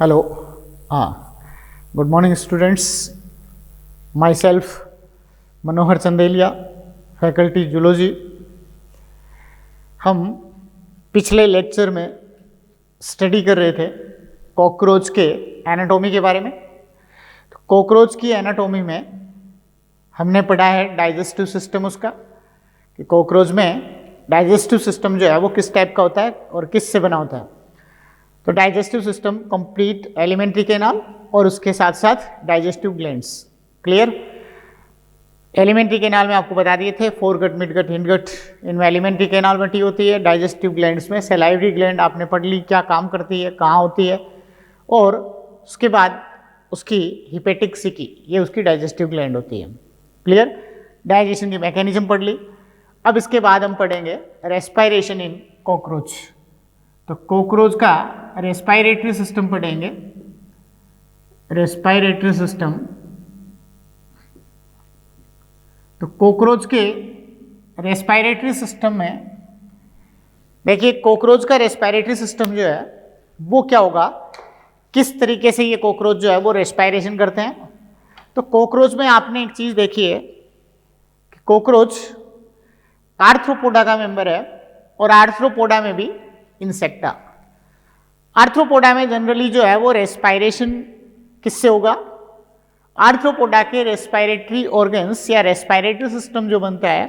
Hello हाँ good morning students. My self Manohar Chandelia, faculty zoology. हम पिछले लेक्चर में स्टडी कर रहे थे कॉकरोच के एनाटॉमी के बारे में। तो कॉकरोच की एनाटॉमी में हमने पढ़ा है डाइजेस्टिव सिस्टम उसका, कि कॉकरोच में डाइजेस्टिव सिस्टम जो है वो किस टाइप का होता है और किस से बना होता है। तो digestive system complete alimentary canal और उसके साथ साथ digestive glands. Clear? Alimentary canal में आपको बता दिए थे फोरगट, मिडगट, हिंडगट, इनमें एलिमेंट्री कैनाल बटी होती है। डाइजेस्टिव ग्लैंड्स में सलाइवरी ग्लैंड आपने पढ़ ली, क्या काम करती है, कहाँ होती है, और उसके बाद उसकी हिपेटिक सिकी, ये उसकी डाइजेस्टिव ग्लैंड होती है। क्लियर? डाइजेशन की मैकेनिज्म पढ़ ली। अब इसके बाद हम पढ़ेंगे रेस्पायरेशन इन कॉकरोच। तो कॉकरोच का रेस्पायरेटरी सिस्टम पढ़ेंगे। रेस्पायरेटरी सिस्टम, तो कॉकरोच के रेस्पायरेटरी सिस्टम में देखिए, कॉकरोच का रेस्पायरेटरी सिस्टम जो है वो क्या होगा, किस तरीके से ये कॉकरोच जो है वो रेस्पायरेशन करते हैं। तो कॉकरोच में आपने एक चीज देखी है कि कॉकरोच आर्थ्रोपोडा का मेंबर है, और आर्थ्रोपोडा में भी इंसेक्टा। आर्थ्रोपोडा में जनरली जो है वो रेस्पायरेशन किससे होगा, आर्थ्रोपोडा के रेस्पायरेटरी ऑर्गन्स या रेस्पायरेटरी सिस्टम जो बनता है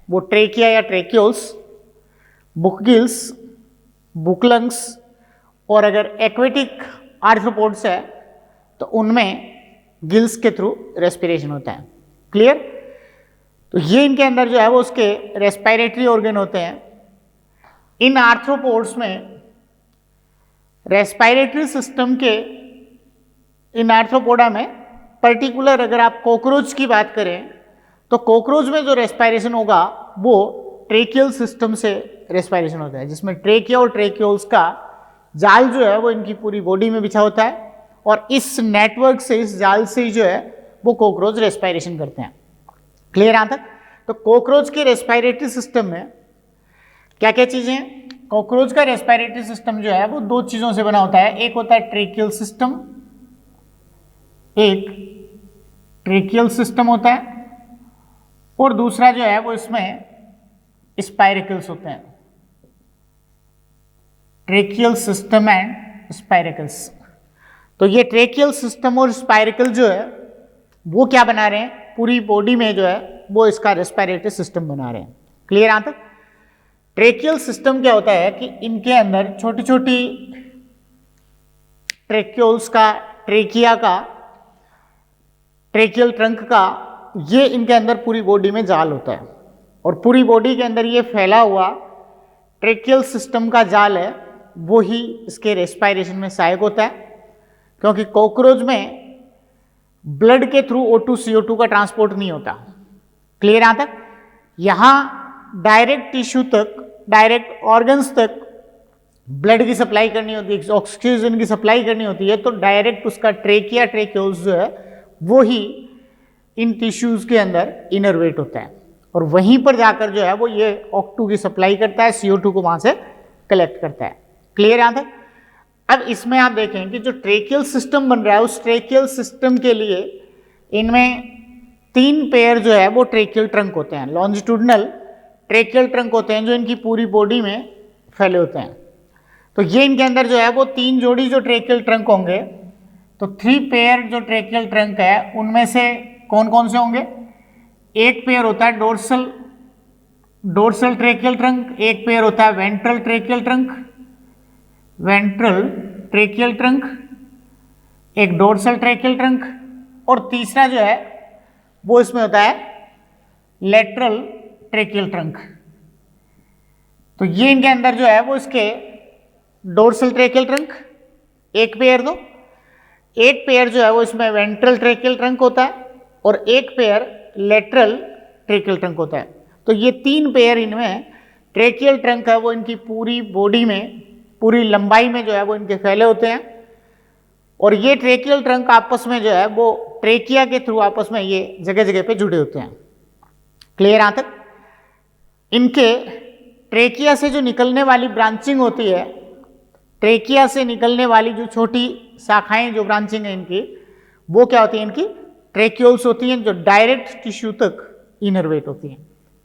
वो ट्रेकिया या ट्रेक्यूल्स, बुकगिल्स, बुकलंग्स, और अगर एक्वेटिक आर्थ्रोपोड्स है तो उनमें गिल्स के थ्रू रेस्पिरेशन होता है। क्लियर? तो ये इनके अंदर जो है वो उसके रेस्पायरेटरी ऑर्गन होते हैं। इन आर्थ्रोपोड्स में रेस्पायरेटरी सिस्टम के, इन आर्थ्रोपोडा में पर्टिकुलर अगर आप कॉकरोच की बात करें तो कॉकरोच में जो रेस्पायरेशन होगा वो ट्रेकियल सिस्टम से रेस्पायरेशन होता है, जिसमें ट्रेकिया और ट्रेक्यूल्स का जाल जो है वो इनकी पूरी बॉडी में बिछा होता है, और इस नेटवर्क से, इस जाल से ही जो है वो कॉकरोच रेस्पायरेशन करते हैं। क्लियर यहां तक? तो कॉकरोच के रेस्पायरेटरी सिस्टम में क्या क्या चीजें हैं? कॉकरोच का रेस्पायरेटरी सिस्टम जो है वो दो चीजों से बना होता है। एक होता है ट्रेकियल सिस्टम, एक ट्रेकियल सिस्टम होता है, और दूसरा जो है वो इसमें स्पाइरेकल्स होते हैं। Tracheal system and spiracles. तो ये ट्रेकियल सिस्टम और स्पाइरेकल जो है वो क्या बना रहे हैं, पूरी बॉडी में जो है वो इसका रेस्पायरेटरी सिस्टम बना रहे हैं। क्लियर यहां तक? ट्रेकियल सिस्टम क्या होता है कि इनके अंदर छोटी छोटी ट्रेक्यूल्स का, ट्रेकिया का, ट्रेकियल ट्रंक का, ये इनके अंदर पूरी बॉडी में जाल होता है, और पूरी बॉडी के अंदर ये फैला हुआ ट्रेकियल सिस्टम का जाल है वो ही इसके रेस्पायरेशन में सहायक होता है। क्योंकि कॉकरोच में ब्लड के थ्रू O2 CO2 का ट्रांसपोर्ट नहीं होता। क्लियर यहां तक? यहां डायरेक्ट टिश्यू तक, डायरेक्ट ऑर्गन्स तक ब्लड की सप्लाई करनी होती है, ऑक्सीजन की सप्लाई करनी होती है, तो डायरेक्ट उसका ट्रेकिया, ट्रेक्यूल्स जो है वो ही इन टिश्यूज के अंदर इनरवेट होता है, और वहीं पर जाकर जो है वो ये O2 की सप्लाई करता है, CO2 को वहां से कलेक्ट करता है। क्लियर यहां तक? अब इसमें आप देखें कि जो ट्रेकियल सिस्टम बन रहा है, उस ट्रेकियल सिस्टम के लिए इनमें 3 पेयर जो है वो ट्रेकियल ट्रंक होते हैं, लॉन्जिट्यूडनल ट्रेकियल ट्रंक होते हैं, जो इनकी पूरी बॉडी में फैले होते हैं। तो ये इनके अंदर जो है वो 3 जोड़ी जो ट्रेकियल ट्रंक होंगे, तो 3 पेयर जो ट्रेकियल ट्रंक है उनमें से कौन कौन से होंगे? एक पेयर होता है डोर्सल ट्रेकियल ट्रंक, एक पेयर होता है वेंट्रल ट्रेकियल ट्रंक, एक डोर्सल ट्रेकियल ट्रंक, और तीसरा जो है वो इसमें होता है लेटरल ट्रेकियल ट्रंक। तो ये इनके अंदर जो है वो इसके डोर्सल ट्रेकियल ट्रंक एक पेयर, दो एक पेयर जो है वो इसमें वेंट्रल ट्रेकियल ट्रंक होता है, और एक पेयर लेटरल ट्रेकियल ट्रंक होता है। तो ये 3 पेयर इनमें ट्रेकियल ट्रंक है वो इनकी पूरी बॉडी में, पूरी लंबाई में जो है वो इनके फैले होते हैं, और ये ट्रेकियल ट्रंक आपस में जो है वो ट्रेकिया के थ्रू आपस में ये जगह जगह पे जुड़े होते हैं। क्लियर यहां तक? इनके ट्रेकिया से जो निकलने वाली ब्रांचिंग होती है, ट्रेकिया से निकलने वाली जो छोटी शाखाएं जो ब्रांचिंग है इनकी, वो क्या होती है, इनकी ट्रेक्यूल्स होती हैं, जो डायरेक्ट टिश्यू तक इनर्वेट होती हैं।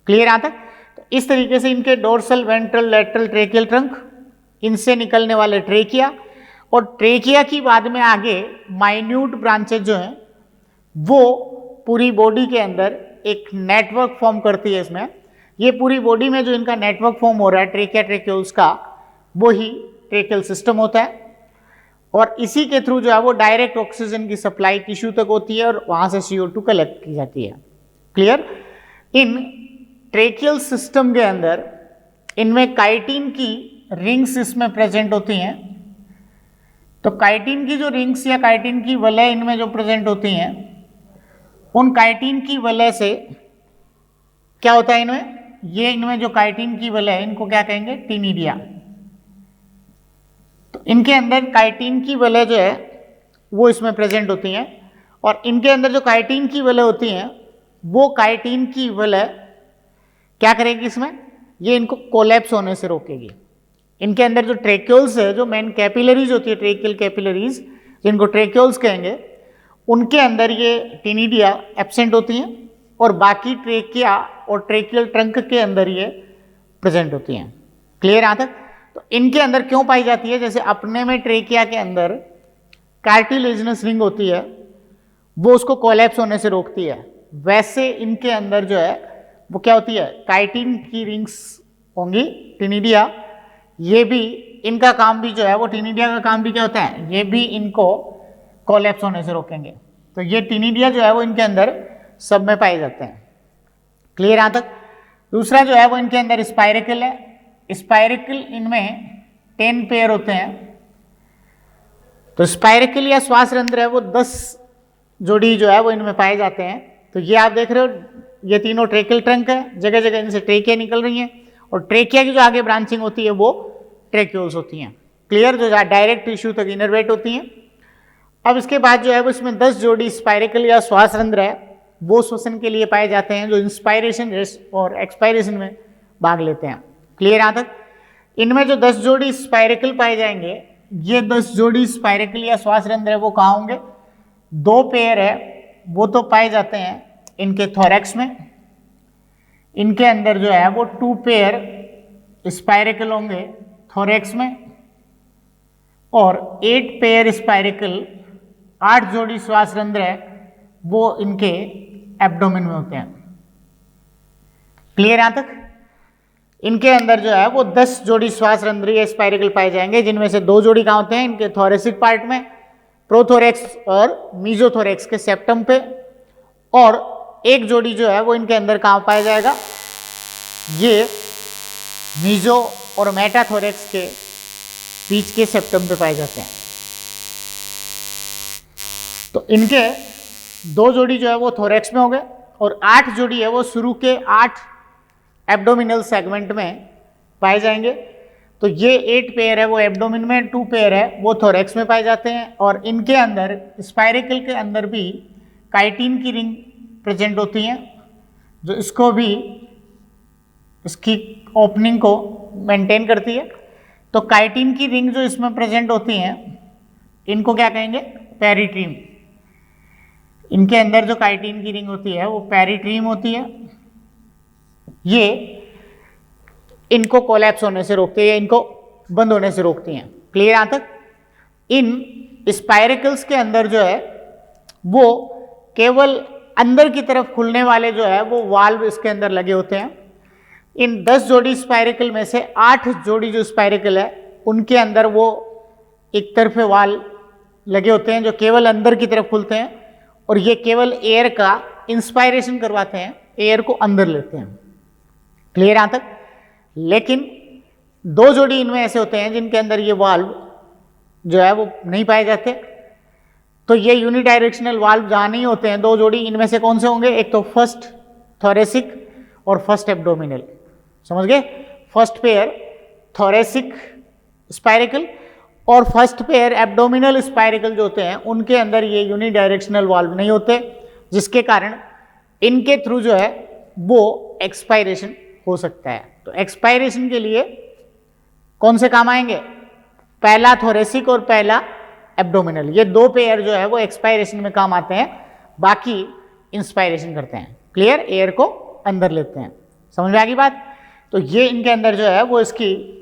क्लियर यहाँ तक? तो इस तरीके से इनके dorsal, ventral, lateral tracheal trunk, इनसे निकलने वाले ट्रेकिया, और ट्रेकिया की बाद में आगे माइन्यूट ब्रांचेज जो हैं वो पूरी बॉडी के अंदर एक नेटवर्क फॉर्म करती है। इसमें ये पूरी बॉडी में जो इनका नेटवर्क फॉर्म हो रहा है ट्रेकिया ट्रेक्यूल्स का, वो ही ट्रेकियल सिस्टम होता है, और इसी के थ्रू जो है वो डायरेक्ट ऑक्सीजन की सप्लाई टिश्यू तक होती है और वहां से CO2 कलेक्ट की जाती है। क्लियर? इन ट्रेकियल सिस्टम के अंदर इनमें काइटिन की रिंग्स इसमें प्रेजेंट होती हैं। तो काइटिन की जो रिंग्स या काइटिन की वलय इनमें जो प्रेजेंट होती हैं, उन काइटिन की वलय से क्या होता है इनमें, ये इनमें जो काइटिन की वलय है इनको क्या कहेंगे, टिनिडिया। तो इनके अंदर काइटिन की वलय जो है वो इसमें प्रेजेंट होती हैं, और इनके अंदर जो काइटिन की वलय होती हैं वो काइटिन की वलय क्या करेगी इसमें, ये इनको कोलैप्स होने से रोकेगी। इनके अंदर जो ट्रेक्यूल्स है, जो मेन कैपिलरीज होती है, ट्रेकियल कैपिलरीज जिनको ट्रेक्यूल्स कहेंगे, उनके अंदर ये टिनिडिया एब्सेंट होती हैं, और बाकी ट्रेकिया और ट्रेकियल ट्रंक के अंदर ये प्रेजेंट होती हैं। क्लियर यहाँ तक? तो इनके अंदर क्यों पाई जाती है, जैसे अपने में ट्रेकिया के अंदर कार्टिलेजिनस रिंग होती है, वो उसको कोलैप्स होने से रोकती है, वैसे इनके अंदर जो है वो क्या होती है, काइटिन की रिंग्स होंगी, टिनिडिया। ये भी इनका काम भी जो है वो, टिनिडिया का काम भी क्या होता है, ये भी इनको कोलैप्स होने से रोकेंगे। तो ये टिनिडिया जो है वो इनके अंदर सब में पाए जाते हैं। क्लियर यहाँ तक? दूसरा जो है वो इनके अंदर स्पाइरिकल है। स्पाइरिकल इनमें 10 पेयर होते हैं। तो स्पाइरिकल या श्वास रंध्र है वो 10 जोड़ी जो है वो इनमें पाए जाते हैं। तो ये आप देख रहे हो, ये तीनों ट्रेकियल ट्रंक है, जगह जगह इनसे ट्रेकिया निकल रही हैं, और ट्रेकिया की जो आगे ब्रांचिंग होती है वो ट्रेक्यूल्स होती हैं। क्लियर? जो डायरेक्ट टिश्यू तक इनर्वेट होती हैं। अब इसके बाद जो है वो इसमें 10 जोड़ी स्पाइरिकल या श्वास रंध्र है, वो श्वसन के लिए पाए जाते हैं, जो इंस्पायरेशन और एक्सपायरेशन में भाग लेते हैं। क्लियर यहाँ तक? इनमें जो 10 जोड़ी स्पाइरिकल पाए जाएंगे, ये 10 जोड़ी स्पाइरिकल या श्वास रंध्र है वो कहाँ होंगे, 2 पेयर है वो तो पाए जाते हैं इनके थोरैक्स में। इनके अंदर जो है वो 2 पेयर स्पाइरिकल होंगे थोरैक्स में, और 8 पेयर स्पाइरिकल, 8 जोड़ी श्वास रंध्र है वो इनके एब्डोमेन में होते हैं। क्लियर यहाँ तक? इनके अंदर जो है वो 10 जोड़ी श्वास रंध्र या स्पाइरिकल पाए जाएंगे, जिनमें से 2 जोड़ी कहाँ होते हैं, इनके थोरेसिक पार्ट में, प्रोथोरेक्स और मीजोथोरेक्स के सेप्टम पे, और 1 जोड़ी जो है वो इनके अंदर कहाँ पाया जाएगा, ये मीजो और मेटाथोरेक्स के बीच के सेप्टम पे पाए जाते हैं। तो इनके 2 जोड़ी जो है वो थोरैक्स में हो गए, और 8 जोड़ी है वो शुरू के 8 एब्डोमिनल सेगमेंट में पाए जाएंगे। तो ये 8 पेयर है वो एब्डोमिन में, 2 पेयर है वो थोरैक्स में पाए जाते हैं, और इनके अंदर स्पाइरिकल के अंदर भी काइटिन की रिंग प्रेजेंट होती हैं, जो इसको भी, इसकी ओपनिंग को मेंटेन करती है। तो काइटिन की रिंग जो इसमें प्रेजेंट होती हैं, इनको क्या कहेंगे, पेरिट्रीम। इनके अंदर जो काइटिन की रिंग होती है वो पेरिट्रीम होती है। ये इनको कोलैप्स होने से रोकती है या इनको बंद होने से रोकती हैं। क्लियर यहाँ तक? इन स्पाइरिकल्स के अंदर जो है वो केवल अंदर की तरफ खुलने वाले जो है वो वाल्व इसके अंदर लगे होते हैं। इन 10 जोड़ी स्पाइरिकल में से 8 जोड़ी जो स्पाइरिकल है उनके अंदर वो एक तरफे वाल्व लगे होते हैं जो केवल अंदर की तरफ खुलते हैं, और ये केवल एयर का इंस्पायरेशन करवाते हैं, एयर को अंदर लेते हैं। क्लियर यहाँ तक? लेकिन 2 जोड़ी इनमें ऐसे होते हैं जिनके अंदर ये वाल्व जो है वो नहीं पाए जाते। तो ये यूनिडायरेक्शनल वाल्व जहाँ नहीं होते हैं 2 जोड़ी, इनमें से कौन से होंगे, एक तो फर्स्ट थोरेसिक और फर्स्ट एब्डोमिनल। समझ गए? फर्स्ट पेयर थोरेसिक स्पाइरिकल और फर्स्ट पेयर एब्डोमिनल स्पाइरिकल जो होते हैं उनके अंदर ये यूनिडायरेक्शनल वाल्व नहीं होते, जिसके कारण इनके थ्रू जो है वो एक्सपायरेशन हो सकता है। तो एक्सपायरेशन के लिए कौन से काम आएंगे, पहला थोरेसिक और पहला एब्डोमिनल, ये दो पेयर जो है वो एक्सपायरेशन में काम आते हैं, बाकी इंस्पायरेशन करते हैं। क्लियर, एयर को अंदर लेते हैं। समझ में आ गई बात? तो ये इनके अंदर जो है वो इसकी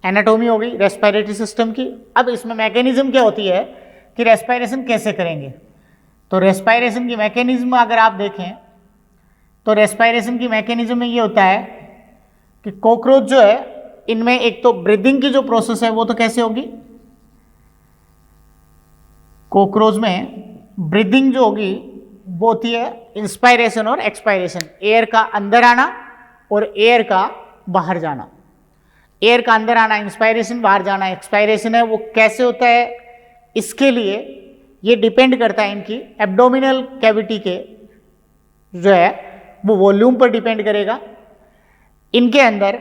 एनाटॉमी हो गई रेस्पिरेटरी सिस्टम की। अब इसमें मैकेनिज्म क्या होती है कि रेस्पिरेशन कैसे करेंगे। तो रेस्पिरेशन की मैकेनिज्म अगर आप देखें तो रेस्पिरेशन की मैकेनिज्म में ये होता है कि कॉकरोच जो है इनमें एक तो ब्रीदिंग की जो प्रोसेस है वो तो कैसे होगी, कॉकरोच में ब्रीदिंग जो होगी वो होती है इंस्पायरेशन और एक्सपायरेशन, एयर का अंदर आना और एयर का बाहर जाना। एयर का अंदर आना इंस्पायरेशन, बाहर जाना एक्सपायरेशन है। वो कैसे होता है, इसके लिए ये डिपेंड करता है इनकी एब्डोमिनल कैविटी के जो है वो वॉल्यूम पर डिपेंड करेगा। इनके अंदर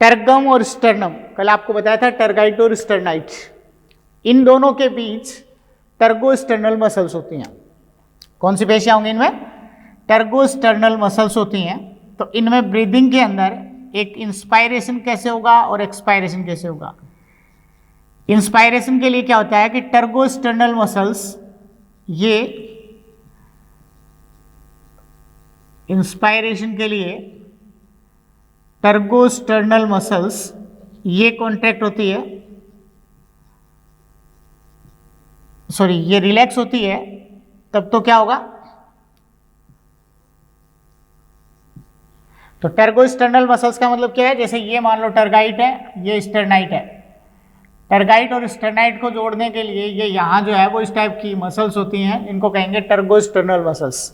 टर्गम और स्टर्नम, कल आपको बताया था टर्गाइट और स्टर्नाइट, इन दोनों के बीच टर्गोस्टर्नल मसल्स होती हैं। कौन सी पेशियां होंगी इनमें, टर्गोस्टर्नल मसल्स होती हैं। तो इनमें ब्रीदिंग के अंदर एक इंस्पायरेशन कैसे होगा और एक्सपायरेशन कैसे होगा। इंस्पायरेशन के लिए क्या होता है कि टर्गोस्टर्नल मसल्स, ये इंस्पायरेशन के लिए टर्गोस्टर्नल मसल्स ये कॉन्ट्रैक्ट होती है, सॉरी ये रिलैक्स होती है, तब तो क्या होगा, तो टर्गोस्टर्नल मसल्स का मतलब क्या है, जैसे ये मान लो टर्गाइट है, ये स्टर्नाइट है। टर्गाइट और स्टर्नाइट को जोड़ने के लिए ये यहाँ जो है वो इस टाइप की मसल्स होती हैं, इनको कहेंगे टर्गोस्टर्नल मसल्स।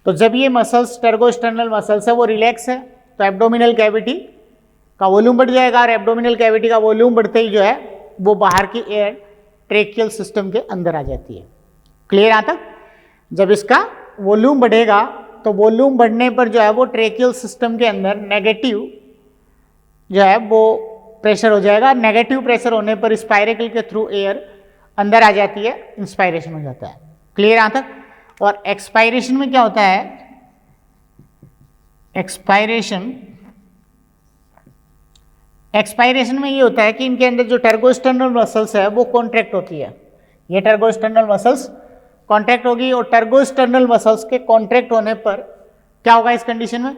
तो जब ये मसल्स टर्गोस्टर्नल मसल्स है वो रिलैक्स है तो एब्डोमिनल कैविटी का वॉल्यूम बढ़ जाएगा, और एब्डोमिनल कैविटी का वॉल्यूम बढ़ते ही जो है वो बाहर की एयर ट्रेकियल सिस्टम के अंदर आ जाती है। क्लियर यहाँ तक? जब इसका वॉल्यूम बढ़ेगा तो वॉल्यूम बढ़ने पर जो है वो ट्रेकियल सिस्टम के अंदर नेगेटिव जो है वो प्रेशर हो जाएगा। नेगेटिव प्रेशर होने पर स्पायरेकल के थ्रू एयर अंदर आ जाती है, इंस्पायरेशन हो जाता है। क्लियर यहाँ तक? और एक्सपायरेशन में क्या होता है, एक्सपायरेशन में ये होता है कि इनके अंदर जो टर्गोस्टर्नल मसल्स है वो कॉन्ट्रैक्ट होती है। ये टर्गोस्टर्नल मसल्स कॉन्ट्रैक्ट होगी, और टर्गोस्टर्नल मसल्स के कॉन्ट्रैक्ट होने पर क्या होगा इस कंडीशन में,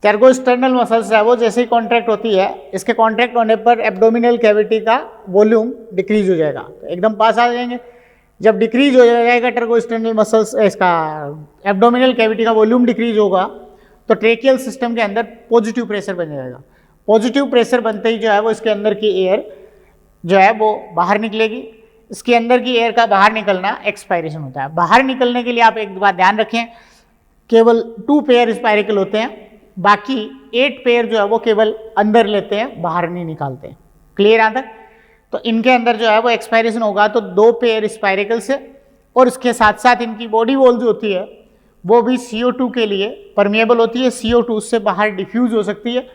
टर्गोस्टर्नल मसल्स है वो जैसे ही कॉन्ट्रैक्ट होती है, इसके कॉन्ट्रैक्ट होने पर एब्डोमिनल कैविटी का वॉल्यूम डिक्रीज हो जाएगा, तो एकदम पास आ जाएंगे। जब डिक्रीज हो जाएगा टर्गोस्टर्नल मसल्स, इसका एब्डोमिनल कैविटी का वॉल्यूम डिक्रीज होगा तो ट्रेकियल सिस्टम के अंदर पॉजिटिव प्रेशर बन जाएगा। पॉजिटिव प्रेशर बनते ही जो है वो इसके अंदर की एयर जो है वो बाहर निकलेगी। इसके अंदर की एयर का बाहर निकलना एक्सपायरेशन होता है। बाहर निकलने के लिए आप एक बात ध्यान रखें, केवल 2 पेयर स्पायरिकल होते हैं, बाकी 8 पेयर जो है वो केवल अंदर लेते हैं, बाहर नहीं निकालते। क्लियर यहाँ तक? तो इनके अंदर जो है वो एक्सपायरेशन होगा तो 2 पेयर स्पायरिकल से, और इसके साथ साथ इनकी बॉडी वॉल जो होती है वो भी CO2 के लिए परमिएबल होती है। CO2 उससे बाहर डिफ्यूज हो सकती है,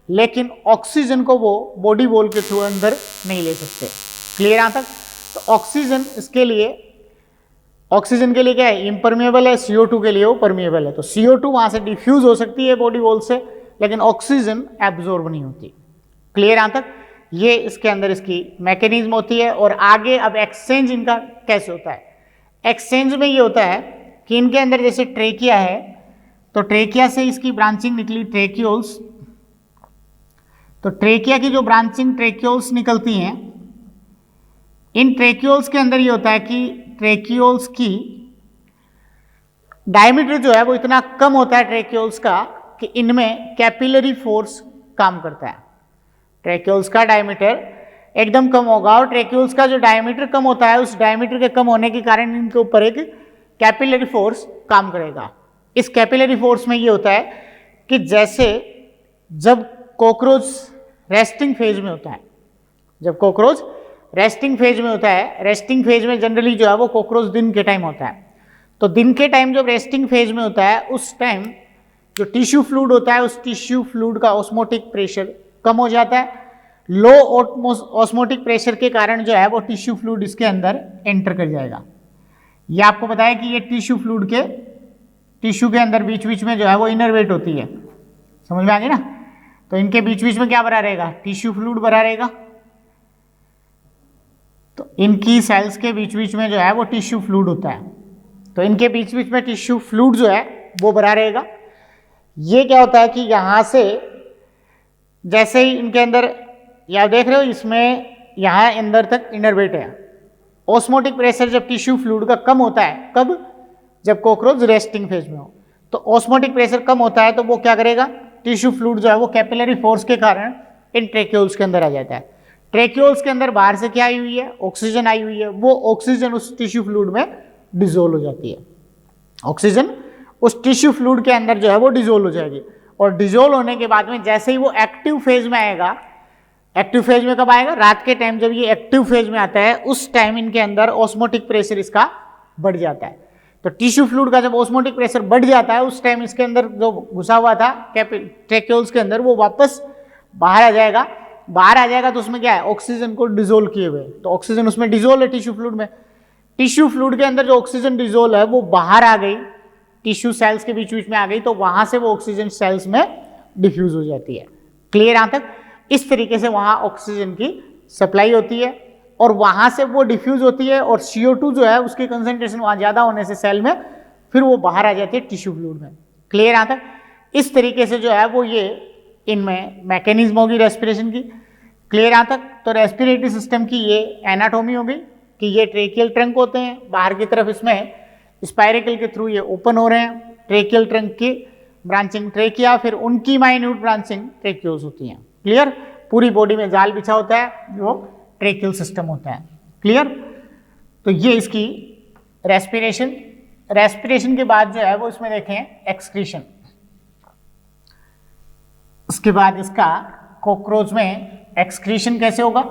लेकिन ऑक्सीजन को वो बॉडी वॉल के थ्रू अंदर नहीं ले सकते। क्लियर यहाँ तक? तो ऑक्सीजन इसके लिए, ऑक्सीजन के लिए क्या है, इम्परमिएबल है, CO2 के लिए वो परमिएबल है। तो CO2 वहाँ से डिफ्यूज हो सकती है बॉडी वॉल से, लेकिन ऑक्सीजन एब्जॉर्ब नहीं होती। क्लियर यहाँ तक? ये इसके अंदर इसकी मैकेनिज्म होती है। और आगे अब एक्सचेंज इनका कैसे होता है, एक्सचेंज में ये होता है कि इनके अंदर जैसे ट्रेकिया है, तो ट्रेकिया से इसकी ब्रांचिंग निकली ट्रेक्यूल्स, तो ट्रेकिया की जो ब्रांचिंग ट्रेक्यूल्स निकलती हैं, इन ट्रेक्यूल्स के अंदर ये होता है कि ट्रेक्यूल्स की डायमीटर जो है वो इतना कम होता है ट्रेक्यूल्स का कि इनमें कैपिलरी फोर्स काम करता है। ट्रेक्यूल्स का डायमीटर एकदम कम होगा, और ट्रेक्यूल्स का जो डायमीटर कम होता है उस डायमीटर के कम होने के कारण इनके ऊपर एक कैपिलरी फोर्स काम करेगा। इस कैपिलरी फोर्स में ये होता है कि जैसे जब कॉकरोच रेस्टिंग फेज में होता है, जब कॉकरोच रेस्टिंग फेज में होता है, रेस्टिंग फेज में जनरली जो है वो कॉकरोच दिन के टाइम होता है, तो दिन के टाइम जब रेस्टिंग फेज में होता है उस टाइम जो टिश्यू फ्लूइड होता है उस टिश्यू फ्लूइड का ऑस्मोटिक प्रेशर कम हो जाता है। लो ऑस्मोटिक प्रेशर के कारण जो है वो टिश्यू फ्लूइड इसके अंदर एंटर कर जाएगा। ये आपको बताया कि ये टिश्यू फ्लूइड के टिश्यू के अंदर बीच बीच में जो है वो इनरवेट होती है, समझ में आ गई ना। तो इनके बीच बीच में क्या भरा रहेगा, टिश्यू फ्लूइड भरा रहेगा। तो इनकी सेल्स के बीच बीच में जो है वो टिश्यू फ्लूइड होता है, तो इनके बीच बीच में टिश्यू फ्लूइड जो है वो भरा रहेगा। ये क्या होता है कि यहाँ से जैसे ही इनके अंदर, या देख रहे हो इसमें यहाँ अंदर तक इनरवेट है, ऑस्मोटिक प्रेशर जब टिश्यू फ्लूइड का कम होता है, कब? जब कॉकरोच रेस्टिंग फेज में हो, तो ऑस्मोटिक प्रेशर कम होता है तो वो क्या करेगा, टिश्यू फ्लूइड जो है वो कैपिलरी फोर्स के कारण इन ट्रेक्यूल्स के अंदर आ जाता है। ट्रेक्यूल्स के अंदर बाहर से क्या आई हुई है, ऑक्सीजन आई हुई है, वो ऑक्सीजन उस टिश्यू फ्लूइड में डिसोल्व हो जाती है, ऑक्सीजन उस टिश्यू फ्लूइड के अंदर जो है वो डिसोल्व हो जाएगी, और डिसोल्व होने के बाद में जैसे ही वो एक्टिव फेज में आएगा, एक्टिव फेज में कब आएगा, रात के टाइम जब ये एक्टिव फेज में आता है उस टाइम इनके अंदर ऑस्मोटिक प्रेशर इसका बढ़ जाता है। तो टिश्यू फ्लूइड का जब ऑस्मोटिक प्रेशर बढ़ जाता है उस टाइम इसके अंदर जो घुसा हुआ था ट्रेक्यूल्स के अंदर वो वापस बाहर आ जाएगा, बाहर आ जाएगा तो उसमें क्या है, ऑक्सीजन को डिसोल्व किए हुए, तो ऑक्सीजन उसमें डिसोल्व है टिश्यू फ्लूइड में, टिश्यू फ्लूइड के अंदर जो ऑक्सीजन डिसोल्व है वो बाहर आ गई, टिश्यू सेल्स के बीच बीच में आ गई, तो वहां से वो ऑक्सीजन सेल्स में डिफ्यूज हो जाती है। क्लियर यहां तक? इस तरीके से वहां ऑक्सीजन की सप्लाई होती है और वहां से वो डिफ्यूज होती है, और CO2 जो है उसकी कंसंट्रेशन वहां ज्यादा होने से सेल में फिर वो बाहर आ जाती है टिश्यू फ्लूइड में। क्लियर यहां तक? इस तरीके से जो है वो ये इनमें मैकेनिज्म होगी रेस्पिरेशन की। क्लियर यहां तक? तो रेस्पिरेटरी सिस्टम की ये एनाटॉमी होगी कि ये ट्रेकियल ट्रंक होते हैं, बाहर की तरफ इसमें स्पाइरेकल के थ्रू ये ओपन हो रहे हैं, ट्रेकियल ट्रंक की ब्रांचिंग ट्रेकिया, फिर उनकी माइन्यूट ब्रांचिंग ट्रेक्यूल्स होती हैं। क्लियर? पूरी बॉडी में जाल बिछा होता है जो ट्रेकियल सिस्टम होता है। क्लियर? तो ये इसकी रेस्पिरेशन। रेस्पिरेशन के बाद जो है वो इसमें देखें एक्सक्रीशन। उसके बाद इसका कॉकरोच में एक्सक्रीशन कैसे होगा,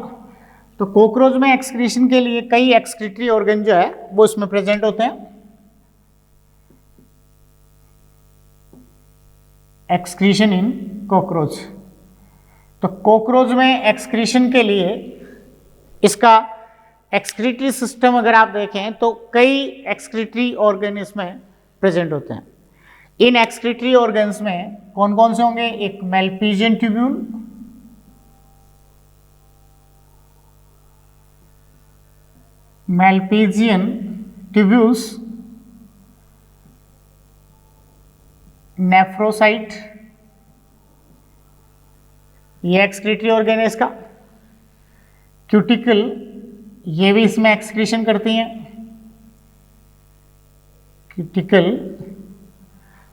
तो कॉकरोच में एक्सक्रीशन के लिए कई एक्सक्रीटरी ऑर्गन जो है वो इसमें प्रेजेंट होते हैं। एक्सक्रीशन इन कॉकरोच, तो कॉकरोच में एक्सक्रीशन के लिए इसका एक्सक्रीटरी सिस्टम अगर आप देखें तो कई एक्सक्रीटरी ऑर्गन इसमें प्रेजेंट होते हैं। इन एक्सक्रीटरी ऑर्गन्स में कौन कौन से होंगे, एक मेल्पीजियन ट्यूब्यूल, मेल्पीजियन ट्यूब्यूल्स, नेफ्रोसाइट, ये एक्सक्रीटरी ऑर्गन है इसका। क्यूटिकल, ये भी इसमें एक्सक्रीशन करती हैं, क्यूटिकल।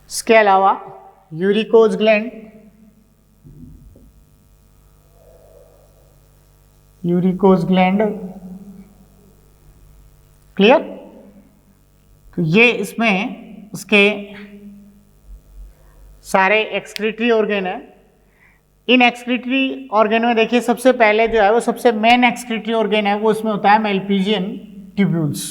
इसके अलावा uricose gland, uricose gland. Clear? तो ये इसमें उसके सारे एक्सक्रीटरी ऑर्गन है। इन एक्सक्रीटरी ऑर्गन में देखिए सबसे पहले जो है वो सबसे मेन एक्सक्रीटरी ऑर्गन है वो इसमें होता है मेल्पीजियन ट्यूब्यूल्स।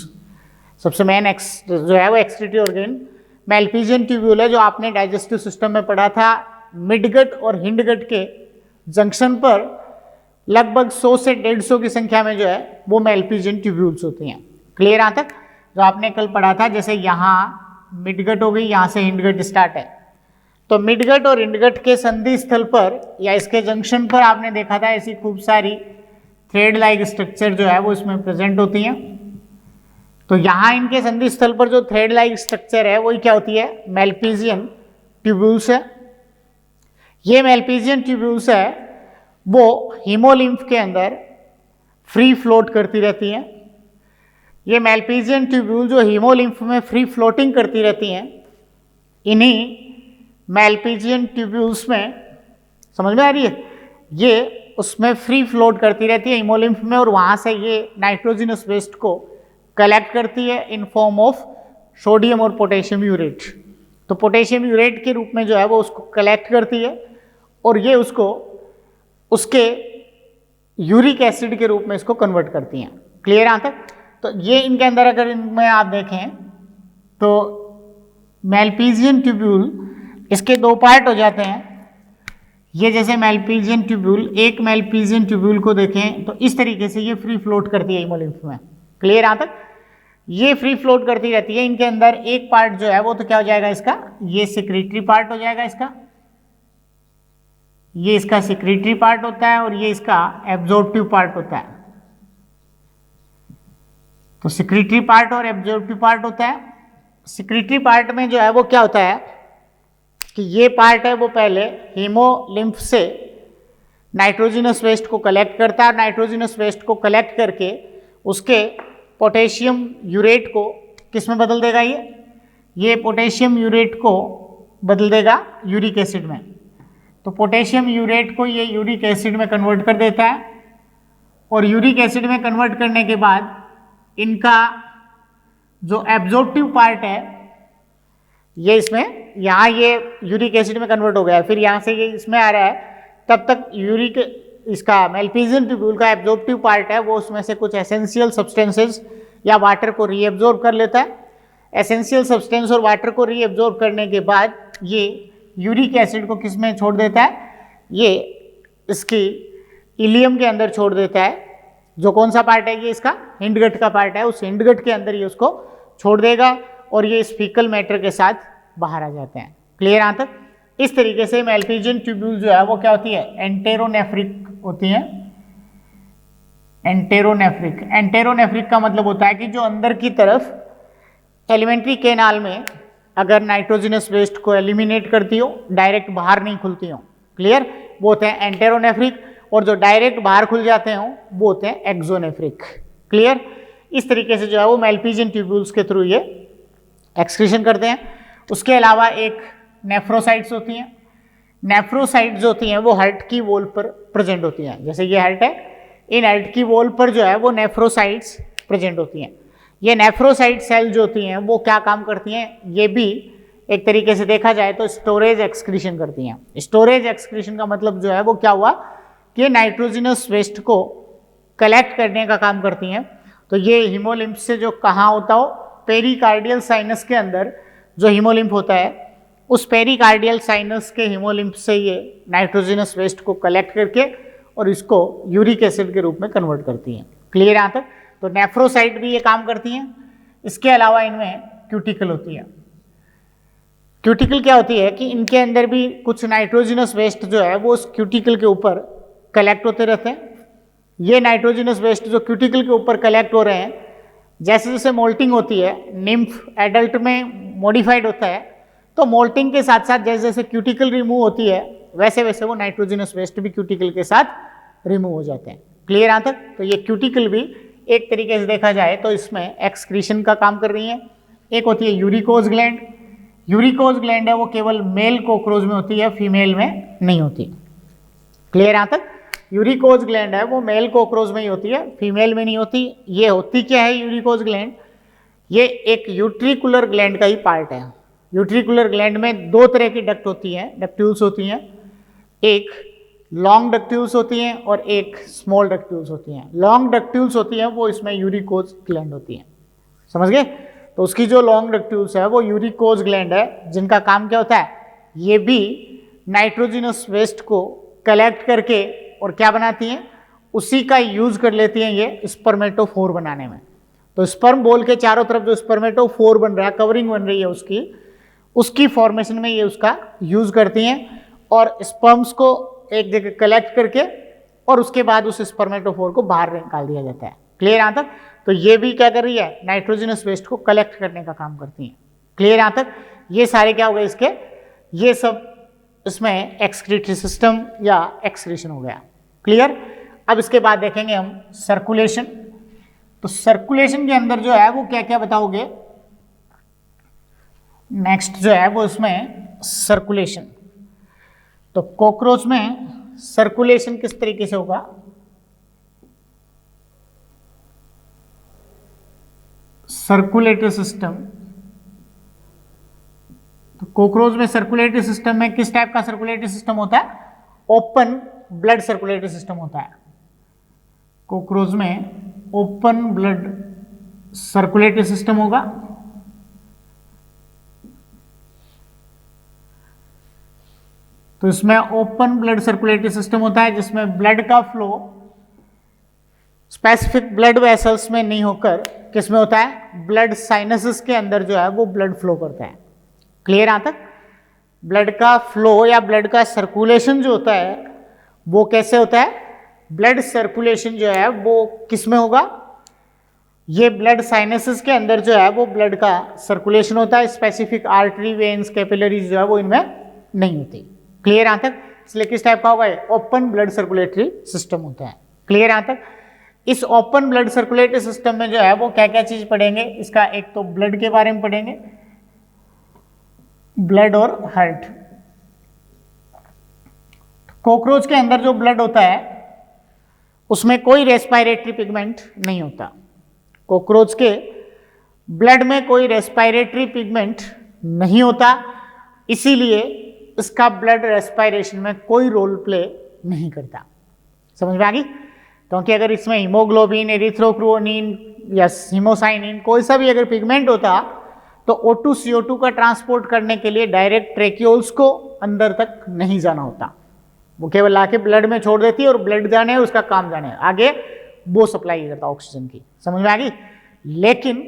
सबसे मेन जो है वो एक्सक्रीटरी ऑर्गन मेल्पीजियन ट्यूब्यूल है, जो आपने डाइजेस्टिव सिस्टम में पढ़ा था। मिडगट और हिंडगट के जंक्शन पर लगभग 100 से 150 की संख्या में जो है वो मेल्पीजियन ट्यूब्यूल्स होती हैं। क्लियर यहाँ तक? जो आपने कल पढ़ा था, जैसे यहाँ मिडगट हो गई, यहाँ से हिंडगट स्टार्ट है, तो मिडगट और हिंडगट के संधि स्थल पर या इसके जंक्शन पर आपने देखा था ऐसी खूब सारी थ्रेड लाइक स्ट्रक्चर जो है वो इसमें प्रेजेंट होती हैं। तो यहाँ इनके संधि स्थल पर जो थ्रेड लाइक स्ट्रक्चर है वही क्या होती है, मेल्पीजियन ट्यूब्यूल्स है। ये मेल्पीजियन ट्यूब्यूल्स है वो हीमोलिम्फ के अंदर फ्री फ्लोट करती रहती हैं। ये मेल्पीजियन ट्यूब्यूल जो हीमोलिम्फ में फ्री फ्लोटिंग करती रहती हैं, इन्हीं मेल्पीजियन ट्यूब्यूल्स में, समझ में आ रही है, ये उसमें फ्री फ्लोट करती रहती है हीमोलिम्फ में, और वहाँ से ये नाइट्रोजिनस वेस्ट को कलेक्ट करती है इन फॉर्म ऑफ सोडियम और पोटेशियम यूरेट। तो पोटेशियम यूरेट के रूप में जो है वो उसको कलेक्ट करती है और ये उसको उसके यूरिक एसिड के रूप में इसको कन्वर्ट करती हैं। क्लियर यहाँ तक? तो ये इनके अंदर अगर इनमें आप देखें तो मेल्पीजियन ट्यूब्यूल, इसके दो पार्ट हो जाते हैं। ये जैसे मेल्पीजियन ट्यूब्यूल, एक मेल्पीजियन ट्यूब्यूल को देखें तो इस तरीके से ये फ्री फ्लोट करती है हीमोलिम्फ में। क्लियर यहाँ तक? ये फ्री फ्लोट करती रहती है। इनके अंदर एक पार्ट जो है वो तो क्या हो जाएगा इसका, ये सिक्रीटरी पार्ट हो जाएगा इसका, ये इसका सिक्रीटरी पार्ट होता है और ये इसका एब्जॉर्प्टिव पार्ट होता है। तो सिक्रीटरी पार्ट और एब्जॉर्प्टिव पार्ट होता है। सिक्रीटरी पार्ट में जो है वो क्या होता है कि ये पार्ट है वो पहले हीमोलिम्फ से नाइट्रोजिनस वेस्ट को कलेक्ट करता है, नाइट्रोजिनस वेस्ट को कलेक्ट करके उसके पोटेशियम यूरेट को किस में बदल देगा, ये पोटेशियम यूरेट को बदल देगा यूरिक एसिड में। तो पोटेशियम यूरेट को ये यूरिक एसिड में कन्वर्ट कर देता है और यूरिक एसिड में कन्वर्ट करने के बाद इनका जो एब्जॉर्प्टिव पार्ट है ये इसमें, यहाँ ये यूरिक एसिड में कन्वर्ट हो गया है, फिर यहाँ से ये इसमें आ रहा है, तब तक यूरिक इसका मेल्पिजियन ट्यूब्यूल का एब्जॉर्प्टिव पार्ट है वो उसमें से कुछ एसेंशियल सब्सटेंसेस या वाटर को रीएब्जॉर्ब कर लेता है। एसेंशियल सब्सटेंस और वाटर को रीएब्जॉर्ब करने के बाद ये यूरिक एसिड को किस में छोड़ देता है, ये इसकी इलियम के अंदर छोड़ देता है। जो कौन सा पार्ट है, ये इसका हिंडगट का पार्ट है, उस हिंडगट के अंदर ये उसको छोड़ देगा और ये इस फीकल मैटर के साथ बाहर आ जाते हैं। क्लियर यहाँ तक? इस तरीके से मेल्पिजियन ट्यूब्यूल जो है वो क्या होती है, एंटेरोनेफ्रिक होती है। एंटेरोनेफ्रिक, एंटेरोनेफ्रिक का मतलब होता है कि जो अंदर की तरफ एलिमेंट्री कैनाल में अगर नाइट्रोजिनस वेस्ट को एलिमिनेट करती हो, डायरेक्ट बाहर नहीं खुलती हो, क्लियर, वो होते हैं एंटेरोनेफ्रिक, और जो डायरेक्ट बाहर खुल जाते हो वो होते हैं एक्सोनेफ्रिक। क्लियर? इस तरीके से जो है वो मेल्पिजियन ट्यूब्यूल्स के थ्रू ये एक्सक्रीशन करते हैं। उसके अलावा एक नेफ्रोसाइट्स होती हैं। नेफ्रोसाइट्स जो होती हैं वो हार्ट की वॉल पर प्रेजेंट होती हैं। जैसे ये हार्ट है, इन हार्ट की वॉल पर जो है वो नेफ्रोसाइट्स प्रेजेंट होती हैं। ये नेफ्रोसाइट सेल जो होती हैं वो क्या काम करती हैं, ये भी एक तरीके से देखा जाए तो स्टोरेज एक्सक्रीशन करती हैं। स्टोरेज एक्सक्रीशन का मतलब जो है वो क्या हुआ कि नाइट्रोजिनस वेस्ट को कलेक्ट करने का काम करती हैं। तो ये हीमोलिम्फ से जो कहाँ होता हो, पेरिकार्डियल साइनस के अंदर जो हीमोलिम्फ होता है उस पेरिकार्डियल साइनस के हीमोलिम्फ से ये नाइट्रोजिनस वेस्ट को कलेक्ट करके और इसको यूरिक एसिड के रूप में कन्वर्ट करती हैं। क्लियर यहाँ तक? तो नेफ्रोसाइट भी ये काम करती हैं। इसके अलावा इनमें क्यूटिकल होती है। क्यूटिकल क्या होती है कि इनके अंदर भी कुछ नाइट्रोजिनस वेस्ट जो है वो उस क्यूटिकल के ऊपर कलेक्ट होते रहते हैं। ये नाइट्रोजिनस वेस्ट जो क्यूटिकल के ऊपर कलेक्ट हो रहे हैं, जैसे जैसे मोल्टिंग होती है, निम्फ एडल्ट में मॉडिफाइड होता है, तो मोल्टिंग के साथ साथ जैसे जैसे क्यूटिकल रिमूव होती है वैसे वैसे वो नाइट्रोजिनस वेस्ट भी क्यूटिकल के साथ रिमूव हो जाते हैं। क्लियर यहाँ तक? तो ये क्यूटिकल भी एक तरीके से देखा जाए तो इसमें एक्सक्रीशन का काम कर रही है। एक होती है यूरिकोज ग्लैंड। यूरिकोज ग्लैंड है वो केवल मेल कॉकरोच में होती है, फीमेल में नहीं होती। क्लियर यहाँ तक? यूरिकोज ग्लैंड है वो मेल कॉकरोच में ही होती है, फीमेल में नहीं होती। ये होती क्या है यूरिकोज ग्लैंड? ये एक यूट्रिकुलर ग्लैंड का ही पार्ट है। यूट्रिकुलर ग्लैंड में दो तरह की डक्ट होती हैं, डक्ट्यूल्स होती हैं। एक लॉन्ग डक्ट्यूल्स होती हैं और एक स्मॉल डक्ट्यूल्स होती हैं। लॉन्ग डक्ट्यूल्स होती हैं वो इसमें यूरिकोज ग्लैंड होती हैं। समझ गए? तो उसकी जो लॉन्ग डक्ट्यूल्स है वो यूरिकोज ग्लैंड है, जिनका काम क्या होता है, ये भी नाइट्रोजिनस वेस्ट को कलेक्ट करके और क्या बनाती हैं, उसी का यूज कर लेती हैं ये स्पर्मेटोफोर बनाने में। तो स्पर्म बॉल के चारों तरफ जो स्पर्मेटोफोर बन रहा है, कवरिंग बन रही है उसकी फॉर्मेशन में ये उसका यूज करती हैं और स्पर्म्स को एक जगह कलेक्ट करके और उसके बाद उस स्पर्मेटोफोर को बाहर निकाल दिया जाता है। क्लियर यहाँ तक? तो ये भी क्या कर रही है, नाइट्रोजिनस वेस्ट को कलेक्ट करने का काम करती हैं। क्लियर यहाँ तक? ये सारे क्या हो गए इसके, ये सब इसमें एक्सक्रीटरी सिस्टम या एक्सक्रीशन हो गया। क्लियर? अब इसके बाद देखेंगे हम सर्कुलेशन। तो सर्कुलेशन के अंदर जो है वो क्या क्या बताओगे? नेक्स्ट जो है वो इसमें सर्कुलेशन। तो कॉकरोच में सर्कुलेशन किस तरीके से होगा? Circulatory system. तो कॉकरोच में सर्कुलेटरी सिस्टम में किस टाइप का सर्कुलेटरी सिस्टम होता है? ओपन ब्लड सर्कुलेटरी सिस्टम होता है। कॉकरोच में ओपन ब्लड सर्कुलेटरी सिस्टम होगा। तो इसमें ओपन ब्लड सर्कुलेटरी सिस्टम होता है जिसमें ब्लड का फ्लो स्पेसिफिक ब्लड वेसल्स में नहीं होकर किस में होता है, ब्लड साइनसेस के अंदर जो है वो ब्लड फ्लो करता है। क्लियर यहाँ तक? ब्लड का फ्लो या ब्लड का सर्कुलेशन जो होता है वो कैसे होता है? ब्लड सर्कुलेशन जो है वो किस में होगा? ये ब्लड साइनसेस के अंदर जो है वो ब्लड का सर्कुलेशन होता है, स्पेसिफिक आर्टरी वेन्स कैपिलरीज जो है वो इनमें नहीं होती। क्लियर यहाँ तक? इसलिए किस टाइप का होगा? ओपन ब्लड सर्कुलेटरी सिस्टम होता है। क्लियर यहाँ तक? इस ओपन ब्लड सर्कुलेटरी सिस्टम में जो है वो क्या क्या चीज पढ़ेंगे? इसका एक तो ब्लड के बारे में पढ़ेंगे, ब्लड और हार्ट। कॉकरोच के अंदर जो ब्लड होता है उसमें कोई रेस्पिरेटरी पिगमेंट नहीं होता। कॉकरोच के ब्लड में कोई रेस्पिरेटरी पिगमेंट नहीं होता, इसीलिए इसका ब्लड रेस्पिरेशन में कोई रोल प्ले नहीं करता। समझ में आ गई? क्योंकि अगर इसमें हीमोग्लोबिन, एरिथ्रोक्रोनिन या हीमोसाइनिन कोई सा भी अगर पिगमेंट होता तो O2 CO2 का ट्रांसपोर्ट करने के लिए डायरेक्ट ट्रेक्यूल्स को अंदर तक नहीं जाना होता, वो केवल लाके ब्लड में छोड़ देती है और ब्लड जाने है उसका काम जाने है, आगे वो सप्लाई करता ऑक्सीजन की। समझ में आ गई? लेकिन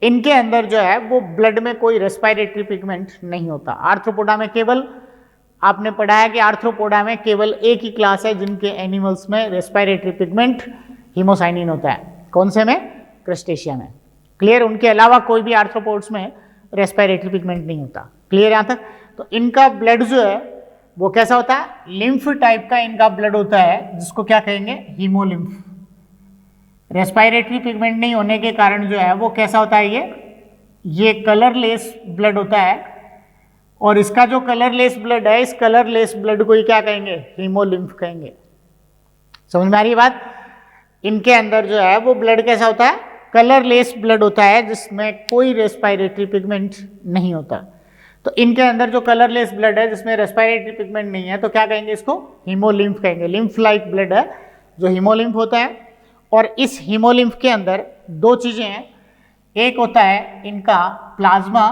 इनके अंदर जो है वो ब्लड में कोई रेस्पिरेटरी पिगमेंट नहीं होता। आर्थ्रोपोडा में केवल आपने पढ़ा है कि आर्थ्रोपोडा में केवल एक ही क्लास है जिनके एनिमल्स में रेस्पिरेटरी पिगमेंट हीमोसाइनिन होता है। कौन से में? क्रस्टेशिया में। क्लियर? उनके अलावा कोई भी आर्थ्रोपोड्स में रेस्पिरेटरी पिगमेंट नहीं होता। क्लियर यहाँ तक? तो इनका ब्लड जो है वो कैसा होता है? लिम्फ टाइप का इनका ब्लड होता है, जिसको क्या कहेंगे? हीमोलिम्फ। रेस्पिरेटरी पिगमेंट नहीं होने के कारण जो है वो कैसा होता है? ये कलरलेस ब्लड होता है, और इसका जो कलरलेस ब्लड है, इस कलरलेस ब्लड को ही क्या कहेंगे? हीमोलिम्फ कहेंगे। समझ में आ रही बात? इनके अंदर जो है वो ब्लड कैसा होता है? कलरलेस ब्लड होता है, जिसमें कोई रेस्पिरेटरी पिगमेंट नहीं होता। तो इनके अंदर जो कलरलेस ब्लड है जिसमें रेस्पिरेटरी पिगमेंट नहीं है, तो क्या कहेंगे? इसको हीमोलिम्फ कहेंगे। लिम्फ लाइक ब्लड है जो हीमोलिम्फ होता है। और इस हीमोलिम्फ के अंदर दो चीजें हैं, एक होता है इनका प्लाज्मा।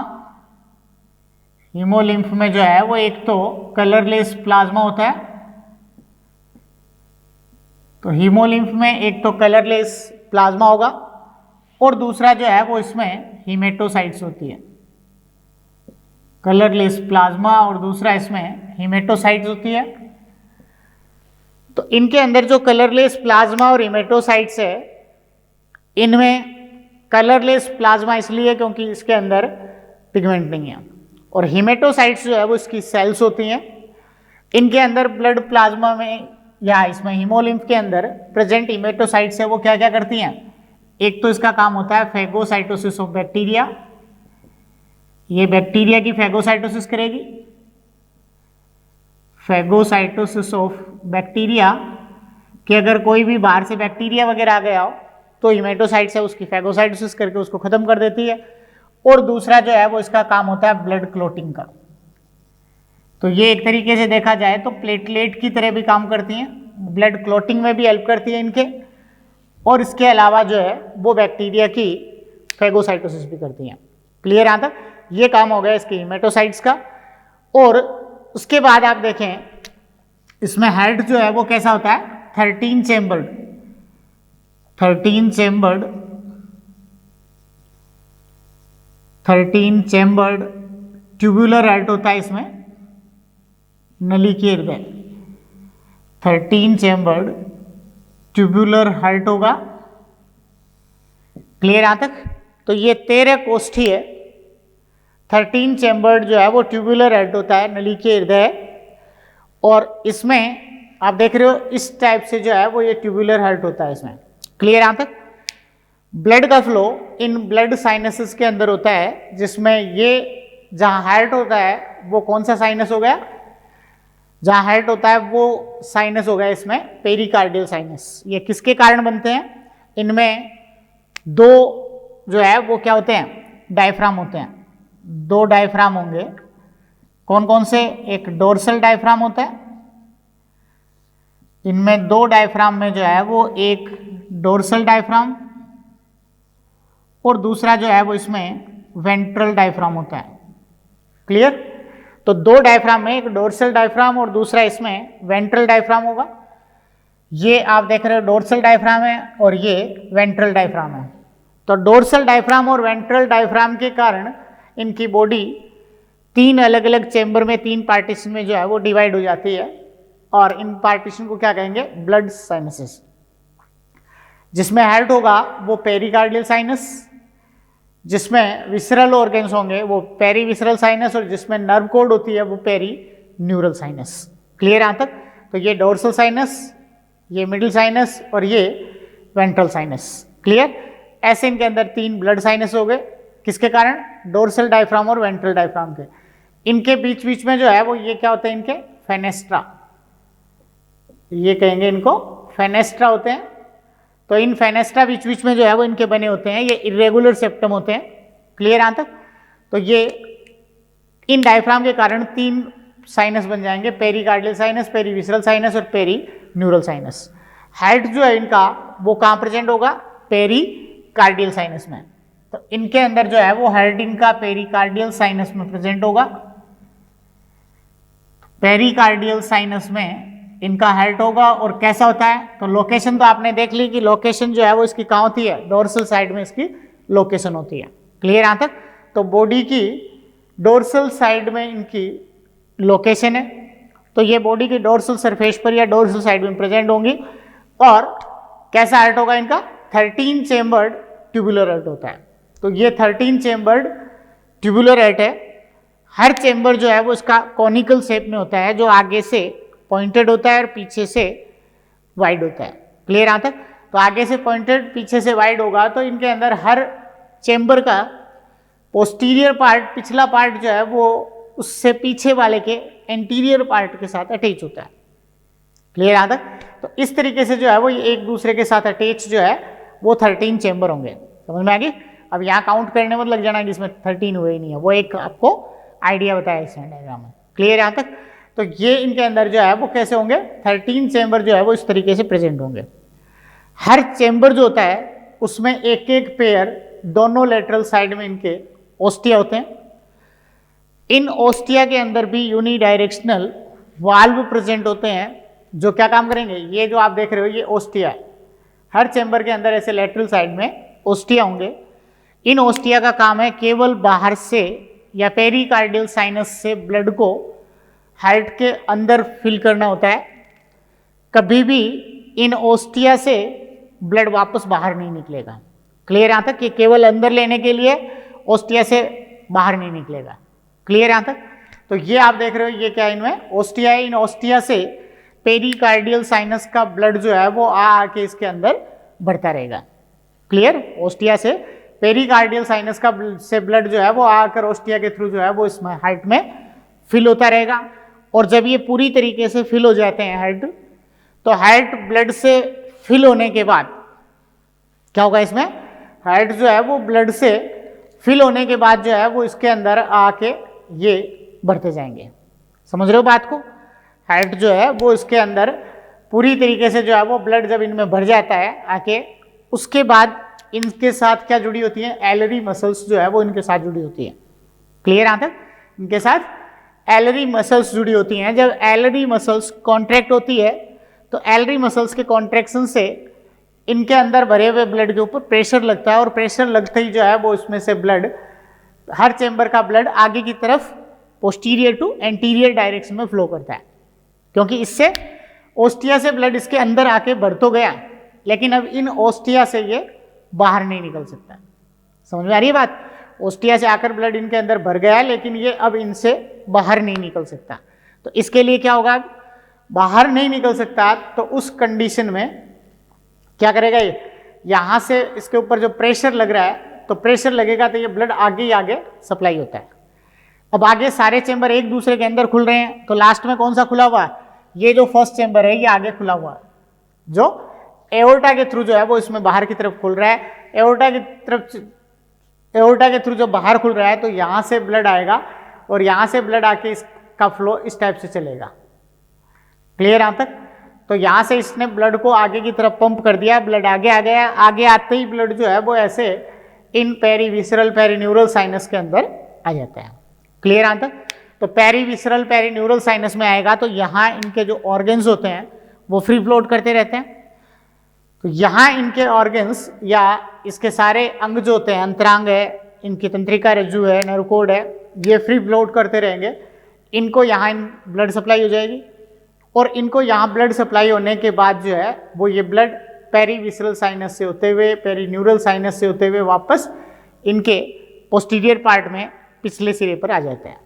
हीमोलिम्फ में जो है वो एक तो कलरलेस प्लाज्मा होता है, तो हीमोलिम्फ में एक तो कलरलेस प्लाज्मा होगा, और दूसरा जो है वो इसमें हीमेटोसाइट्स होती है। कलरलेस प्लाज्मा और दूसरा इसमें हीमेटोसाइट्स होती है। तो इनके अंदर जो कलरलेस प्लाज्मा और हीमेटोसाइट्स है, इनमें कलरलेस प्लाज्मा इसलिए क्योंकि इसके अंदर पिगमेंट नहीं है, और हीमेटोसाइट्स जो है वो इसकी सेल्स होती हैं। इनके अंदर ब्लड प्लाज्मा में या इसमें हीमोलिम्फ के अंदर प्रेजेंट हीमेटोसाइट्स है वो क्या क्या करती हैं? एक तो इसका काम होता है फैगोसाइटोसिस ऑफ बैक्टीरिया, ये बैक्टीरिया की फैगोसाइटोसिस करेगी। फैगोसाइटोसिस ऑफ बैक्टीरिया कि अगर कोई भी बाहर से बैक्टीरिया वगैरह आ गया हो तो हीमेटोसाइट्स है उसकी फैगोसाइटोसिस करके उसको खत्म कर देती है। और दूसरा जो है वो इसका काम होता है ब्लड क्लोटिंग का। तो ये एक तरीके से देखा जाए तो प्लेटलेट की तरह भी काम करती हैं, ब्लड क्लोटिंग में भी हेल्प करती है इनके, और इसके अलावा जो है वो बैक्टीरिया की फैगोसाइटोसिस भी करती हैं। क्लियर यहाँ तक? ये काम हो गया इसके हीमेटोसाइट्स का। और उसके बाद आप देखें इसमें हार्ट जो है वो कैसा होता है? 13 चेम्बर्ड ट्यूबुलर हार्ट होता है इसमें, नली के हृदय 13 चेम्बर्ड ट्यूबुलर हार्ट होगा। क्लियर यहां तक? तो ये 13 कोष्ठी है। 13 चेम्बर्ड जो है वो ट्यूबुलर हार्ट होता है, नली के हृदय, और इसमें आप देख रहे हो इस टाइप से जो है वो ये ट्यूबुलर हार्ट होता है इसमें। क्लियर यहां तक? ब्लड का फ्लो इन ब्लड साइनसेस के अंदर होता है, जिसमें ये जहां हार्ट होता है वो कौन सा साइनस हो गया? जहां हार्ट होता है वो साइनस हो गया इसमें पेरिकार्डियल साइनस। ये किसके कारण बनते हैं? इनमें दो जो है वो क्या होते हैं? डायफ्राम होते हैं। दो डायफ्राम होंगे। कौन कौन से? एक डोर्सल डायफ्राम होता है, इनमें दो डायफ्राम में जो है वो एक डोर्सल डायफ्राम और दूसरा जो है वो इसमें वेंट्रल डायफ्राम होता है। क्लियर? तो दो डायफ्राम में एक डोर्सल डायफ्राम और दूसरा इसमें वेंट्रल डायफ्राम होगा। ये आप देख रहे हो डोर्सल डायफ्राम है और ये वेंट्रल डायफ्राम है। तो डोर्सल डायफ्राम और वेंट्रल डायफ्राम के कारण इनकी बॉडी तीन अलग अलग चेंबर में, तीन पार्टीशन में जो है वो डिवाइड हो जाती है, और इन पार्टीशन को क्या कहेंगे? Blood sinuses. जिसमें हार्ट होगा वो पेरिकार्डियल साइनस, जिसमें विसरल ऑर्गन्स होंगे वो पेरी विसरल साइनस, और जिसमें नर्व कोड होती है वो पेरी न्यूरल साइनस। क्लियर यहाँ तक? तो ये डोर्सल साइनस, ये मिडिल साइनस और ये वेंट्रल साइनस। क्लियर? ऐसे इनके अंदर 3 ब्लड साइनस हो गए, किसके कारण? डोर्सल डायफ्राम और वेंट्रल डायफ्राम के। इनके बीच बीच में जो है वो ये क्या होते हैं? इनके फेनेस्ट्रा, ये कहेंगे इनको फेनेस्ट्रा होते हैं। तो इन फेनेस्ट्रा बीच बीच में जो है वो इनके बने होते हैं, ये इरेगुलर सेप्टम होते हैं। क्लियर यहाँ तक? तो ये इन डायफ्राम के कारण 3 साइनस बन जाएंगे, पेरिकार्डियल साइनस, पेरीविसरल साइनस और पेरी न्यूरल साइनस। हार्ट जो है इनका वो कहाँ प्रेजेंट होगा? पेरिकार्डियल साइनस में। तो इनके अंदर जो है वो हार्ट इनका पेरिकार्डियल साइनस में प्रेजेंट होगा। पेरिकार्डियल साइनस में इनका हार्ट होगा। और कैसा होता है? तो लोकेशन तो आपने देख ली कि लोकेशन जो है वो इसकी कहाँ होती है? डोर्सल साइड में इसकी लोकेशन होती है। क्लियर यहाँ तक? तो बॉडी की डोर्सल साइड में इनकी लोकेशन है, तो ये बॉडी की डोर्सल सरफेस पर या डोर्सल साइड में प्रेजेंट होंगी। और कैसा हार्ट होगा इनका? 13 चेम्बर्ड ट्यूबुलर हार्ट होता है। तो ये 13 चेम्बर्ड ट्यूबुलर हार्ट है। हर चेम्बर जो है वो इसका कॉनिकल शेप में होता है, जो आगे से पॉइंटेड होता है और पीछे से वाइड होता है। क्लियर यहाँ तक? तो आगे से पॉइंटेड, पीछे से वाइड होगा। तो इनके अंदर हर चेम्बर का पोस्टीरियर पार्ट, पिछला पार्ट जो है वो उससे पीछे वाले के एंटीरियर पार्ट के साथ अटैच होता है। क्लियर यहाँ तक? तो इस तरीके से जो है वो एक दूसरे के साथ अटैच जो है वो 13 चेम्बर होंगे। समझ में आ गई? अब यहाँ काउंट करने मत लग जाना कि इसमें 13 हुए ही नहीं है, वो एक आपको आइडिया बताया इस डायग्राम में। क्लियर यहाँ तक? तो ये इनके अंदर जो है वो कैसे होंगे? 13 चेम्बर जो है वो इस तरीके से प्रेजेंट होंगे। हर चेम्बर जो होता है उसमें एक एक पेयर दोनों लेटरल साइड में इनके ओस्टिया होते हैं। इन ओस्टिया के अंदर भी यूनिडायरेक्शनल वाल्व प्रेजेंट होते हैं, जो क्या काम करेंगे? ये जो आप देख रहे हो ये ओस्टिया है। हर चेम्बर के अंदर ऐसे लेटरल साइड में ओस्टिया होंगे। इन ओस्टिया का काम है केवल बाहर से या पेरिकार्डियल साइनस से ब्लड को हार्ट के अंदर फिल करना होता है। कभी भी इन ओस्टिया से ब्लड वापस बाहर नहीं निकलेगा। क्लियर यहाँ तक? कि केवल अंदर लेने के लिए ओस्टिया से बाहर नहीं निकलेगा। क्लियर यहाँ तक? तो ये आप देख रहे हो ये क्या है? इनमें ओस्टिया है। इन ओस्टिया से पेरिकार्डियल साइनस का ब्लड जो है वो आके इसके अंदर बढ़ता रहेगा। क्लियर? ओस्टिया से पेरिकार्डियल साइनस का से ब्लड जो है वो आकर ओस्टिया के थ्रू जो है वो इसमें हार्ट में फिल होता रहेगा। और जब ये पूरी तरीके से फिल हो जाते हैं हार्ट, तो हार्ट ब्लड से फिल होने के बाद क्या होगा? इसमें हार्ट जो है वो ब्लड से फिल होने के बाद जो है वो इसके अंदर आके ये बढ़ते जाएंगे। समझ रहे हो बात को? हार्ट जो है वो इसके अंदर पूरी तरीके से जो है वो ब्लड जब इनमें भर जाता है आके, उसके बाद इनके साथ क्या जुड़ी होती है? एलरी मसल्स जो है वो इनके साथ जुड़ी होती है। क्लियर यहाँ तक? इनके साथ एलरी मसल्स जुड़ी होती हैं। जब एलरी मसल्स कॉन्ट्रैक्ट होती है तो एलरी मसल्स के कॉन्ट्रैक्शन से इनके अंदर भरे हुए ब्लड के ऊपर प्रेशर लगता है, और प्रेशर लगते ही जो है वो इसमें से ब्लड, हर चेम्बर का ब्लड आगे की तरफ पोस्टीरियर टू एंटीरियर डायरेक्शन में फ्लो करता है। क्योंकि इससे ओस्टिया से ब्लड इसके अंदर आके बढ़ तो गया, लेकिन अब इन ओस्टिया से ये बाहर नहीं निकल सकता। समझ में आ रही है बात? ओस्टिया से आकर ब्लड इनके अंदर भर गया, लेकिन ये अब इनसे बाहर नहीं निकल सकता। तो इसके लिए क्या होगा? बाहर नहीं निकल सकता, तो उस कंडीशन में क्या करेगा? ये यहाँ से इसके ऊपर जो प्रेशर लग रहा है, तो प्रेशर लगेगा तो ये ब्लड आगे ही आगे सप्लाई होता है। अब आगे सारे चेम्बर एक दूसरे के अंदर खुल रहे हैं, तो लास्ट में कौन सा खुला हुआ है? ये जो फर्स्ट चेम्बर है ये आगे खुला हुआ है, जो एओर्टा के थ्रू जो है वो इसमें बाहर की तरफ खुल रहा है। एओर्टा के थ्रू जो बाहर खुल रहा है, तो यहाँ से ब्लड आएगा और यहाँ से ब्लड आके इसका फ्लो इस टाइप से चलेगा। क्लियर यहाँ तक? तो यहाँ से इसने ब्लड को आगे की तरफ पंप कर दिया, ब्लड आगे आ गया। आगे आते ही ब्लड जो है वो ऐसे इन पेरीविसरल पेरीन्यूरल साइनस के अंदर आ जाता है। क्लियर यहाँ तक? तो पेरीविसरल पेरीन्यूरल साइनस में आएगा तो यहाँ इनके जो ऑर्गन्स होते हैं वो फ्री फ्लोट करते रहते हैं। तो यहाँ इनके ऑर्गन्स या इसके सारे अंग जो होते हैं, अंतरांग है, इनकी तंत्रिका रज्जु है, नर्व कोड है, ये फ्री फ्लोट करते रहेंगे। इनको यहाँ ब्लड सप्लाई हो जाएगी, और इनको यहाँ ब्लड सप्लाई होने के बाद जो है वो ये ब्लड पेरीविसरल साइनस से होते हुए, पेरीन्यूरल साइनस से होते हुए वापस इनके पोस्टीरियर पार्ट में पिछले सिरे पर आ जाते हैं।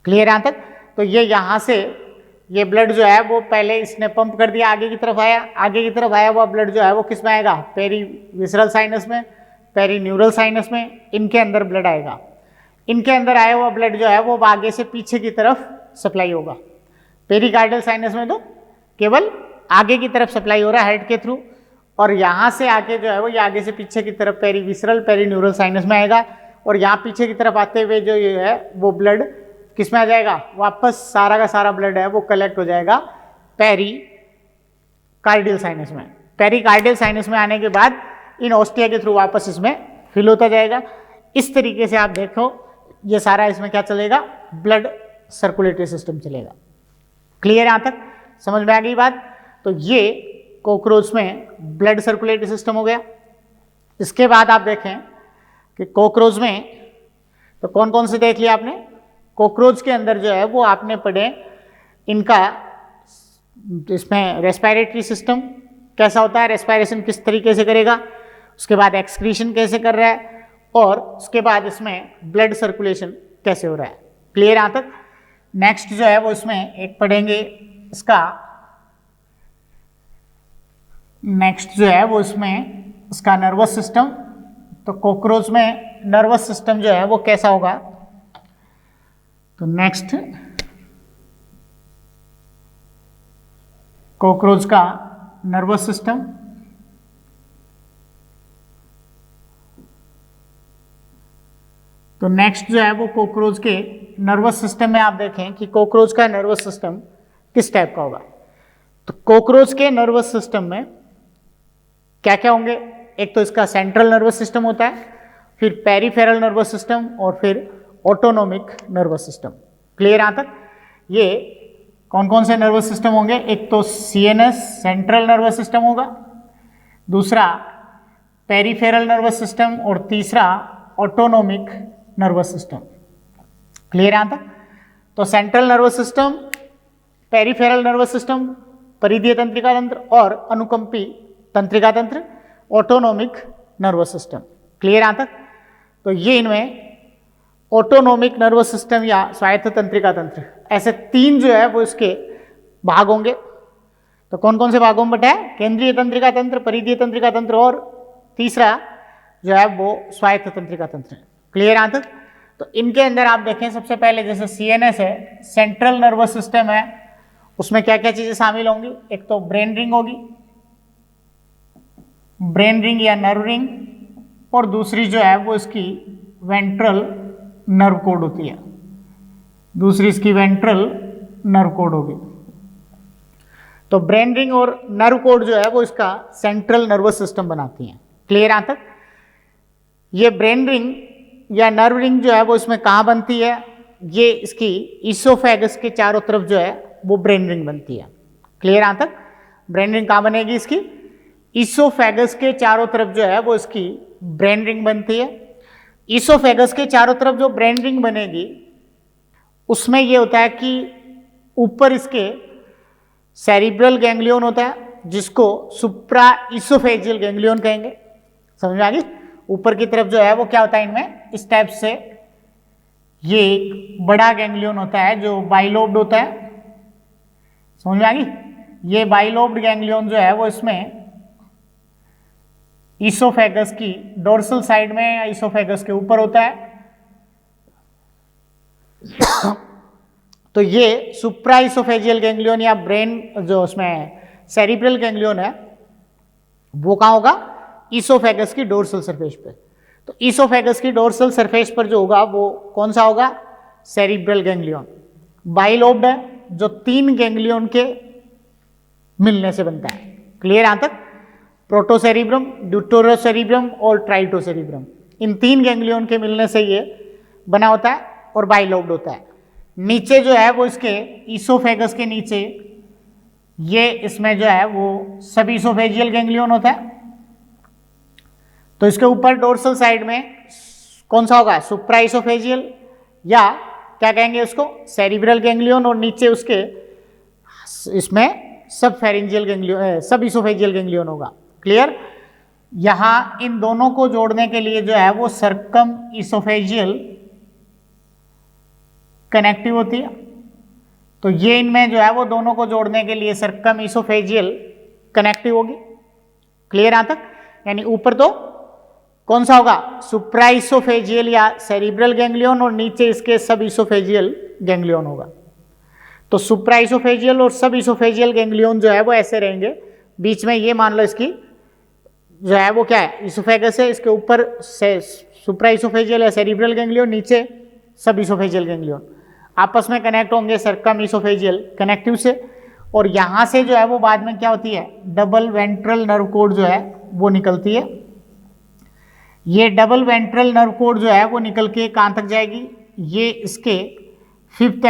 क्लियर यहाँ तक? तो ये यहाँ से ये ब्लड जो है वो पहले इसने पंप कर दिया, आगे की तरफ आया, आगे की तरफ आया हुआ ब्लड जो है वो किस में आएगा? पेरीविसरल साइनस में, पेरीन्यूरल साइनस में, इनके अंदर ब्लड आएगा। इनके अंदर आया हुआ ब्लड जो है वो आगे से पीछे की तरफ सप्लाई होगा। पेरिकार्डियल साइनस में तो केवल आगे की तरफ सप्लाई हो रहा है हेड के थ्रू, और यहाँ से आके जो है वो ये आगे से पीछे की तरफ पेरीविसरल पेरीन्यूरल साइनस में आएगा, और यहाँ पीछे की तरफ आते हुए जो ये है वो ब्लड किस में आ जाएगा? वापस सारा का सारा ब्लड है वो कलेक्ट हो जाएगा पेरिकार्डियल साइनस में। पेरिकार्डियल साइनस में आने के बाद इन ऑस्टिया के थ्रू वापस इसमें फिल होता जाएगा। इस तरीके से आप देखो ये सारा इसमें क्या चलेगा? ब्लड सर्कुलेटरी सिस्टम चलेगा। क्लियर यहाँ तक? समझ में आ गई बात? तो ये कॉकरोच में ब्लड सर्कुलेटरी सिस्टम हो गया। इसके बाद आप देखें कि कॉकरोच में तो कौन कौन से देख लिया आपने? कॉकरोच के अंदर जो है वो आपने पढ़े इनका इसमें रेस्पिरेटरी सिस्टम कैसा होता है, रेस्पिरेशन किस तरीके से करेगा, उसके बाद एक्सक्रीशन कैसे कर रहा है, और उसके बाद इसमें ब्लड सर्कुलेशन कैसे हो रहा है। क्लियर यहाँ तक? नेक्स्ट जो है वो इसमें एक पढ़ेंगे इसका, नेक्स्ट जो है वो इसमें इसका नर्वस सिस्टम। तो कॉकरोच में नर्वस सिस्टम जो है वो कैसा होगा? तो नेक्स्ट कॉकरोच का नर्वस सिस्टम। तो नेक्स्ट जो है वो कॉकरोच के नर्वस सिस्टम में आप देखें कि कॉकरोच का नर्वस सिस्टम किस टाइप का होगा। तो कॉकरोच के नर्वस सिस्टम में क्या क्या होंगे? एक तो इसका सेंट्रल नर्वस सिस्टम होता है, फिर पेरिफेरल नर्वस सिस्टम, और फिर ऑटोनोमिक नर्वस सिस्टम। क्लियर यहाँ तक? ये कौन कौन से नर्वस सिस्टम होंगे? एक तो सीएनएस सेंट्रल नर्वस सिस्टम होगा, दूसरा पेरिफेरल नर्वस सिस्टम, और तीसरा ऑटोनोमिक नर्वस सिस्टम। क्लियर यहाँ तक? तो central nervous system, peripheral nervous system, परिधीय तंत्रिका तंत्र और अनुकंपी तंत्रिका तंत्र, ऑटोनोमिक नर्वस सिस्टम। क्लियर यहाँ तक? तो ये इनमें ऑटोनोमिक नर्वस सिस्टम या स्वायत्त तंत्रिका तंत्र, ऐसे तीन जो है वो इसके भाग होंगे। तो कौन कौन से भागों में बटा है? केंद्रीय तंत्रिका तंत्र, परिधीय तंत्रिका तंत्र, और तीसरा जो है वो स्वायत्त तंत्रिका तंत्र। क्लियर यहाँ तक? तो इनके अंदर आप देखें सबसे पहले जैसे सीएनएस है, सेंट्रल नर्वस सिस्टम है, उसमें क्या क्या चीजें शामिल होंगी? एक तो ब्रेन रिंग होगी, ब्रेन रिंग या नर्व रिंग, और दूसरी जो है वो इसकी वेंट्रल नर्व कोड होती है, दूसरी इसकी वेंट्रल नर्व कोड होगी। तो ब्रेन रिंग और नर्व कोड जो है वो इसका सेंट्रल नर्वस सिस्टम बनाती हैं। क्लियर यहाँ तक? ये ब्रेन रिंग या नर्व रिंग जो है वो इसमें कहाँ बनती है? ये इसकी ईसोफेगस के चारों तरफ जो है वो ब्रेन रिंग बनती है। क्लियर यहाँ तक? ब्रेन रिंग कहाँ बनेगी इसकी? ईसोफेगस के चारों तरफ जो है वो इसकी ब्रेन रिंग बनती है। ईसोफेगस के चारों तरफ जो ब्रेन रिंग बनेगी उसमें ये होता है कि ऊपर इसके सेरिब्रल गैंग्लियन होता है जिसको सुप्रा ईसोफेजियल गैंग्लियन कहेंगे। समझ में आ गई? ऊपर की तरफ जो है वो क्या होता है इनमें इस टाइप से, ये एक बड़ा गैंग्लियन होता है जो बाइलोब्ड होता है। समझ में आ गई? ये बाइलोब्ड गैंग्लियन जो है वो इसमें ईसोफेगस की डोर्सल साइड में या ईसोफेगस के ऊपर होता है। तो ये सुप्रा ईसोफेजियल गैंग्लियन या ब्रेन जो उसमें सेरिब्रल गैंग्लियन है वो कहाँ होगा? ईसोफेगस की डोर्सल सरफेस पे। तो ईसोफेगस की डोर्सल सरफेस पर जो होगा वो कौन सा होगा? Cerebral ganglion. बाइलोब्ड है जो तीन गैंग्लियन के मिलने से बनता है। क्लियर यहाँ तक? प्रोटोसेरिब्रम, ड्यूटेरोसेरिब्रम और ट्राइटोसेरिब्रम, इन तीन गैंग्लियन के मिलने से ये बना होता है और बाइलोब्ड होता है। नीचे जो है वो इसके ईसोफेगस के नीचे ये इसमें जो है वो सब ईसोफेजियल गैंग्लियन होता है। तो इसके ऊपर डोर्सल साइड में कौन सा होगा? सुप्रा ईसोफेजियल या क्या कहेंगे उसको? सेरिब्रल गैंग्लियन, और नीचे उसके इसमें सब फेरेंजियल गैंग्लियन, सब इसोफेजियल गैंग्लियन होगा। क्लियर। यहां इन दोनों को जोड़ने के लिए जो है वो सर्कम इसोफेजियल कनेक्टिव होती है। तो ये इनमें जो है वो दोनों को जोड़ने के लिए सर्कम इसोफेजियल कनेक्टिव होगी। क्लियर यहां तक? यानी ऊपर तो कौन सा होगा, सुप्राइसोफेजियल या सेरिब्रल गैंग्लियन, और नीचे इसके सब इसोफेजियल गैंग्लियन होगा। तो सुप्राइसोफेजियल और सब इसोफेजियल गैंग्लियन जो है वो ऐसे रहेंगे। बीच में ये मान लो इसकी जो है वो क्या है, इसोफेगस है, इसके ऊपर से सुप्राइसोफेजियल या सेरिब्रल गैंग्लियन, नीचे सब इसोफेजियल गैंग्लियन आपस में कनेक्ट होंगे सर्कम इसोफेजियल कनेक्टिव से। और यहां से जो है वो बाद में क्या होती है, डबल वेंट्रल नर्व कोड जो है वो निकलती है। ये डबल वेंट्रल नर्व कोड जो है वो निकल के कहां तक जाएगी, ये इसके सेवेंथ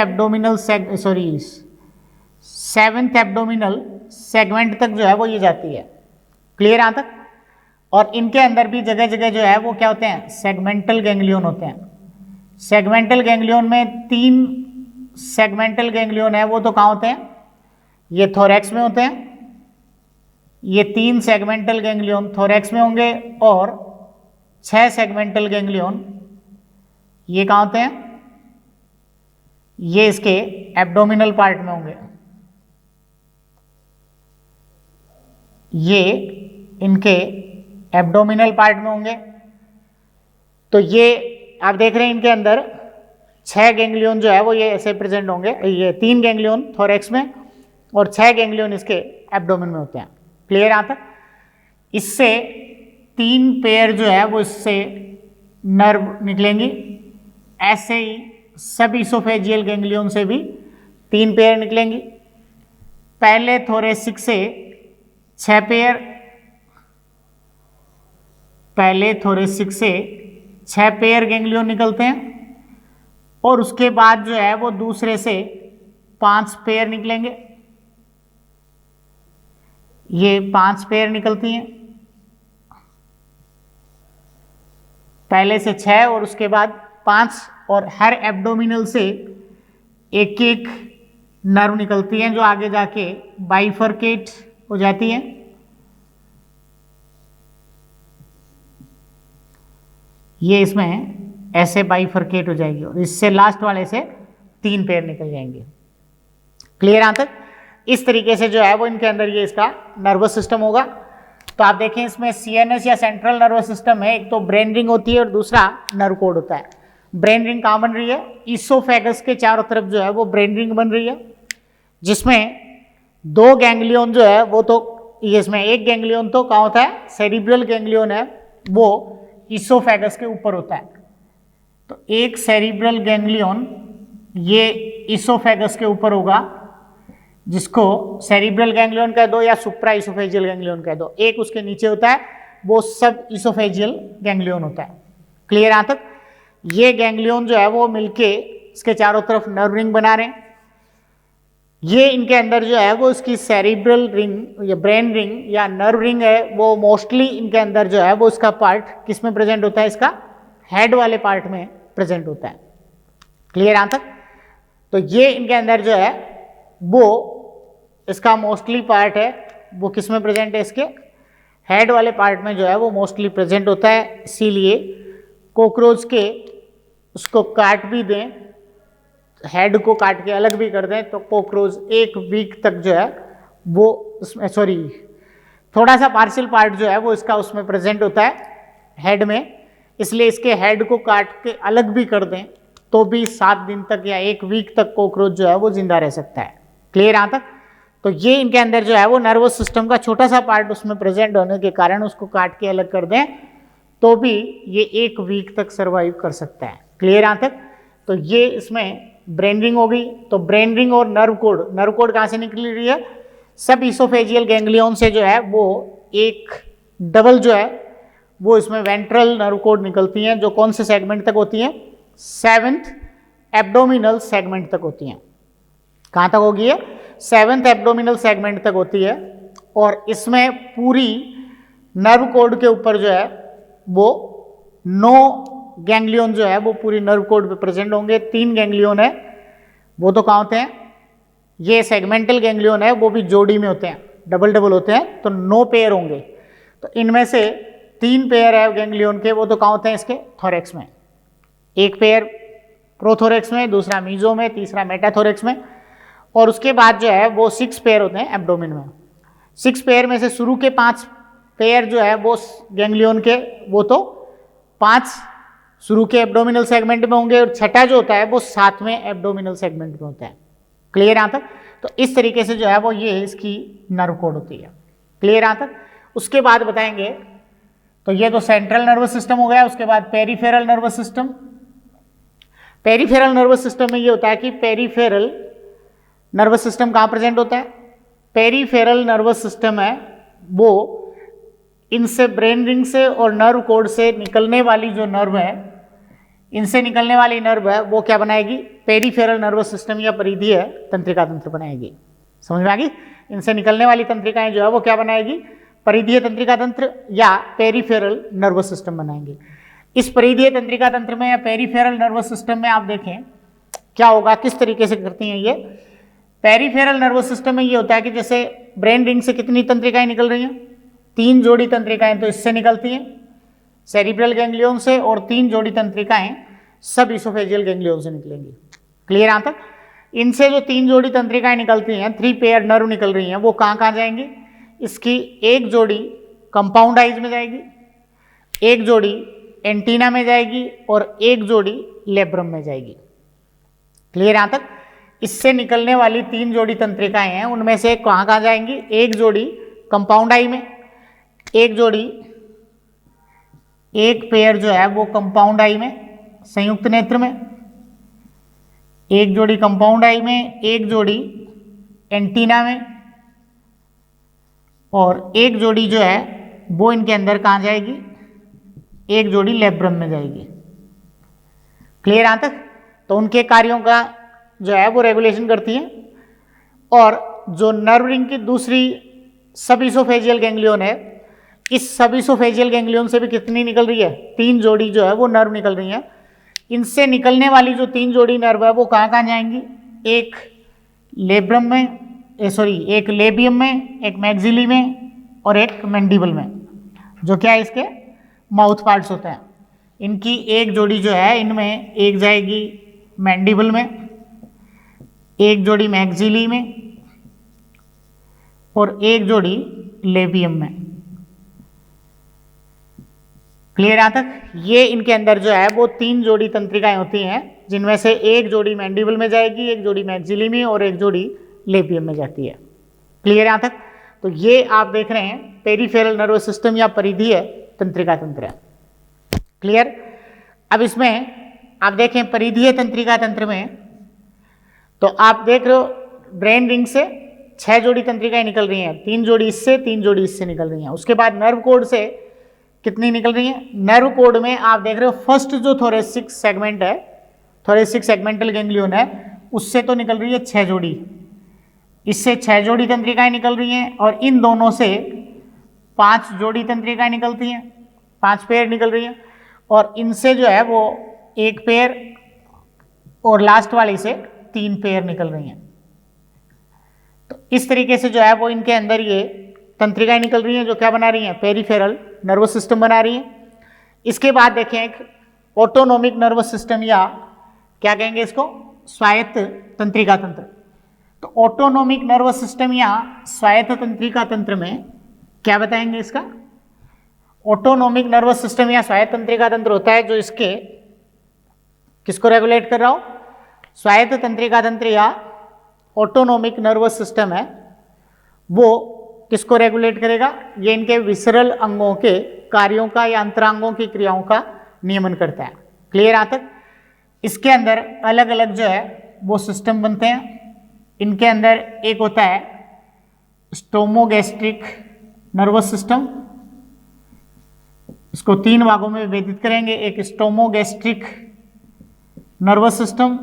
एब्डोमिनल सेगमेंट तक जो है वो ये जाती है। क्लियर यहां तक? और इनके अंदर भी जगह जगह जो है वो क्या होते हैं, सेगमेंटल गैंग्लियन होते हैं। सेगमेंटल गैंग्लियन में 3 सेगमेंटल गैंग्लियन है, वो तो कहाँ होते हैं, ये थोरैक्स में होते हैं। ये 3 सेगमेंटल गैंग्लियन थोरैक्स में होंगे, और 6 सेगमेंटल गैंग्लियन ये कहाँ होते हैं, ये इसके एब्डोमिनल पार्ट में होंगे। ये इनके एब्डोमिनल पार्ट में होंगे। तो ये आप देख रहे हैं इनके अंदर 6 गैंग्लियन जो है वो ये ऐसे प्रेजेंट होंगे। ये 3 गैंग्लियन थोरैक्स में और 6 गैंग्लियन इसके एब्डोमेन में होते हैं। क्लियर यहाँ तक? इससे 3 पेयर जो है वो इससे नर्व निकलेंगी। ऐसे ही सब इसोफेजियल गैंग्लियन से भी 3 पेयर निकलेंगी। पहले थोरेसिक से 6 पेयर, पहले थोरेसिक से 6 पेयर गैंग्लियन निकलते हैं, और उसके बाद जो है वो दूसरे से 5 पेयर निकलेंगे। ये 5 पेयर निकलती हैं, पहले से 6 और उसके बाद 5, और हर एब्डोमिनल से एक एक नर्व निकलती हैं जो आगे जाके बाइफरकेट हो जाती हैं। ये इसमें ऐसे बाइफरकेट हो जाएगी, और इससे लास्ट वाले से 3 पेयर निकल जाएंगे। क्लियर यहां तक? इस तरीके से जो है वो इनके अंदर ये इसका नर्वस सिस्टम होगा। तो आप देखें इसमें सीएनएस या सेंट्रल नर्वस सिस्टम है, एक तो ब्रेन रिंग होती है और दूसरा नर्व कोड होता है। ब्रेन रिंग कहाँ बन रही है, इसोफेगस के चारों तरफ जो है वो ब्रेन रिंग बन रही है, जिसमें 2 गैंग्लियन जो है वो तो इसमें एक गैंग्लियन तो कहाँ होता है, सेरिब्रल गैंग्लियन है, वो इसोफेगस के ऊपर होता है। तो एक सेरिब्रल गैंग्लियन ये इसोफेगस के ऊपर होगा, जिसको सेरिब्रल गैंग्लियन कह दो या सुप्रा इसोफेजियल गैंग्लियन कह दो। एक उसके नीचे होता है, वो सब इसोफेजियल गैंग्लियन होता है। क्लियर यहाँ तक? ये गैंग्लियन जो है वो मिलके इसके चारों तरफ नर्व रिंग बना रहे हैं। ये इनके अंदर जो है वो इसकी सेरिब्रल रिंग या ब्रेन रिंग या नर्व रिंग है, वो मोस्टली इनके अंदर जो है वो इसका पार्ट किस में प्रेजेंट होता है, इसका हेड वाले पार्ट में प्रेजेंट होता है। क्लियर यहाँ तक? तो ये इनके अंदर जो है वो इसका मोस्टली पार्ट है वो किस में प्रेजेंट है, इसके हेड वाले पार्ट में जो है वो मोस्टली प्रेजेंट होता है। इसीलिए कॉकरोच के उसको काट भी दें, हेड को काट के अलग भी कर दें, तो कॉकरोच 1 वीक तक जो है वो उसमें थोड़ा सा पार्शियल पार्ट जो है वो इसका उसमें प्रेजेंट होता है हेड में। इसलिए इसके हेड को काट के अलग भी कर दें तो भी 7 दिन तक या 1 वीक तक कॉकरोच जो है वो जिंदा रह सकता है। क्लियर यहाँ तक? तो ये इनके अंदर जो है वो नर्वस सिस्टम का छोटा सा पार्ट उसमें प्रेजेंट होने के कारण उसको काट के अलग कर दें तो भी ये 1 वीक तक सर्वाइव कर सकता है। क्लियर यहाँ तक? तो ये इसमें ब्रेन रिंग हो गई। तो ब्रेन रिंग और नर्व कोड कहाँ से निकल रही है, सब इसोफेजियल गैंग्लियन से जो है वो एक डबल जो है वो इसमें वेंट्रल नर्व कोड निकलती हैं, जो कौन से सेगमेंट तक होती हैं, 7th एब्डोमिनल सेगमेंट तक होती हैं। कहाँ तक होगी है, 7th एब्डोमिनल सेगमेंट तक होती है। और इसमें पूरी नर्व कोड के ऊपर जो है वो 9 गैंग्लियन जो है वो पूरी नर्व कोड पे प्रेजेंट होंगे। 3 गैंग्लियन है, वो तो कहाँ होते हैं, ये सेगमेंटल गैंग्लियन है वो भी जोड़ी में होते हैं, डबल डबल होते हैं, तो 9 पेयर होंगे। तो इनमें से 3 पेयर है गैंग्लियन के, वो तो कहाँ होते हैं इसके थोरैक्स में, एक पेयर प्रोथोरैक्स में, दूसरा मीजो में, तीसरा मेटाथोरैक्स में, और उसके बाद जो है वो 6 पेयर होते हैं एब्डोमेन में। 6 पेयर में से शुरू के 5 पेयर जो है वो गैंग्लियन के, वो तो 5 शुरू के एब्डोमिनल सेगमेंट में होंगे, और छठा जो होता है वो 7वें एब्डोमिनल सेगमेंट में होता है। क्लियर यहाँ तक? तो इस तरीके से जो है वो ये इसकी नर्व कोड होती है। क्लियर यहाँ तक? उसके बाद बताएंगे, तो ये तो सेंट्रल नर्वस सिस्टम हो गया। उसके बाद peripheral nervous system. Peripheral nervous system में ये होता है कि पेरिफेरल नर्वस सिस्टम कहाँ प्रेजेंट होता है? पेरिफेरल नर्वस सिस्टम है वो इनसे ब्रेन रिंग से और नर्व कोड से निकलने वाली जो नर्व है, इनसे निकलने वाली नर्व है वो क्या बनाएगी? पेरिफेरल नर्वस सिस्टम या परिधीय तंत्रिका तंत्र बनाएगी। समझ में आ गई? इनसे निकलने वाली तंत्रिकाएं जो है वो क्या बनाएगी? परिधीय तंत्रिका तंत्र या पेरिफेरल नर्वस सिस्टम बनाएंगे। इस परिधीय तंत्रिका तंत्र में या पेरिफेरल नर्वस सिस्टम में आप देखें क्या होगा, किस तरीके से करती हैं ये। पेरिफेरल नर्वस सिस्टम में ये होता है कि जैसे ब्रेन रिंग से कितनी तंत्रिकाएं निकल रही हैं? 3 जोड़ी तंत्रिकाएं तो इससे निकलती हैं, सेरिब्रल गैंग्लियन से, और 3 जोड़ी तंत्रिकाएं सब इसोफेजियल गैंग्लियन से निकलेंगी। क्लियर यहाँ तक? इनसे जो 3 जोड़ी तंत्रिकाएं निकलती हैं, 3 पेयर नर्व निकल रही हैं, वो कहाँ कहाँ जाएंगी? इसकी एक जोड़ी कंपाउंड आइज में जाएगी, एक जोड़ी एंटीना में जाएगी, और एक जोड़ी लेब्रम में जाएगी। क्लियर यहाँ तक? इससे निकलने वाली 3 जोड़ी तंत्रिकाएं हैं, उनमें से कहाँ कहाँ जाएंगी? एक जोड़ी कंपाउंड आई में, एक पेयर जो है वो कंपाउंड आई में संयुक्त नेत्र में, एक जोड़ी कंपाउंड आई में, एक जोड़ी एंटीना में, और एक जोड़ी जो है वो इनके अंदर कहाँ जाएगी? एक जोड़ी लेब्रम में जाएगी। क्लियर यहाँ तक? तो उनके कार्यों का जो है वो रेगुलेशन करती है। और जो नर्व रिंग की दूसरी सब इसोफेजियल गैंग्लियन है, इस सब इसोफेजियल गैंग्लियन से भी कितनी निकल रही है? 3 जोड़ी जो है वो नर्व निकल रही है। इनसे निकलने वाली जो 3 जोड़ी नर्व है वो कहाँ कहाँ जाएंगी? एक लेब्रम में, एक लेबियम में, एक मैक्सिली में, और एक मैंडिबल में, जो क्या है इसके माउथ पार्ट्स होते हैं। इनकी एक जोड़ी जो है इनमें एक जाएगी मैंडिबल में, एक जोड़ी मैक्सिली में, और एक जोड़ी लेबियम में। क्लियर यहाँ तक? ये इनके अंदर जो है वो 3 जोड़ी तंत्रिकाएं होती हैं, जिनमें से एक जोड़ी मैंडिबल में जाएगी, एक जोड़ी मैक्सिली में, और एक जोड़ी लेबियम में जाती है। क्लियर यहाँ तक? तो ये आप देख रहे हैं पेरिफेरल नर्वस सिस्टम या परिधीय तंत्रिका तंत्र है। क्लियर? अब इसमें आप देखें परिधीय तंत्रिका तंत्र में, तो आप देख रहे हो ब्रेन रिंग से 6 जोड़ी तंत्रिकाएं निकल रही हैं, 3 जोड़ी इससे, 3 जोड़ी इससे निकल रही हैं। उसके बाद नर्व कोड से कितनी निकल रही हैं? नर्व कोड में आप देख रहे हो फर्स्ट जो थोरेसिक सेगमेंट है, थोरेसिक सेगमेंटल गैंग्लियन है, उससे तो निकल रही है 6 जोड़ी, इससे 6 जोड़ी तंत्रिकाएं निकल रही हैं, और इन दोनों से 5 जोड़ी तंत्रिकाएं निकलती हैं, 5 पेयर निकल रही हैं, और इनसे जो है वो 1 पेयर, और लास्ट वाली से 3 पेयर निकल रही हैं। तो इस तरीके से जो है वो इनके अंदर ये तंत्रिकाएं निकल रही हैं, जो क्या बना रही हैं? पेरिफेरल नर्वस सिस्टम बना रही हैं। इसके बाद देखें एक ऑटोनोमिक नर्वस सिस्टम, या क्या कहेंगे इसको? स्वायत्त तंत्रिका तंत्र। तो ऑटोनोमिक नर्वस सिस्टम या स्वायत्त तंत्रिका तंत्र में क्या बताएंगे इसका? ऑटोनोमिक नर्वस सिस्टम या स्वायत्त तंत्रिका तंत्र होता है जो इसके किसको रेगुलेट कर रहा हो? स्वायत्त तंत्रिका तंत्र या ऑटोनोमिक नर्वस सिस्टम है वो किसको रेगुलेट करेगा? ये इनके विसरल अंगों के कार्यों का या अंतरांगों की क्रियाओं का नियमन करता है। क्लियर यहाँ तक? इसके अंदर अलग अलग जो है वो सिस्टम बनते हैं। इनके अंदर एक होता है स्टोमोगैस्ट्रिक नर्वस सिस्टम, इसको 3 भागों में विभाजित करेंगे। एक स्टोमोगैस्ट्रिक नर्वस सिस्टम,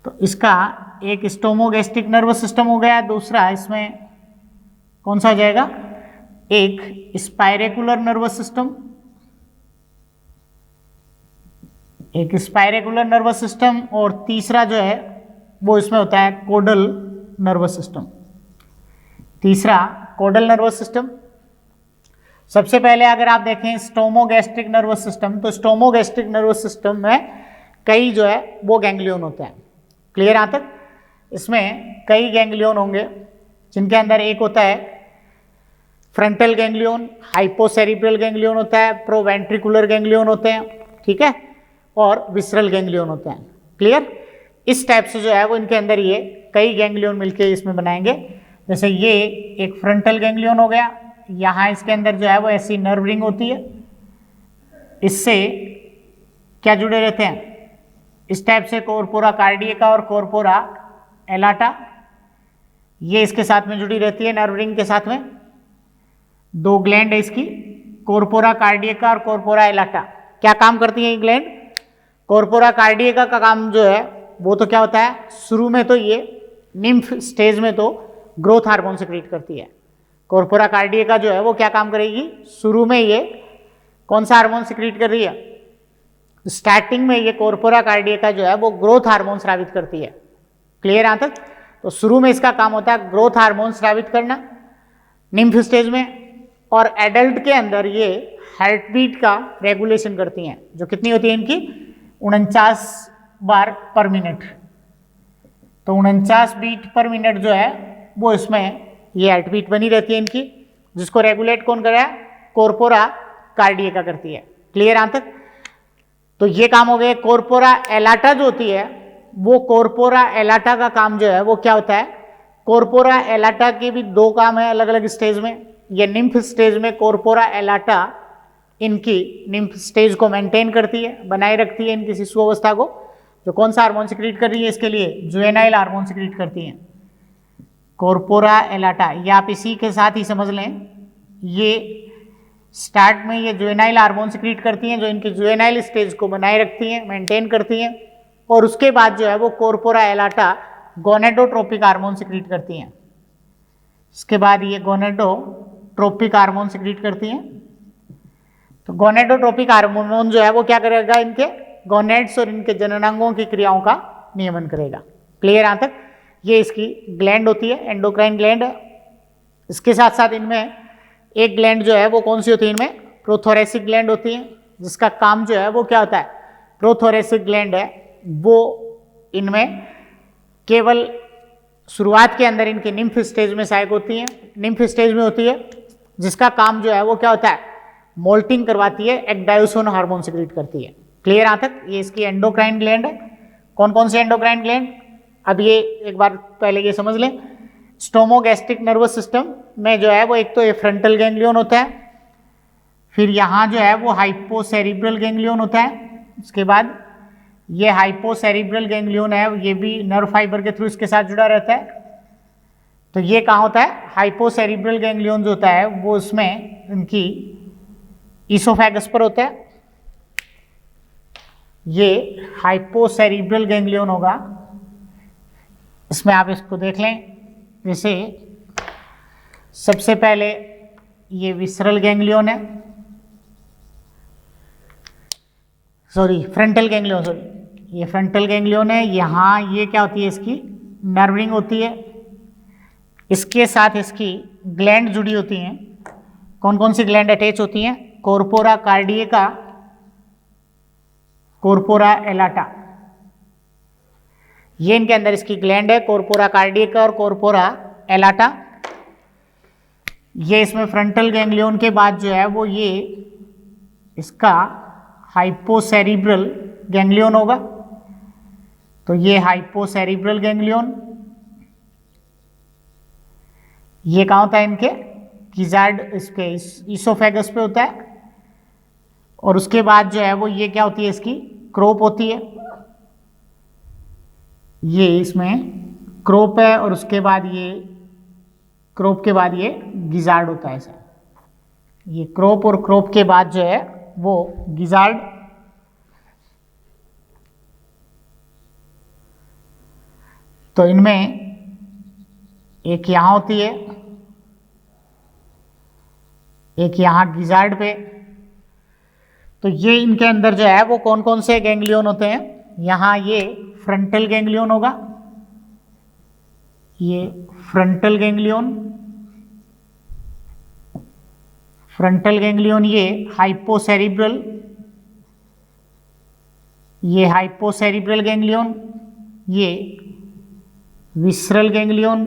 तो इसका एक स्टोमोगैस्ट्रिक नर्वस सिस्टम हो गया। दूसरा इसमें कौन सा हो जाएगा? एक स्पाइरेकुलर नर्वस सिस्टम, एक स्पाइरेकुलर नर्वस सिस्टम, और तीसरा जो है वो इसमें होता है कोडल नर्वस सिस्टम। तीसरा कोडल नर्वस सिस्टम। सबसे पहले अगर आप देखें स्टोमोगैस्ट्रिक नर्वस सिस्टम, तो स्टोमोगैस्ट्रिक नर्वस सिस्टम में कई जो है वो गैंग्लियन होते हैं। क्लियर यहाँ तक? इसमें कई गैंग्लियन होंगे जिनके अंदर एक होता है फ्रंटल गैंग्लियन, हाइपोसेरिब्रल गैंग्लियन होता है, प्रोवेंट्रिकुलर गैंग्लियन होते हैं, ठीक है, और विसरल गैंग्लियन होते हैं। क्लियर? इस टाइप से जो है वो इनके अंदर ये कई गैंग्लियन मिलके इसमें बनाएंगे। जैसे ये एक फ्रंटल गैंग्लियन हो गया, यहाँ इसके अंदर जो है वो ऐसी नर्व रिंग होती है, इससे क्या जुड़े रहते हैं इस टाइप से कॉर्पोरा कार्डियका और कॉर्पोरा एलाटा, ये इसके साथ में जुड़ी रहती है नर्व रिंग के साथ में। दो ग्लैंड है इसकी, कॉर्पोरा कार्डियका और कॉर्पोरा एलाटा। क्या काम करती है ये ग्लैंड? कॉर्पोरा कार्डियका का काम जो है वो तो क्या होता है, शुरू में तो ये निम्फ स्टेज में तो ग्रोथ हार्मोन सिक्रीट करती है। कॉर्पोरा कार्डियका जो है वो क्या काम करेगी, शुरू में ये कौन सा हार्मोन सिक्रीट कर रही है? स्टार्टिंग में ये कॉर्पोरा कार्डियका जो है वो ग्रोथ हार्मोन स्रावित करती है। क्लियर यहाँ तक? तो शुरू में इसका काम होता है ग्रोथ हार्मोन स्रावित करना निम्फ स्टेज में, और एडल्ट के अंदर ये हार्ट बीट का रेगुलेशन करती हैं, जो कितनी होती है इनकी 49 बार पर मिनट। तो 49 बीट पर मिनट जो है वो इसमें ये हार्ट बीट बनी रहती है इनकी, जिसको रेगुलेट कौन कर रहा है? कॉर्पोरा कार्डियका करती है। क्लियर यहाँ तक? तो ये काम हो गए। कॉर्पोरा एलाटा जो होती है वो कॉर्पोरा एलाटा का काम जो है वो क्या होता है, कॉर्पोरा एलाटा के भी दो काम है अलग अलग स्टेज में। ये निम्फ स्टेज में कॉर्पोरा एलाटा इनकी निम्फ स्टेज को मेंटेन करती है, बनाए रखती है इनकी शिशु अवस्था को। जो कौन सा हार्मोन सिक्रीट कर रही है इसके लिए? जुवेनाइल हार्मोन सिक्रीट करती हैं कॉर्पोरा एलाटा। ये आप इसी के साथ ही समझ लें, ये स्टार्ट में ये जुवेनाइल हार्मोन सिक्रीट करती हैं जो इनकी जुवेनाइल स्टेज को बनाए रखती हैं, मेंटेन करती हैं, और उसके बाद जो है वो कॉर्पोरा एलाटा गोनेडोट्रोपिक हार्मोन सिक्रीट करती हैं। इसके बाद ये गोनेडोट्रोपिक हार्मोन सिक्रीट करती हैं। तो गोनेडोट्रोपिक हार्मोन जो है वो क्या करेगा, इनके गोनेड्स और इनके जननांगों की क्रियाओं का नियमन करेगा। क्लियर यहाँ तक? ये इसकी ग्लैंड होती है, एंडोक्राइन ग्लैंड है। इसके साथ साथ इनमें एक ग्लैंड जो है वो कौन सी होती है, इनमें प्रोथोरेसिक ग्लैंड होती है, जिसका काम जो है वो क्या होता है, प्रोथोरेसिक ग्लैंड है वो इनमें केवल शुरुआत के अंदर इनके निम्फ स्टेज में सहायक होती हैं, निम्फ स्टेज में होती है, जिसका काम जो है वो क्या होता है, मोल्टिंग करवाती है, एक्डायोसोन हार्मोन सिक्रीट करती है। क्लियर यहाँ तक? ये इसकी एंडोक्राइन ग्लैंड है। कौन कौन से एंडोक्राइन ग्लैंड? अब ये एक बार पहले ये समझ लें, स्टोमोगैस्ट्रिक नर्वस सिस्टम में जो है वो एक तो ये फ्रंटल गैंग्लियन होता है, फिर यहाँ जो है वो हाइपोसेरिब्रल गैंग्लियन होता है, उसके बाद ये हाइपोसेरिब्रल गैंग्लियन है, ये भी नर्व फाइबर के थ्रू इसके साथ जुड़ा रहता है। तो ये कहाँ होता है, हाइपोसेरिब्रल गैंग्लियन जो होता है वो इसमें इनकी ईसोफेगस पर होता है। ये हाइपोसेरिब्रल गैंग्लियन होगा, इसमें आप इसको देख लें। जैसे सबसे पहले ये विसरल गैंग्लियन है, सॉरी फ्रंटल गैंग्लियन, सॉरी ये फ्रंटल गैंग्लियन है। यहाँ ये क्या होती है, इसकी नर्व रिंग होती है, इसके साथ इसकी ग्लैंड जुड़ी होती हैं। कौन कौन सी ग्लैंड अटैच होती हैं? कॉर्पोरा कार्डियका, कॉर्पोरा एलाटा, ये इनके अंदर इसकी ग्लैंड है, कॉर्पोरा कार्डियका और कॉर्पोरा एलाटा। ये इसमें फ्रंटल गैंग्लियन के बाद जो है वो ये इसका हाइपोसेरिब्रल गैंग्लियन होगा। तो ये हाइपोसेरिब्रल गैंग्लियन, ये कहाँ होता है, इनके गिजार्ड, इसके ईसोफेगस पे होता है। और उसके बाद जो है वो ये क्या होती है, इसकी क्रोप होती है, ये इसमें क्रोप है, और उसके बाद ये क्रोप के बाद ये गिजार्ड होता है ऐसा। ये क्रोप और क्रोप के बाद जो है वो गिजार्ड। तो इनमें एक यहाँ होती है, एक यहाँ गिजार्ड पे। तो ये इनके अंदर जो है वो कौन कौन से गैंग्लियन होते हैं, यहाँ ये फ्रंटल गैंग्लियन होगा, ये फ्रंटल गैंग्लियन, फ्रंटल गैंग्लियन ये हाइपोसेरिब्रल, ये हाइपोसेरिब्रल गैंग्लियन, ये विसरल गैंग्लियन,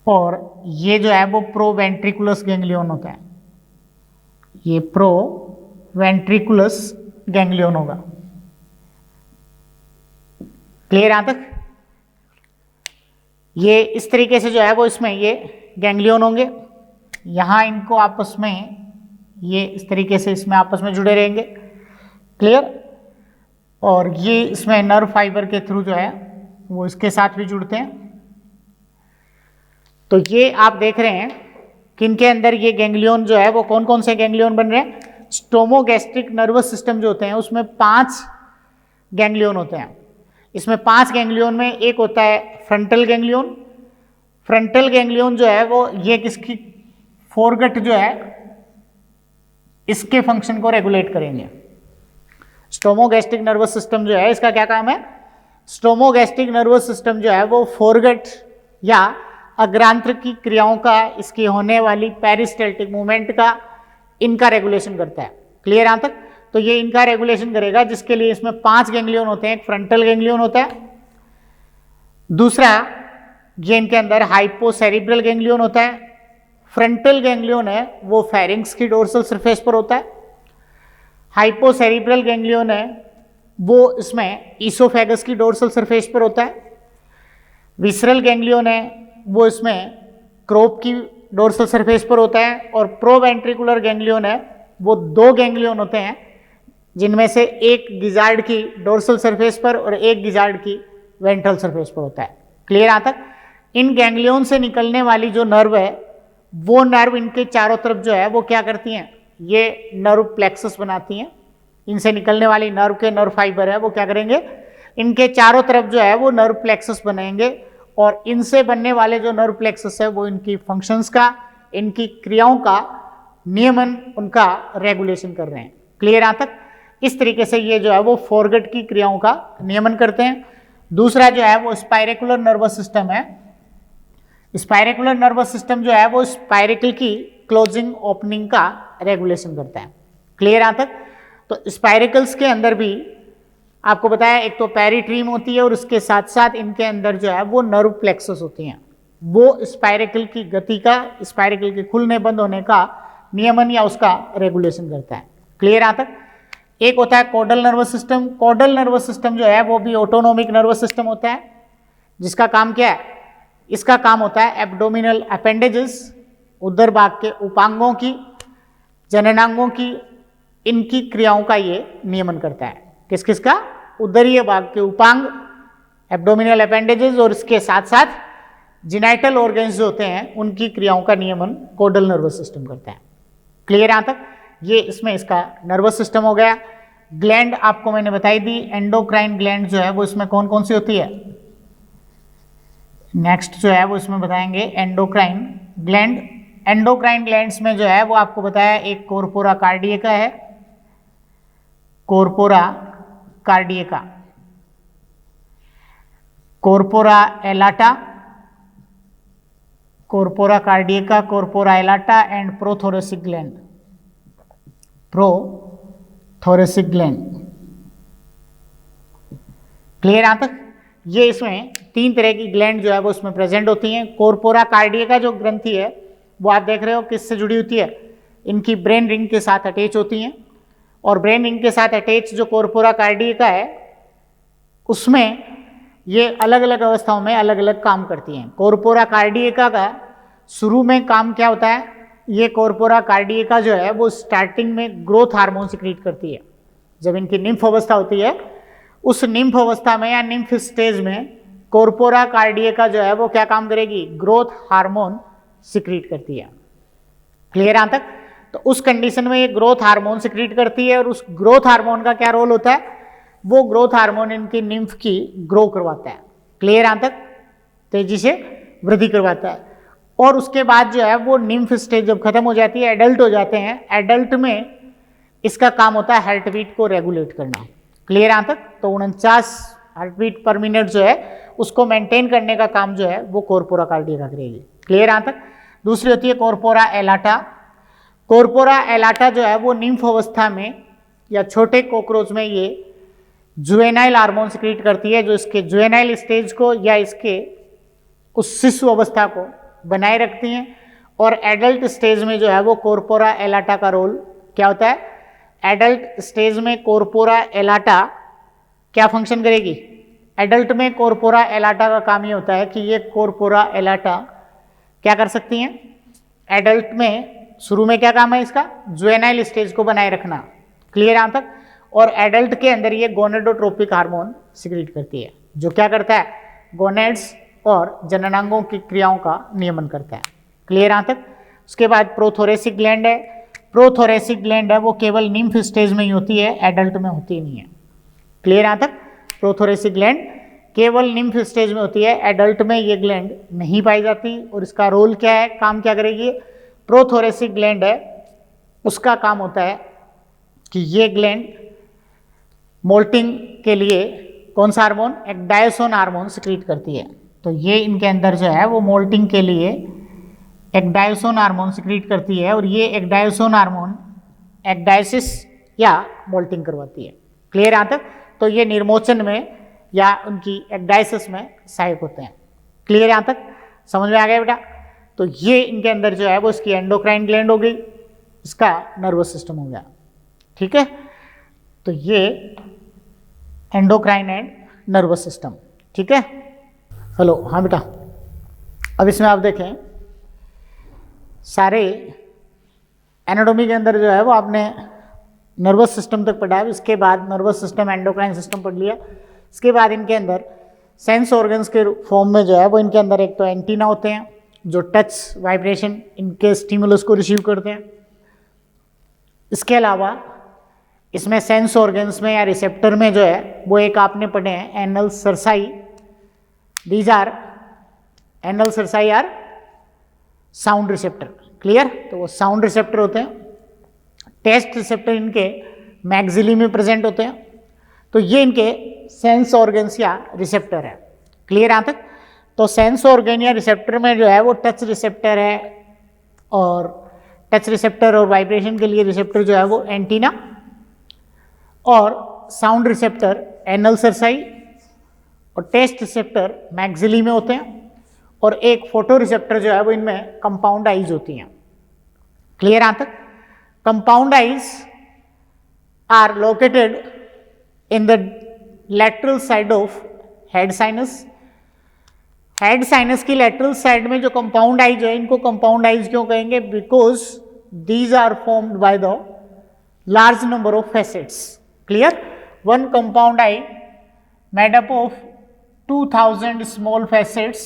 और ये जो है वो प्रोवेंट्रिकुलस गैंग्लियन होता है, ये प्रोवेंट्रिकुलस गैंग्लियन होगा। क्लियर यहां तक? ये इस तरीके से जो है वो इसमें ये गैंग्लियन होंगे, यहां इनको आपस में ये इस तरीके से इसमें आपस में जुड़े रहेंगे। क्लियर? और ये इसमें नर्व फाइबर के थ्रू जो है वो इसके साथ भी जुड़ते हैं। तो ये आप देख रहे हैं कि इनके अंदर ये गैंग्लियन जो है वो कौन कौन से गैंग्लियन बन रहे हैं। स्टोमोगैस्ट्रिक नर्वस सिस्टम जो होते हैं उसमें 5 गैंग्लियन होते हैं। इसमें 5 गैंग्लियन में एक होता है फ्रंटल गैंग्लियन। फ्रंटल गैंग्लियन जो है वो ये किसकी फोरगट जो है इसके फंक्शन को रेगुलेट करेंगे। स्टोमोगैस्ट्रिक नर्वस सिस्टम जो है इसका क्या काम है? स्टोमोगैस्ट्रिक नर्वस सिस्टम जो है वो फोरगट या अग्रांत्र की क्रियाओं का, इसकी होने वाली पेरिस्टैल्टिक मूवमेंट का, इनका रेगुलेशन करता है। क्लियर यहां तक? तो ये इनका रेगुलेशन करेगा, जिसके लिए इसमें 5 गैंग्लियन होते हैं। एक फ्रंटल गैंग्लियन होता है, दूसरा ये इनके अंदर हाइपोसेरिब्रल गैंग्लियन होता है। फ्रंटल गैंग्लियन है वो फेरिंक्स की डोर्सल सरफेस पर होता है। हाइपोसेरिब्रल गैंग्लियन है वो इसमें ईसोफेगस की डोर्सल सरफेस पर होता है। विसरल गैंग्लियन है वो इसमें क्रोप की डोर्सल सरफेस पर होता है। और प्रोवेंट्रिकुलर गैंग्लियन है वो 2 गैंग्लियन होते हैं, जिनमें से एक गिजार्ड की डोर्सल सरफेस पर और एक गिजार्ड की वेंट्रल सरफेस पर होता है। क्लियर यहां तक? इन गैंग्लियन से निकलने वाली जो नर्व है वो नर्व इनके चारों तरफ जो है वो क्या करती हैं, ये नर्व प्लेक्सस बनाती हैं। इनसे निकलने वाली नर्व के नर्व फाइबर है वो क्या करेंगे, इनके चारों तरफ जो है वो नर्व प्लेक्सस बनाएंगे, और इनसे बनने वाले जो नर्व प्लेक्सस है वो इनकी फंक्शंस का, इनकी क्रियाओं का नियमन, उनका रेगुलेशन कर रहे हैं। क्लियर यहां तक? इस तरीके से ये जो है वो फोरगट की क्रियाओं का नियमन करते हैं। दूसरा जो है वो स्पाइरेकुलर नर्वस सिस्टम है। स्पाइरेकुलर नर्वस सिस्टम जो है वो स्पाइरेकल की क्लोजिंग ओपनिंग का रेगुलेशन करता है। क्लियर यहां तक? तो स्पाइरेकल्स के अंदर भी आपको बताया एक तो पेरिट्रीम होती है और उसके साथ साथ इनके अंदर जो है वो नर्व प्लेक्सस होती हैं। वो स्पाइरेकल की गति का, स्पाइरेकल के खुलने बंद होने का नियमन या उसका रेगुलेशन करता है। क्लियर यहां तक? एक होता है कोडल नर्वस सिस्टम। कोडल नर्वस सिस्टम जो है वो भी ऑटोनोमिक नर्वस सिस्टम होता है, जिसका काम क्या है, इसका काम होता है एब्डोमिनल अपेंडेजेस, उदर भाग के उपांगों की, जननांगों की, इनकी क्रियाओं का ये नियमन करता है। किस किस का? उदरीय भाग के उपांग, एब्डोमिनल अपेंडेजेस, और इसके साथ साथ जिनाइटल ऑर्गन्स जो होते हैं उनकी क्रियाओं का नियमन कोडल नर्वस सिस्टम करता है। क्लियर यहां तक? ये इसमें इसका नर्वस सिस्टम हो गया। ग्लैंड आपको मैंने बताई दी, एंडोक्राइन ग्लैंड जो है वो इसमें कौन कौन सी होती है, नेक्स्ट जो है वो इसमें बताएंगे एंडोक्राइन ग्लैंड। एंडोक्राइन ग्लैंड्स में जो है वो आपको बताया एक कॉर्पोरा कार्डियका है, corpora cardiaca, corpora allata, corpora cardiaca, corpora allata and prothoracic gland, prothoracic gland. Clear यहां तक? ये इसमें 3 तरह की ग्लैंड जो है वो इसमें प्रेजेंट होती हैं। कॉर्पोरा कार्डियका जो ग्रंथि है वो आप देख रहे हो किससे जुड़ी होती है, इनकी ब्रेन रिंग के साथ अटैच होती हैं, और ब्रेन रिंग के साथ अटैच जो कॉर्पोरा कार्डियका है उसमें ये अलग अलग अवस्थाओं में अलग अलग काम करती हैं। कॉर्पोरा कार्डियका का शुरू में काम क्या होता है, ये कॉर्पोरा कार्डियका जो है वो स्टार्टिंग में ग्रोथ हार्मोन सिक्रीट करती है। जब इनकी निम्फ अवस्था होती है, उस निम्फ अवस्था में या निम्फ स्टेज में कॉर्पोरा कार्डियका जो है वो क्या काम करेगी, ग्रोथ हार्मोन सिक्रीट करती है। क्लियर यहां तक? तो उस कंडीशन में ये ग्रोथ हार्मोन सिक्रीट करती है, और उस ग्रोथ हार्मोन का क्या रोल होता है, वो ग्रोथ हार्मोन इनकी निम्फ की ग्रो करवाता है। क्लियर यहां तक? तेजी से वृद्धि करवाता है। और उसके बाद जो है वो निम्फ स्टेज जब खत्म हो जाती है, एडल्ट हो जाते हैं, एडल्ट में इसका काम होता है हार्ट बीट को रेगुलेट करना। क्लियर यहां तक? तो 49 हार्ट बीट पर मिनट जो है उसको मेंटेन करने का काम जो है वो कॉर्पोरा कार्डिया करेगी। क्लियर यहाँ तक। दूसरी होती है कॉर्पोरा एलाटा। कॉर्पोरा एलाटा जो है वो निम्फ अवस्था में या छोटे कॉकरोच में ये जुवेनाइल हार्मोन सिक्रीट करती है, जो इसके जुवेनाइल स्टेज को या इसके उस शिशु अवस्था को बनाए रखती हैं। और एडल्ट स्टेज में जो है वो कॉर्पोरा एलाटा का रोल क्या होता है, एडल्ट स्टेज में कॉर्पोरा एलाटा क्या फंक्शन करेगी, एडल्ट में कॉर्पोरा एलाटा का काम ये होता है कि ये कॉर्पोरा एलाटा क्या कर सकती हैं, एडल्ट में शुरू में क्या काम है इसका, जुवेनाइल स्टेज को बनाए रखना। क्लियर यहाँ तक। और एडल्ट के अंदर ये गोनेडोट्रोपिक हार्मोन सिक्रीट करती है, जो क्या करता है, गोनेड्स और जननांगों की क्रियाओं का नियमन करता है। क्लियर यहाँ तक। उसके बाद प्रोथोरेसिक ग्लैंड है। प्रोथोरेसिक ग्लैंड है वो केवल निम्फ स्टेज में ही होती है, एडल्ट में होती नहीं है। क्लियर यहाँ तक। प्रोथोरेसिक ग्लैंड केवल निम्फ स्टेज में होती है, एडल्ट में ये ग्लैंड नहीं पाई जाती। और इसका रोल क्या है, काम क्या करेगी, प्रोथोरेसिक ग्लैंड है उसका काम होता है कि ये ग्लैंड मोल्टिंग के लिए कौन सा हार्मोन, एक डायसोन हार्मोन सिक्रीट करती है। तो ये इनके अंदर जो है वो मोल्टिंग के लिए एक डायसोन हार्मोन सिक्रीट करती है, और ये एक डायसोन हार्मोन एक्डाइसिस या मोल्टिंग करवाती है। क्लियर यहाँ तक। तो ये निर्मोचन में या उनकी एक्डाइसिस में सहायक होते हैं। क्लियर यहाँ तक, समझ में आ गया बेटा। तो ये इनके अंदर जो है वो इसकी एंडोक्राइन ग्लैंड हो गई, इसका नर्वस सिस्टम हो गया। ठीक है, तो ये एंडोक्राइन एंड नर्वस सिस्टम। ठीक है, हेलो, हाँ बेटा। अब इसमें आप देखें सारे एनाटॉमी के अंदर जो है वो आपने नर्वस सिस्टम तक पढ़ा है, इसके बाद नर्वस सिस्टम एंडोक्राइन सिस्टम पढ़ लिया। इसके बाद इनके अंदर सेंस ऑर्गन्स के फॉर्म में जो है वो इनके अंदर एक तो एंटीना होते हैं जो टच वाइब्रेशन इनके स्टिमुलस को रिसीव करते हैं। इसके अलावा इसमें सेंस ऑर्गन्स में या रिसेप्टर में जो है वो एक आपने पढ़े हैं anal cerci. These are anal cerci are sound receptor. Clear, तो वो साउंड रिसेप्टर होते हैं। टेस्ट रिसेप्टर इनके मैग्जिली में प्रेजेंट होते हैं। तो ये इनके सेंस ऑर्गन्स या रिसेप्टर है। क्लियर यहाँ तक। तो सेंस ऑर्गन या रिसेप्टर में जो है वो टच रिसेप्टर है, और टच रिसेप्टर और वाइब्रेशन के लिए रिसेप्टर जो है वो एंटीना, और साउंड रिसेप्टर एनल सरसाई, और टेस्ट रिसेप्टर मैग्जिली में होते हैं, और एक फोटो रिसेप्टर जो है वो इनमें कंपाउंड आइज होती हैं। क्लियर यहाँ तक। Compound eyes are located in the lateral side of head sinus. Head sinus की लेटरल साइड में जो कंपाउंड आइज है, इनको कंपाउंड आइज क्यों कहेंगे, because these are formed by the large number of facets. Clear, one compound eye made up of 2000 small facets.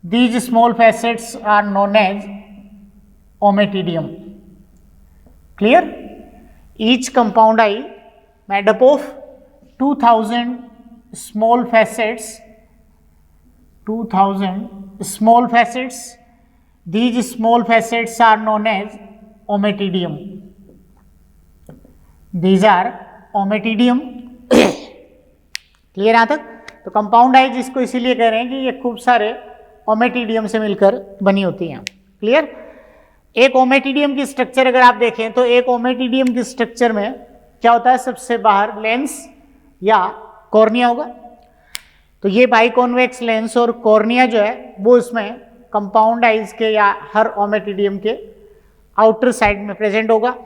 These small facets are known as ommatidium. Clear? Each compound eye made up of 2000 small facets. 2000 small facets. These small facets are known as ommatidium. These are ommatidium. Clear यहाँ तक। तो compound आई जिसको इसीलिए कह रहे हैं कि ये खूब सारे ओमेटिडियम से मिलकर बनी होती हैं। क्लियर। एक ओमेटिडियम की स्ट्रक्चर अगर आप देखें तो एक ओमेटिडियम की स्ट्रक्चर में क्या होता है, सबसे बाहर लेंस या कॉर्निया होगा। तो ये बाइकॉन्वेक्स लेंस और कॉर्निया जो है वो इसमें कंपाउंड आइज के या हर ओमेटिडियम के आउटर साइड में प्रेजेंट होगा,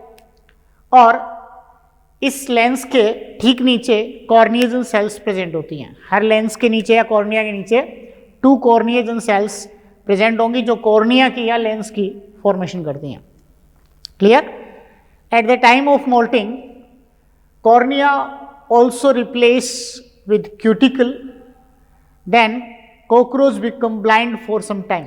और इस लेंस के ठीक नीचे कॉर्निएजन सेल्स प्रेजेंट होती हैं। हर लेंस के नीचे या कॉर्निया के नीचे 2 कॉर्निएजन सेल्स प्रेजेंट होंगी जो कॉर्निया की या लेंस की फॉर्मेशन करती हैं। Clear. At the time of moulting cornea also replace with cuticle, then cockroach become blind for some time.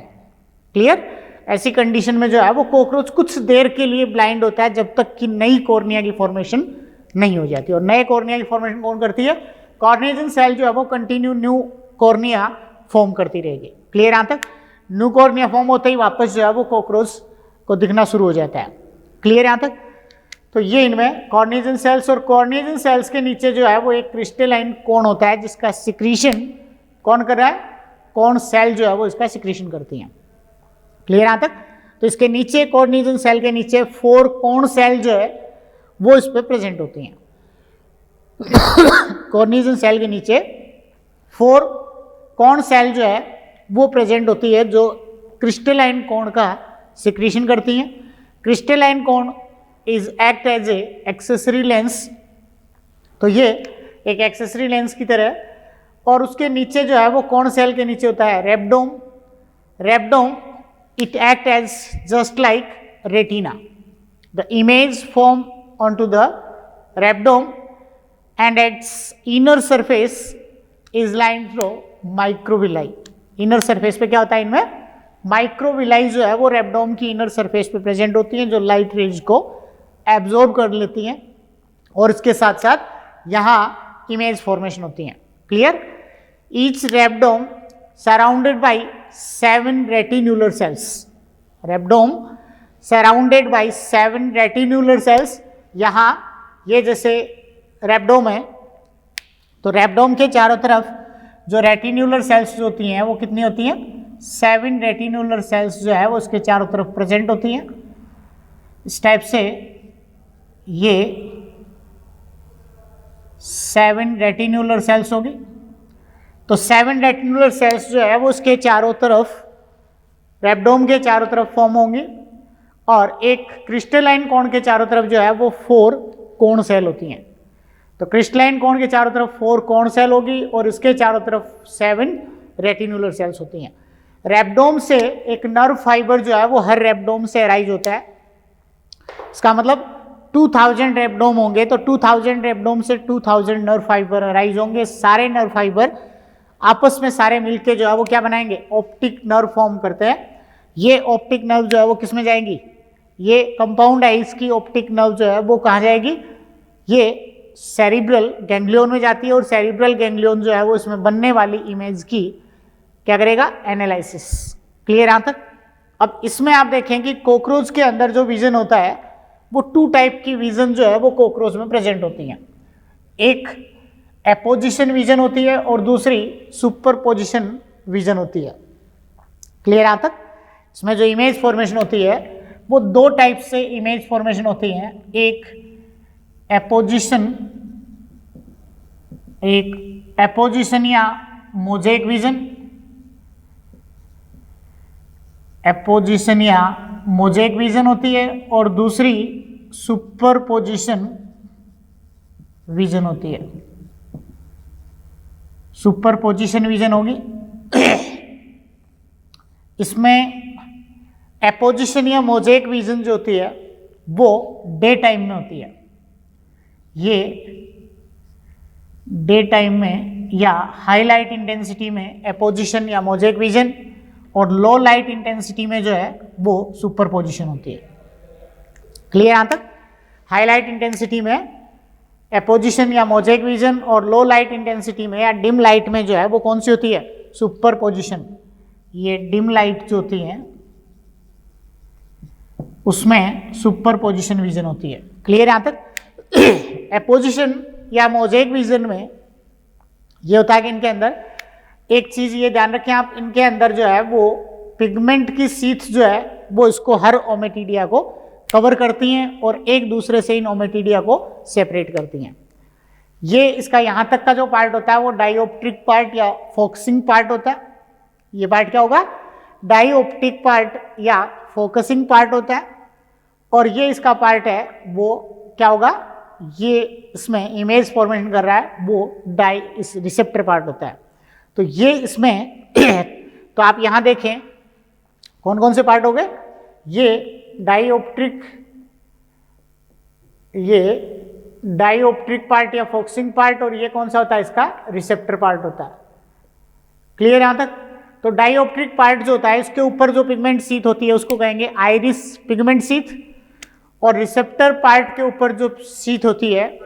Clear. ऐसी कंडीशन में जो है वो कॉकरोच कुछ देर के लिए ब्लाइंड होता है जब तक कि नई कॉर्निया की फॉर्मेशन नहीं हो जाती। और नए कॉर्निया की फॉर्मेशन कौन करती है, कॉर्निएजन सेल जो है वो कंटिन्यू न्यू कॉर्निया फॉर्म करती रहेगी। क्लियर यहाँ तक। न्यू कॉर्निया फॉर्म होते ही वापस जो है वो कॉकरोच को दिखना शुरू हो जाता है। क्लियर यहाँ तक। तो ये इनमें कॉर्निजन सेल्स, और कॉर्निजन सेल्स के नीचे जो है वो एक क्रिस्टलाइन कोन होता है जिसका सिक्रीशन कौन कर रहा है, कोन सेल जो है वो इसका सिक्रीशन करती हैं। क्लियर यहां तक? तो इसके नीचे कॉर्निजन सेल के नीचे 4 कोन सेल जो है वो इस पे प्रेजेंट होती हैं। कॉर्निजन सेल के नीचे 4 कोन सेल जो है वो प्रेजेंट होती है जो क्रिस्टलाइन कोन का सिक्रीशन करती हैं। Crystalline cone is act as a accessory lens, तो ये एक एक्सेसरी लेंस की तरह, और उसके नीचे जो है वो कोन सेल के नीचे होता है रेब्डोम। रेब्डोम it act as just like retina. The image form onto the rhabdom and its inner surface is lined through microvilli. Inner surface पे क्या होता है इनमें, माइक्रोविलाई जो है वो रेब्डोम की इनर सरफेस पे प्रेजेंट होती हैं जो लाइट रेज को एब्जॉर्ब कर लेती हैं, और इसके साथ साथ यहाँ इमेज फॉर्मेशन होती हैं। Clear? Each rhabdom surrounded by 7 retinular cells. Rhabdom surrounded by 7 retinular cells. यहाँ ये जैसे रेब्डोम है तो रेब्डोम के चारों तरफ जो रेटिन्यूलर सेल्स जो होती हैं वो कितनी होती हैं, 7 रेटिन्यूलर सेल्स जो है वो उसके चारों तरफ प्रेजेंट होती हैं। इस टाइप से ये 7 रेटिन्यूलर सेल्स होगी। तो 7 रेटिन्यूलर सेल्स जो है वो उसके चारों तरफ, रेब्डोम के चारों तरफ फॉर्म होंगी, और एक क्रिस्टलाइन कोन के चारों तरफ जो है वो 4 कोन सेल होती हैं। तो क्रिस्टलाइन कोन के चारों तरफ 4 कोन सेल होगी और इसके चारों तरफ 7 रेटिन्यूलर सेल्स होती हैं। रेब्डोम से एक नर्व फाइबर जो है वो हर रेब्डोम से अराइज होता है। इसका मतलब 2000 रेब्डोम होंगे तो 2000 रेब्डोम से 2000 नर्व फाइबर अराइज होंगे। सारे नर्व फाइबर आपस में सारे मिलके जो है वो क्या बनाएंगे, ऑप्टिक नर्व फॉर्म करते हैं। ये ऑप्टिक नर्व जो है वो किस में जाएंगी, ये कंपाउंड आइज की ऑप्टिक नर्व जो है वो कहाँ जाएगी, ये सेरिब्रल गैंग्लियन में जाती है, और सेरिब्रल गैंग्लियन जो है वो इसमें बनने वाली इमेज की क्या करेगा, एनालिसिस। क्लियर यहाँ तक? अब इसमें आप देखें कि कॉकरोच के अंदर जो विजन होता है वो 2 टाइप की विजन जो है वो कॉकरोच में प्रेजेंट होती हैं। एक एपोजिशन विजन होती है और दूसरी सुपर पोजिशन विजन होती है। क्लियर यहाँ तक? इसमें जो इमेज फॉर्मेशन होती है वो 2 टाइप से इमेज फॉर्मेशन होती है। एक एपोजिशन या मोजेक विजन, एपोजिशन या मोजेक विजन होती है, और दूसरी सुपर पोजिशन विजन होती है। सुपर पोजिशन विजन होगी। इसमें एपोजिशन या मोजेक विजन जो होती है वो डे टाइम में होती है। ये डे टाइम में या हाई लाइट इंटेंसिटी में एपोजिशन या मोजेक विजन, और लो लाइट इंटेंसिटी में जो है वो सुपर पोजिशन होती है। क्लियर यहाँ तक? हाई लाइट इंटेंसिटी में एपोजिशन या मोजेक विजन, और लो लाइट इंटेंसिटी में या डिम लाइट में जो है वो कौन सी होती है, सुपर पोजिशन। ये डिम लाइट जो होती है उसमें सुपर पोजिशन विजन होती है। क्लियर यहाँ तक? एपोजिशन या मोजेक विजन में ये होता है कि इनके अंदर एक चीज ये ध्यान रखें आप, इनके अंदर जो है वो पिगमेंट की सीथ जो है वो इसको हर ओमेटिडिया को कवर करती हैं और एक दूसरे से इन ओमेटिडिया को सेपरेट करती हैं। ये इसका यहाँ तक का जो पार्ट होता है वो डाइऑप्ट्रिक पार्ट या फोकसिंग पार्ट होता है। ये पार्ट क्या होगा, डाइऑप्टिक पार्ट या फोकसिंग पार्ट होता है, और ये इसका पार्ट है वो क्या होगा, ये इसमें इमेज फॉर्मेशन कर रहा है वो इस रिसेप्टर पार्ट होता है। तो ये इसमें तो आप यहाँ देखें कौन कौन से पार्ट हो गए, ये डाइऑप्ट्रिक पार्ट या फोकसिंग पार्ट, और ये कौन सा होता है, इसका रिसेप्टर पार्ट होता है। क्लियर यहाँ तक? तो डाइऑप्ट्रिक पार्ट जो होता है इसके ऊपर जो पिगमेंट सीथ होती है उसको कहेंगे आइरिस पिगमेंट सीथ, और रिसेप्टर पार्ट के ऊपर जो सीथ होती है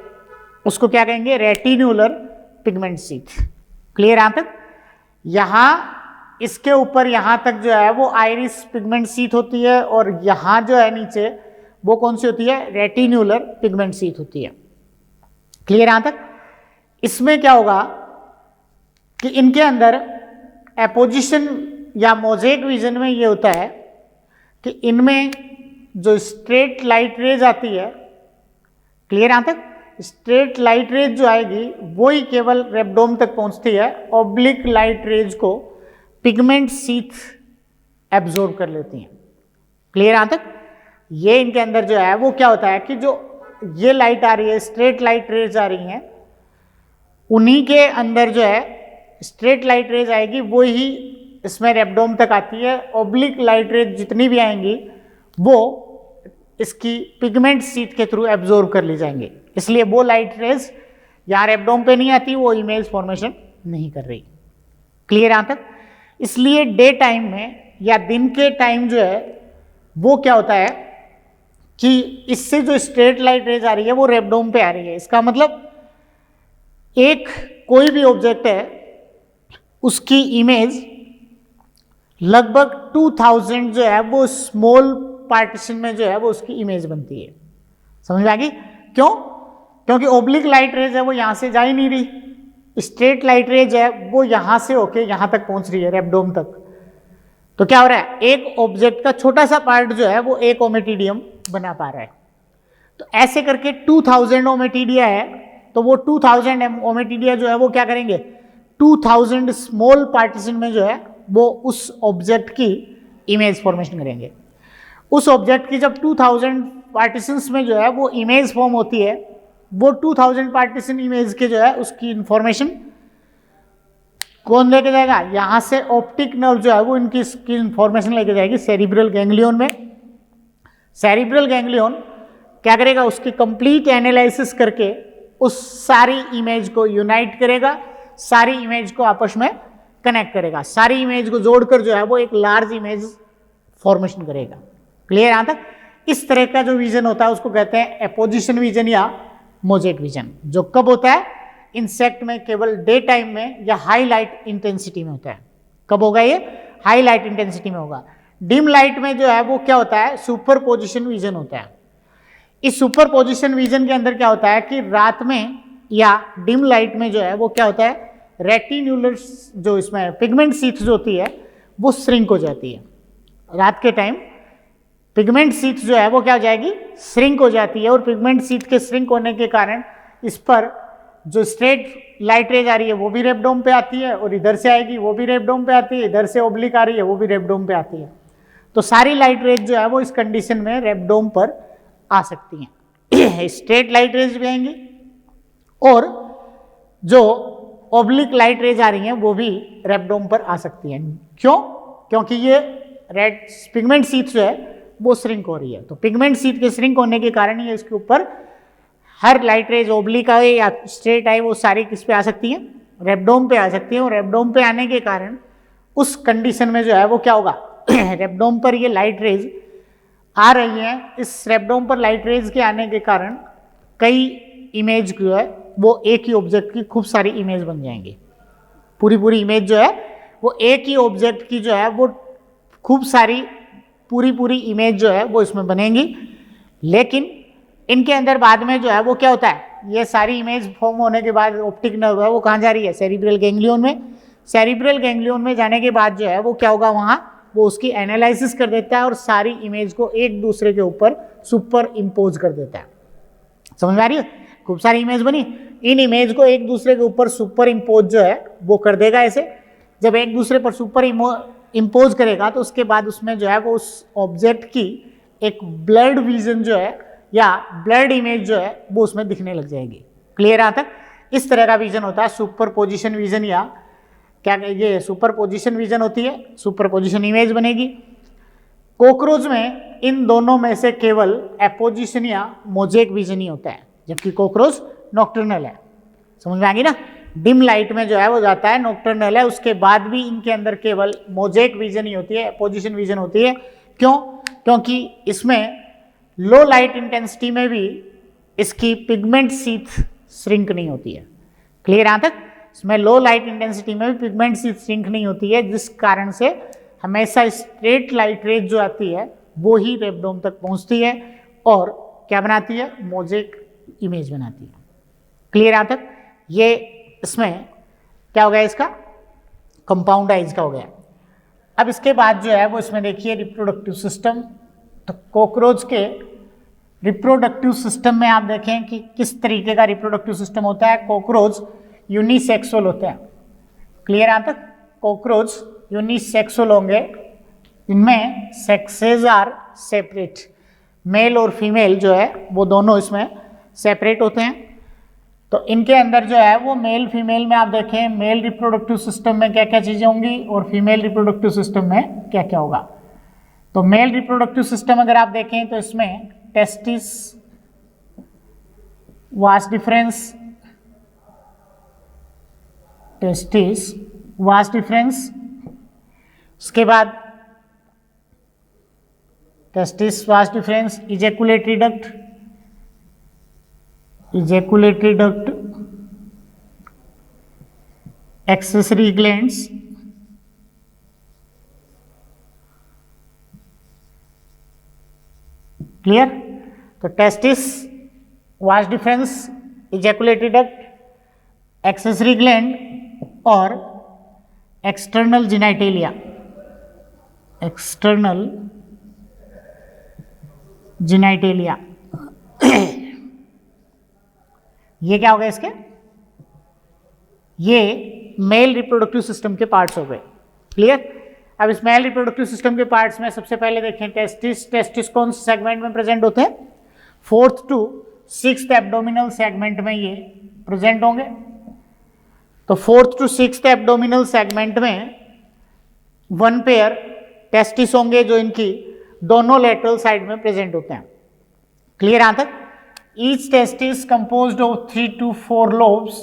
उसको क्या कहेंगे, रेटिन्यूलर पिगमेंट सीथ। क्लियर यहाँ तक? यहाँ इसके ऊपर यहाँ तक जो है वो आइरिस पिगमेंट सीथ होती है, और यहाँ जो है नीचे वो कौन सी होती है? रेटिन्यूलर पिगमेंट शीथ होती है। क्लियर यहां तक? इसमें क्या होगा कि इनके अंदर एपोजिशन या मोज़ेक विजन में ये होता है कि इनमें जो स्ट्रेट लाइट रेज आती है, क्लियर यहां तक? स्ट्रेट लाइट रेज जो आएगी वो ही केवल रेबडोम तक पहुंचती है, ऑब्लिक लाइट रेज को पिगमेंट शीथ एब्जॉर्ब कर लेती हैं। क्लियर यहां तक? ये इनके अंदर जो है वो क्या होता है कि जो ये लाइट आ रही है, स्ट्रेट लाइट रेज आ रही हैं, उन्हीं के अंदर जो है स्ट्रेट लाइट रेज आएगी वो ही इसमें रेबडोम तक आती है। ऑब्लिक लाइट रेज जितनी भी आएंगी वो इसकी पिगमेंट शीथ के थ्रू एब्जॉर्ब कर ली जाएंगे, इसलिए वो लाइट रेज यहाँ रेबडोम पे नहीं आती, वो इमेज फॉर्मेशन नहीं कर रही। क्लियर यहां तक? इसलिए डे टाइम में या दिन के टाइम जो है वो क्या होता है कि इससे जो स्ट्रेट लाइट रेज आ रही है वो रेबडोम पे आ रही है। इसका मतलब एक कोई भी ऑब्जेक्ट है उसकी इमेज लगभग 2000 जो है वो स्मॉल पार्टीशन में जो है वो उसकी इमेज बनती है। समझ में आ गई? क्यों? क्योंकि ओब्लिक लाइट रेज है वो यहां से जा ही नहीं रही, स्ट्रेट लाइट रेज है वो यहां से होके यहां तक पहुंच रही है, रेबडोम तक। तो क्या हो रहा है? एक ऑब्जेक्ट का छोटा सा पार्ट जो है वो एक ओमेटिडियम बना पा रहा है। तो ऐसे करके 2000 ओमेटिडिया है, तो वो 2000 ओमेटिडिया जो है वो क्या करेंगे? 2000 स्मॉल पार्टीशन में जो है वो उस ऑब्जेक्ट की इमेज फॉर्मेशन करेंगे। उस ऑब्जेक्ट की जब 2000 पार्टीशंस में जो है वो इमेज फॉर्म होती है, वो 2000 पार्टीशन इमेज के जो है उसकी इंफॉर्मेशन कौन लेके जाएगा? यहां से ऑप्टिक नर्व जो है वो इनकी इंफॉर्मेशन लेके जाएगी सेरिब्रल गैंग्लियन में। सेरिब्रल गैंग्लियन क्या करेगा? उसकी कंप्लीट एनालिसिस करके उस सारी इमेज को यूनाइट करेगा, सारी इमेज को आपस में कनेक्ट करेगा, सारी इमेज को जोड़कर जो है वो एक लार्ज इमेज फॉर्मेशन करेगा। क्लियर यहां तक? इस तरह का जो विजन होता है उसको कहते हैं एपोजिशन विजन या मोज़ेक विजन, जो कब होता है? इंसेक्ट में केवल डे टाइम में या हाई लाइट इंटेंसिटी में होता है। कब होगा ये? हाई लाइट इंटेंसिटी में होगा। डिम लाइट में जो है वो क्या होता है? सुपर पोजिशन विजन होता है। इस सुपर पोजिशन विजन के अंदर क्या होता है कि रात में या डिम लाइट में जो है वो क्या होता है? रेटिन्यूलर जो इसमें पिगमेंट शीथ जो होती है वो श्रिंक हो जाती है। रात के टाइम पिगमेंट शीथ जो है वो क्या हो जाएगी? श्रिंक हो जाती है, और पिगमेंट शीथ के श्रिंक होने के कारण इस पर जो स्ट्रेट लाइट रेज आ रही है वो भी रेबडोम पे आती है, और इधर से आएगी वो भी रेबडोम पे आती है, इधर से ओब्लिक आ रही है वो भी रेबडोम पे आती है। तो सारी लाइट रेज जो है वो इस कंडीशन में रेबडोम पर आ सकती हैं। स्ट्रेट लाइट रेज भी आएंगी और जो ओब्लिक लाइट रेज आ रही हैं वो भी रेबडोम पर आ सकती हैं। क्यों? क्योंकि ये रेड पिगमेंट शीथ जो है वो श्रिंक हो रही है। तो पिगमेंट शीथ के श्रिंक होने के कारण ये इसके ऊपर हर लाइट रेज ओब्लिक आए या स्ट्रेट आए वो सारी किस पे आ सकती हैं? रेबडोम पे आ सकती हैं। और रेबडोम पे आने के कारण उस कंडीशन में जो है वो क्या होगा? रेबडोम पर ये लाइट रेज आ रही हैं, इस रेबडोम पर लाइट रेज के आने के कारण कई इमेज जो है वो एक ही ऑब्जेक्ट की खूब सारी इमेज बन जाएंगी। पूरी इमेज जो है वो एक ही ऑब्जेक्ट की जो है वो खूब सारी पूरी इमेज जो है वो इसमें बनेंगी। लेकिन इनके अंदर बाद में जो है वो क्या होता है? ये सारी इमेज फॉर्म होने के बाद ऑप्टिक नर्व है वो कहाँ जा रही है? सेरिब्रल गैंग्लियन में। सेरिब्रल गैंग्लियन में जाने के बाद जो है वो क्या होगा? वहाँ वो उसकी एनालिसिस कर देता है और सारी इमेज को एक दूसरे के ऊपर सुपर इम्पोज कर देता है। समझ में आ रही है? खूब सारी इमेज बनी, इन इमेज को एक दूसरे के ऊपर सुपर इम्पोज जो है वो कर देगा। ऐसे जब एक दूसरे पर सुपर इम्पोज करेगा तो उसके बाद उसमें जो है वो उस ऑब्जेक्ट की एक ब्लड विजन जो है या ब्लड इमेज जो है वो उसमें दिखने लग जाएगी। क्लियर यहां तक? इस तरह का विजन होता है सुपर पोजिशन विजन, या क्या ये सुपर पोजिशन विजन होती है, सुपर पोजिशन इमेज बनेगी। कॉकरोच में इन दोनों में से केवल एपोजिशन या मोज़ेक विजन ही होता है, जबकि कॉकरोच नॉक्टर्नल है। समझ में आ गई ना? डिम लाइट में जो है वो जाता है, नॉक्टर्नल है, उसके बाद भी इनके अंदर केवल मोज़ेक विजन ही होती है, एपोजिशन विजन होती है। क्यों? क्योंकि इसमें लो लाइट इंटेंसिटी में भी इसकी पिगमेंट शीथ श्रिंक नहीं होती है। क्लियर यहां तक? इसमें लो लाइट इंटेंसिटी में भी पिगमेंट शीथ श्रिंक नहीं होती है, जिस कारण से हमेशा स्ट्रेट लाइट रेज जो आती है वो ही रेबडोम तक पहुंचती है, और क्या बनाती है, मोजेक इमेज बनाती है। क्लियर यहाँ तक? ये इसमें क्या हो गया, इसका कंपाउंडाइज का हो गया। अब इसके बाद जो है वो इसमें देखिए रिप्रोडक्टिव सिस्टम। तो कॉकरोच के रिप्रोडक्टिव सिस्टम में आप देखें कि किस तरीके का रिप्रोडक्टिव सिस्टम होता है। कॉकरोच यूनिसेक्सुअल होते हैं। क्लियर यहाँ तक? कॉकरोच यूनिसेक्सुअल होंगे, इनमें सेक्सेस आर सेपरेट, मेल और फीमेल जो है वो दोनों इसमें सेपरेट होते हैं। तो इनके अंदर जो है वो मेल फीमेल में आप देखें मेल रिप्रोडक्टिव सिस्टम में क्या क्या चीज़ें होंगी और फीमेल रिप्रोडक्टिव सिस्टम में क्या क्या होगा। तो मेल रिप्रोडक्टिव सिस्टम अगर आप देखें तो इसमें testis, vas difference, testis vas difference, उसके बाद testis vas deferens, ejaculatory duct, ejaculatory duct, accessory glands, clear? तो testis, vas deferens, ejaculatory duct, accessory gland और एक्सटर्नल जेनिटेलिया, एक्सटर्नल जेनिटेलिया ये क्या हो गया इसके, ये मेल रिप्रोडक्टिव सिस्टम के पार्ट्स हो गए। क्लियर? अब इस मेल रिप्रोडक्टिव सिस्टम के पार्ट्स में सबसे पहले देखें टेस्टिस। टेस्टिस कौन से सेगमेंट में प्रेजेंट होते हैं? 4th to 6th abdominal segment में ये प्रेजेंट होंगे। तो 4th to 6th abdominal segment में 1 पेयर टेस्टिस होंगे जो इनकी दोनों लेटरल साइड में प्रेजेंट होते हैं। क्लियर यहां तक? Each testis composed of 3 to 4 lobes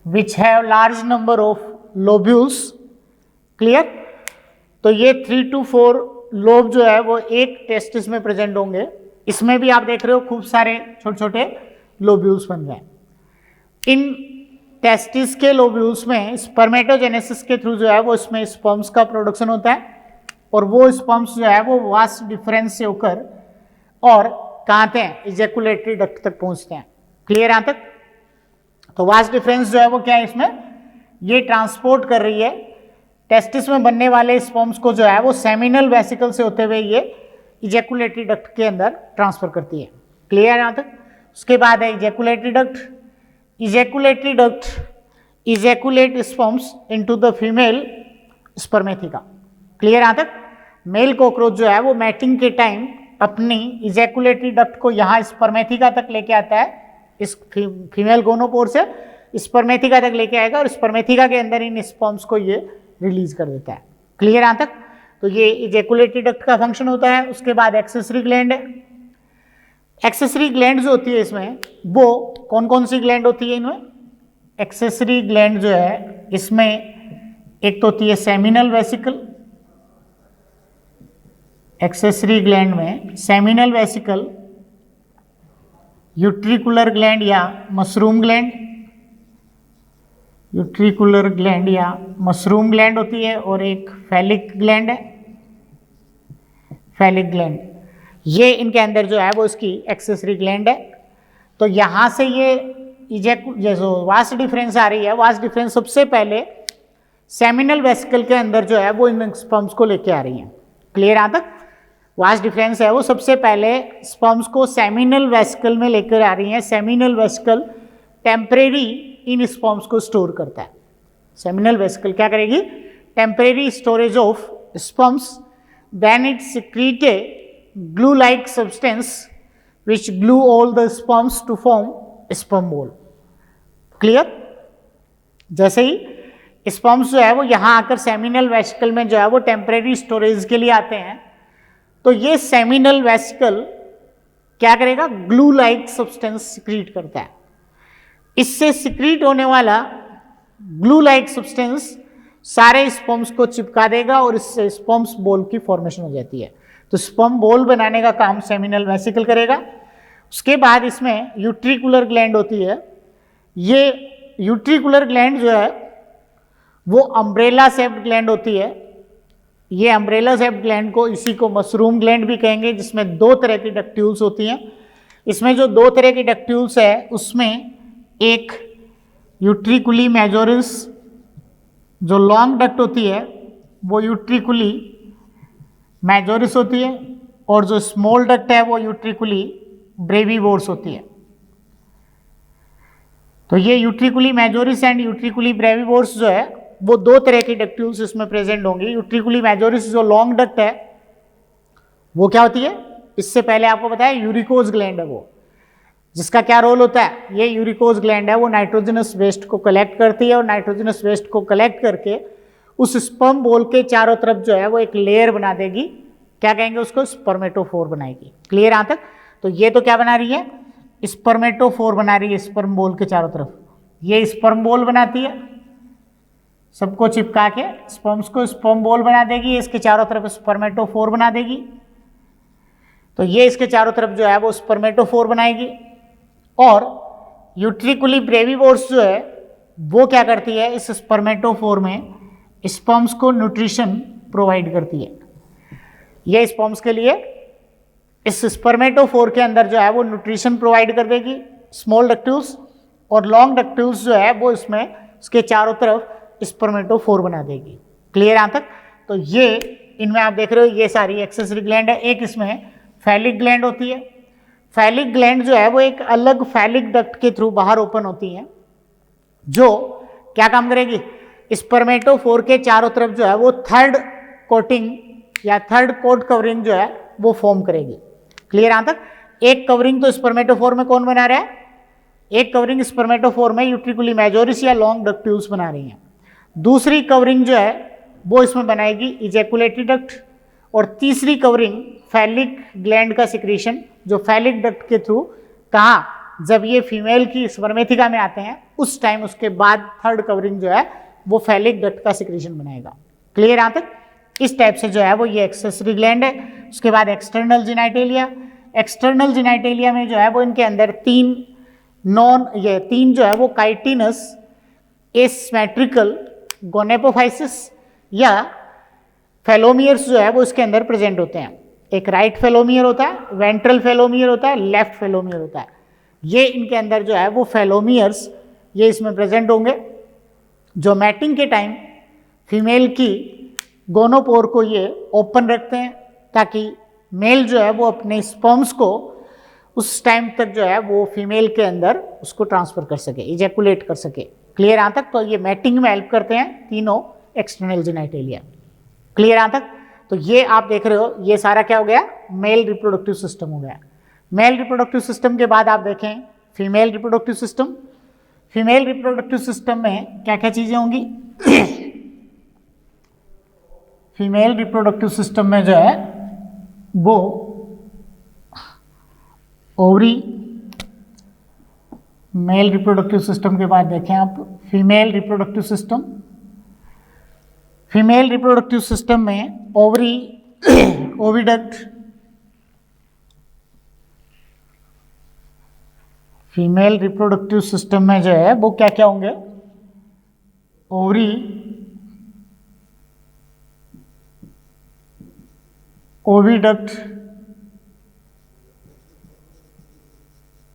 which have large number of lobules। Clear? तो ये 3 to 4 लोब जो है वो एक टेस्टिस में प्रेजेंट होंगे। इसमें भी आप देख रहे हो खूब सारे छोटे छोटे लोब्यूल्स बन गए। इन टेस्टिस के लोब्यूल्स में स्पर्मेटोजेनेसिस के थ्रू जो है वो इसमें स्पर्म्स का प्रोडक्शन होता है और वो स्पर्म्स जो है वो वास डिफरेंस से होकर और कहाँ आते हैं, इजैकुलेटरी डक्ट तक पहुंचते हैं। क्लियर यहाँ तक? तो वास डिफरेंस जो है वो क्या है, इसमें ये ट्रांसपोर्ट कर रही है टेस्टिस में बनने वाले स्पर्म्स को जो है वो सेमिनल वेसिकल से होते हुए ये इजैकुलेटरी डक्ट के अंदर ट्रांसफर करती है। क्लियर यहाँ तक? उसके बाद है ejaculatory duct. Ejaculatory duct ejaculate sperms into the female spermatheca. Clear यहाँ तक? मेल कॉकरोच जो है वो मैटिंग के टाइम अपनी इजैकुलेटरी डक्ट को यहाँ स्पर्मेथिका तक लेके आता है, इस फीमेल गोनोपोर से स्पर्मेथिका तक लेके आएगा और स्पर्मेथिका के अंदर इन स्पर्म्स को ये रिलीज कर देता है। क्लियर यहाँ तक? तो ये इजैकुलेटरी डक्ट का फंक्शन होता है। उसके बाद एक्सेसरी ग्लैंड है। एक्सेसरी ग्लैंड जो होती है इसमें वो कौन कौन सी ग्लैंड होती है इनमें? एक्सेसरी ग्लैंड जो है इसमें एक तो होती है सेमिनल वेसिकल। एक्सेसरी ग्लैंड में सेमिनल वेसिकल, यूट्रिकुलर ग्लैंड या मशरूम ग्लैंड, यूट्रिकुलर ग्लैंड या मशरूम ग्लैंड होती है और एक फैलिक ग्लैंड है, फैलिक ग्लैंड। ये इनके अंदर जो है वो इसकी एक्सेसरी ग्लैंड है। तो यहाँ से ये जो वास डिफरेंस आ रही है, वास डिफरेंस सबसे पहले सेमिनल वेसिकल के अंदर जो है वो इन स्पर्म्स को लेके आ रही है। क्लियर यहाँ तक? वास डिफरेंस है वो सबसे पहले स्पर्म्स को सेमिनल वेसिकल में लेकर आ रही है। सेमिनल वेसिकल टेम्परेरी इन स्पर्म्स को स्टोर करता है। सेमिनल वेसिकल क्या करेगी? Temporary storage of sperms, then it secrete a glue-like substance which glue all the sperms to form sperm ball। Clear? जैसे ही स्पर्म्स जो है वो यहाँ आकर सेमिनल वेसिकल में जो है वो टेम्परेरी स्टोरेज के लिए आते हैं, तो ये सेमिनल वेसिकल क्या करेगा? ग्लू लाइक सब्सटेंस सिक्रीट करता है। इससे सिक्रीट होने वाला ग्लू लाइक सब्सटेंस सारे स्पर्म्स को चिपका देगा और इससे स्पर्म्स बॉल की फॉर्मेशन हो जाती है। तो स्पर्म बॉल बनाने का काम सेमिनल वेसिकल करेगा। उसके बाद इसमें यूट्रिकुलर ग्लैंड होती है। ये यूट्रिकुलर ग्लैंड जो है वो अम्ब्रेला शेप्ड ग्लैंड होती है। ये अम्ब्रेला शेप्ड ग्लैंड को, इसी को मशरूम ग्लैंड भी कहेंगे, जिसमें दो तरह की डक्ट्यूल्स होती हैं। इसमें जो दो तरह की डक्ट्यूल्स है उसमें एक यूट्रिकुली मेजोरिस जो लॉन्ग डक्ट होती है वो यूट्रिकुली मेजोरिस होती है, और जो स्मॉल डक्ट है वो यूट्रिकुली ब्रेविवोर्स होती है। तो ये यूट्रिकुली मेजोरिस एंड यूट्रिकुली ब्रेविवोर्स जो है वो दो तरह की डक्ट्यूल्स इसमें प्रेजेंट होंगी। यूट्रिकुली मेजोरिस जो लॉन्ग डक्ट है वो क्या होती है, इससे पहले आपको बताया यूरिकोज ग्लैंड है वो, जिसका क्या रोल होता है, ये यूरिकोज ग्लैंड है वो नाइट्रोजनस वेस्ट को कलेक्ट करती है, और नाइट्रोजनस वेस्ट को कलेक्ट करके उस स्पर्म बोल के चारों तरफ जो है वो एक लेयर बना देगी, क्या कहेंगे उसको, स्पर्मेटोफोर बनाएगी। क्लियर यहां तक? तो ये तो क्या बना रही है, स्पर्मेटोफोर बना रही है स्पर्म बोल के चारों तरफ। ये स्पर्म बोल बनाती है, सबको चिपका के स्पर्म्स को स्पर्म बोल बना देगी, इसके चारों तरफ स्पर्मेटोफोर बना देगी। तो ये इसके चारों तरफ जो है वो स्पर्मेटोफोर बनाएगी, और यूट्रिकुली ब्रेविवोर्स जो है वो क्या करती है, इस स्पर्मेटोफोर में स्पर्म्स को न्यूट्रिशन प्रोवाइड करती है। ये स्पर्म्स के लिए इस स्पर्मेटोफोर के अंदर जो है वो न्यूट्रिशन प्रोवाइड कर देगी, स्मॉल डक्ट्यूल्स, और लॉन्ग डक्ट्यूल्स जो है वो इसमें इसके चारों तरफ स्पर्मेटोफोर बना देगी। क्लियर यहां तक? तो ये इनमें आप देख रहे हो ये सारी एक्सेसरी ग्लैंड है। एक इसमें फैलिक ग्लैंड होती है। फैलिक ग्लैंड जो है वो एक अलग फैलिक डक्ट के थ्रू बाहर ओपन होती है, जो क्या काम करेगी, स्पर्मेटोफोर के चारों तरफ जो है वो थर्ड कोटिंग या थर्ड कोट कवरिंग जो है वो फॉर्म करेगी। क्लियर यहां तक? एक कवरिंग तो स्पर्मेटोफोर में कौन बना रहा है, एक कवरिंग स्पर्मेटोफोर में यूट्रिकुली मेजोरिस या लॉन्ग डक्ट्यूल्स बना रही हैं। दूसरी कवरिंग जो है वो इसमें बनाएगी इजैकुलेटरी डक्ट, और तीसरी कवरिंग फैलिक ग्लैंड का सिक्रीशन, जो फैलिक डक्ट के थ्रू कहाँ, जब ये फीमेल की स्पर्मेथिका में आते हैं उस टाइम उसके बाद थर्ड कवरिंग जो है वो फैलिक डक्ट का सिक्रीशन बनाएगा। क्लियर यहां तक? इस टाइप से जो है वो ये एक्सेसरी ग्लैंड है। उसके बाद एक्सटर्नल जेनिटलिया। एक्सटर्नल जेनिटलिया में जो है वो इनके अंदर तीन जो है वो काइटिनस एसिमेट्रिकल गोनेपोफाइसिस या फेलोमियर्स जो है वो इसके अंदर प्रेजेंट होते हैं। एक राइट फेलोमियर होता है, वेंट्रल फेलोमियर होता है, लेफ्ट फेलोमियर होता है। ये इनके अंदर जो है वो फेलोमियर्स ये इसमें प्रेजेंट होंगे, जो मैटिंग के टाइम फीमेल की गोनोपोर को ये ओपन रखते हैं, ताकि मेल जो है वो अपने स्पर्म्स को उस टाइम तक जो है वो फीमेल के अंदर उसको ट्रांसफर कर सके, इजैकुलेट कर सके। क्लियर यहां तक? तो ये मैटिंग में हेल्प करते हैं तीनों एक्सटर्नल जेनिटलिया। क्लियर यहां तक? तो ये आप देख रहे हो ये सारा क्या हो गया, मेल रिप्रोडक्टिव सिस्टम हो गया। मेल रिप्रोडक्टिव सिस्टम के बाद आप देखें female reproductive system. Female reproductive system में क्या क्या चीजें होंगी फीमेल रिप्रोडक्टिव सिस्टम में जो है वो ओवरी, मेल रिप्रोडक्टिव सिस्टम के बाद देखें आप female reproductive system. Female reproductive system में ovary, oviduct, female reproductive system में जो है वो क्या क्या होंगे, ovary, oviduct,